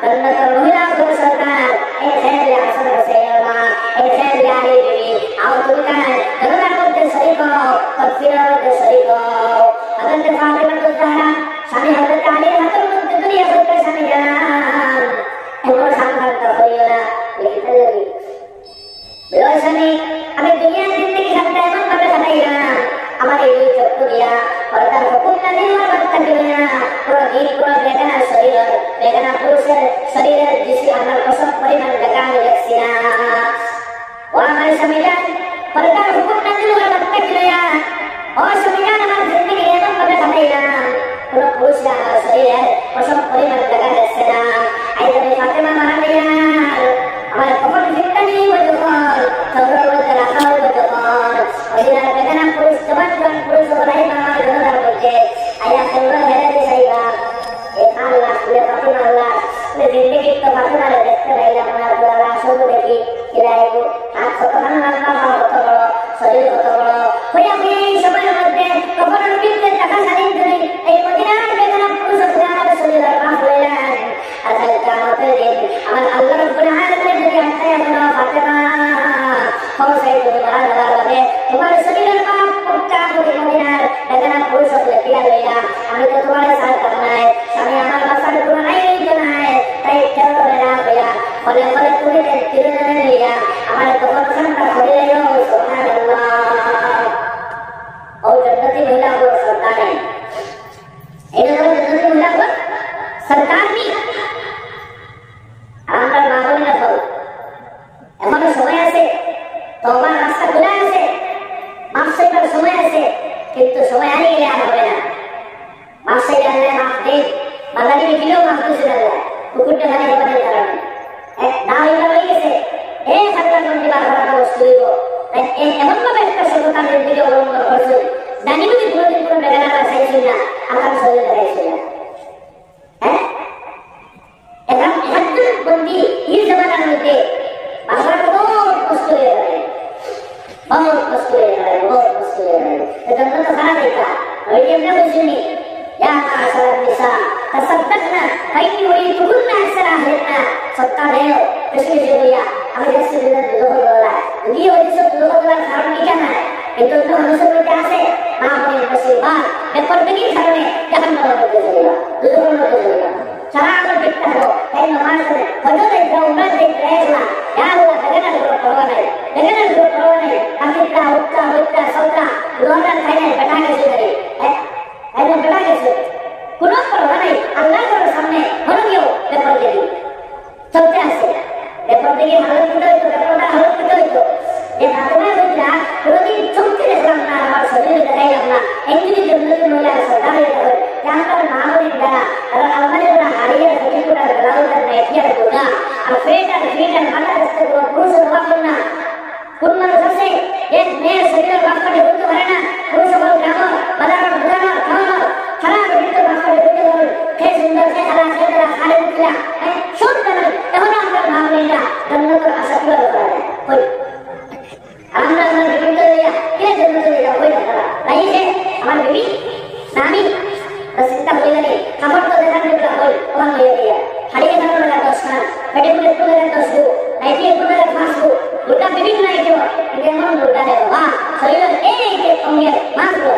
जन्नत और महिला को सरकार ए खैर या हसन हुसैन अल्लाह ए खैर या अली बीवी आओ तुम कहां जन्नत को शरीक हो तफसीर को शरीक हो हजरत फातिमा तो ज़हरा शानी हजरत अली हजरत दुनिया को शानी जान और सामने तो कोई ना लेकिन जल्दी बिलो शानी हमें दुनिया जिंदगी सकता है मन पर सदैव हमारे ये चक्कू दिया पर्दा हुकुम नहीं और बत्तख दिया पूरा दिन पूरा बेगना पुरुष शरीर जिसे हमारा कसम परिमाण लगा रखसिया और हमारे समिजान पर्दा हुकुम नहीं और बत्तख दिया और समिजान हमारी जिंदगी एवं पर सदैव पूरा पुरुष हमारा शरीर कसम परिमाण लगा रखसिया ऐसे में फातिमा महारानी हमारे कपड़ जितना नहीं वो जो सौरव तेरा खाओ वो जो और इधर बेगना पुरुष जवान पुरुष बनाई मामा दोनों बोलते आया सौरव है रे सहीगा एक अल्लाह ले फातिमा अल्लाह ले जिंदगी तो फातिमा ले देखते रहे अपना अल्लाह सब देखी इलाही को हाथ को खाना लंबा होता बड़ो शरीर होता बड़ो भैया भैया समय मध्य कपड़ लुटिते तका साइन करे ए मदीना बेगना पुरुष हमारे शरीर का लेला असल काम पे अमल अल्लाह रब्बुल आलमीन ने जो हटाया बना फातिमा और सही तुम्हारा लगा लगे तुम्हारे शरीर का पक्का को मदीना बेगना पुरुष को किया लेगा हमें तो तुम्हारे साथ करना है हमें हमारा मकसद पूरा नहीं करना है तय चलो मेरा भैया भले भले तुम्हें तिरन नहीं लिया हमारे तो पसंद का खोले ले लो सुभान अल्लाह और जन्नती महिला को सरकार है इन्हें तो जन्नती महिला को सरकार भी আমরা মাগনি না করো এমন সময় আছে তওবার রাস্তা খোলা আছে মাফ চাইবার সময় আছে কিন্তু সময় হারিয়ে গেলে আর হবে না মাফ চাইলে আল্লাহ মাফ দেন বাঙালি দিলেও মাফ দিতে না পুকুরটা মানে জীবনের কারণে দাও এটা হয়ে গেছে সাধারণ দিবার ভাড়াটা বস্তু হইব এমন ভাবে একটা সর্বকালের দিকে অবলম্বন করছে জানি তুমি কোনোদিন কোনো বেগানারা চাইছিল না আমার শরীরে দেখাইছিল এখন একজন বন্দী এই জমানার মধ্যে ভাষাটা বহুত কষ্ট হয়ে গেল बहुत मुश्किल है बहुत मुश्किल है तो जब तो खाना देखा और ये मैं बोलूँगी या माशा निशा तसद्दक़ना फैनी हुई तुगुन्ना सराहना सत्ता दे कृष्ण जी भैया हमें जैसे बिना दुल्हन बोला ये वजह से दुल्हन बोला खाना नहीं करना है itu tuh musuh kita sih maafin musibah berpergi karena jangan malu berjaya dulu berjaya cara kita tuh kayak mana sih kalau dari jauh dari kerja ya udah dengan berkorban kami tahu kita sauta luaran kaya bertanya sendiri ada bertanya sendiri kuno korban Allah kalau samne mana dia berpergi sauta sih berpergi halus itu ये भावना होता है रोटी चुपके से करना हमारे शरीर में लगाए अपना इंद्रिय जन्नत में लगा सदा है यहाँ पर नाम नहीं डाला और हमारे बड़ा हारिया सभी को डाल डालो कर बैठिया होगा और फेटर माता रस्ते को पुरुष वाक करना कुन्ना सबसे ये नए शरीर वाक कर होते वरना पुरुष वाक काम बदार बुलाना खाना खराब होते वाक कर होते और कैसे सुंदर से खाने निकला शोध करना तब ना हम नाम नहीं डाला जन्नत का असत्य होता है कोई আমরা আমরা বিভিন্ন কে জন্য চলে যাব ওই কথা তাই যে আমার বিবি নামি চিন্তা হয়ে গেলে খাবার তো দেখার জন্য হই ওখান হয়ে গিয়া হারিয়ে গেল না 10 খান পেটে পুরে পুরে 10 গো নাইটি পুরে 5 গো দুটা বিবি নাই কেউ কেমন দুটা দেব মা শরীর এই যে সঙ্গে মাছ গো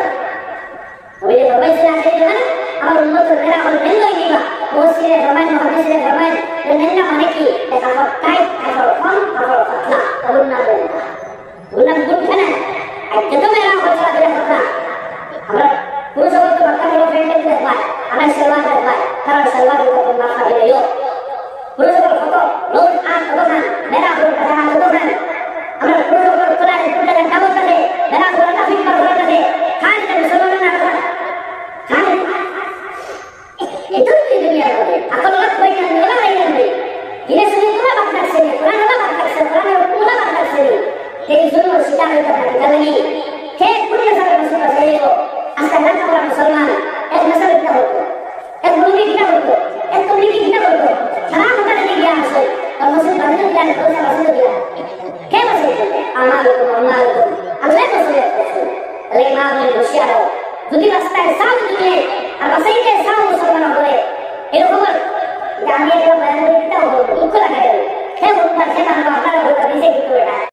ওই যে সবাই ছিল আছে না আমার উন্নত মেরা হল নেন লই দিবা ওসিরে ফরমান মহাদিসে ফরমান নেন না মানে কি দেখা টাইট খাবার কম খাবার পাতলা তখন না দেন bulan bulan itu memang masalah tidak pernah. আমরা পুরুষ বলতে বাক্কা বড় ফ্রেন্ডে দিতে পাই আমরা সেবা করতে পাই কারণ সেবা করতে তোমরা খাবে না পুরুষ বল কত লোক আর কতখান মেরা বল কথা কতখান আমরা পুরুষ বল তোরা একটু টাকা কাম করে মেরা বল না ফিট করে করে খান কে শুনো না খান itu di dunia ini akan lihat baik dan orang lain ini sini pula bakal sini kurang bakal sini kurang pula bakal sini jadi semua sedang kita lagi kayak punya sahabat Rasulullah SAW asalkan orang Muslim masalah kita betul belum kita betul belum kita betul cara kita lagi dia masuk kalau Muslim banyak dia itu sama Rasulullah kayak masuk amalukum Allah itu lagi maaf berusia jadi rasa sama juga apa saja sama Muslim boleh itu kabar jangan dia kalau kita ikut lagi kayak bukan saya tanpa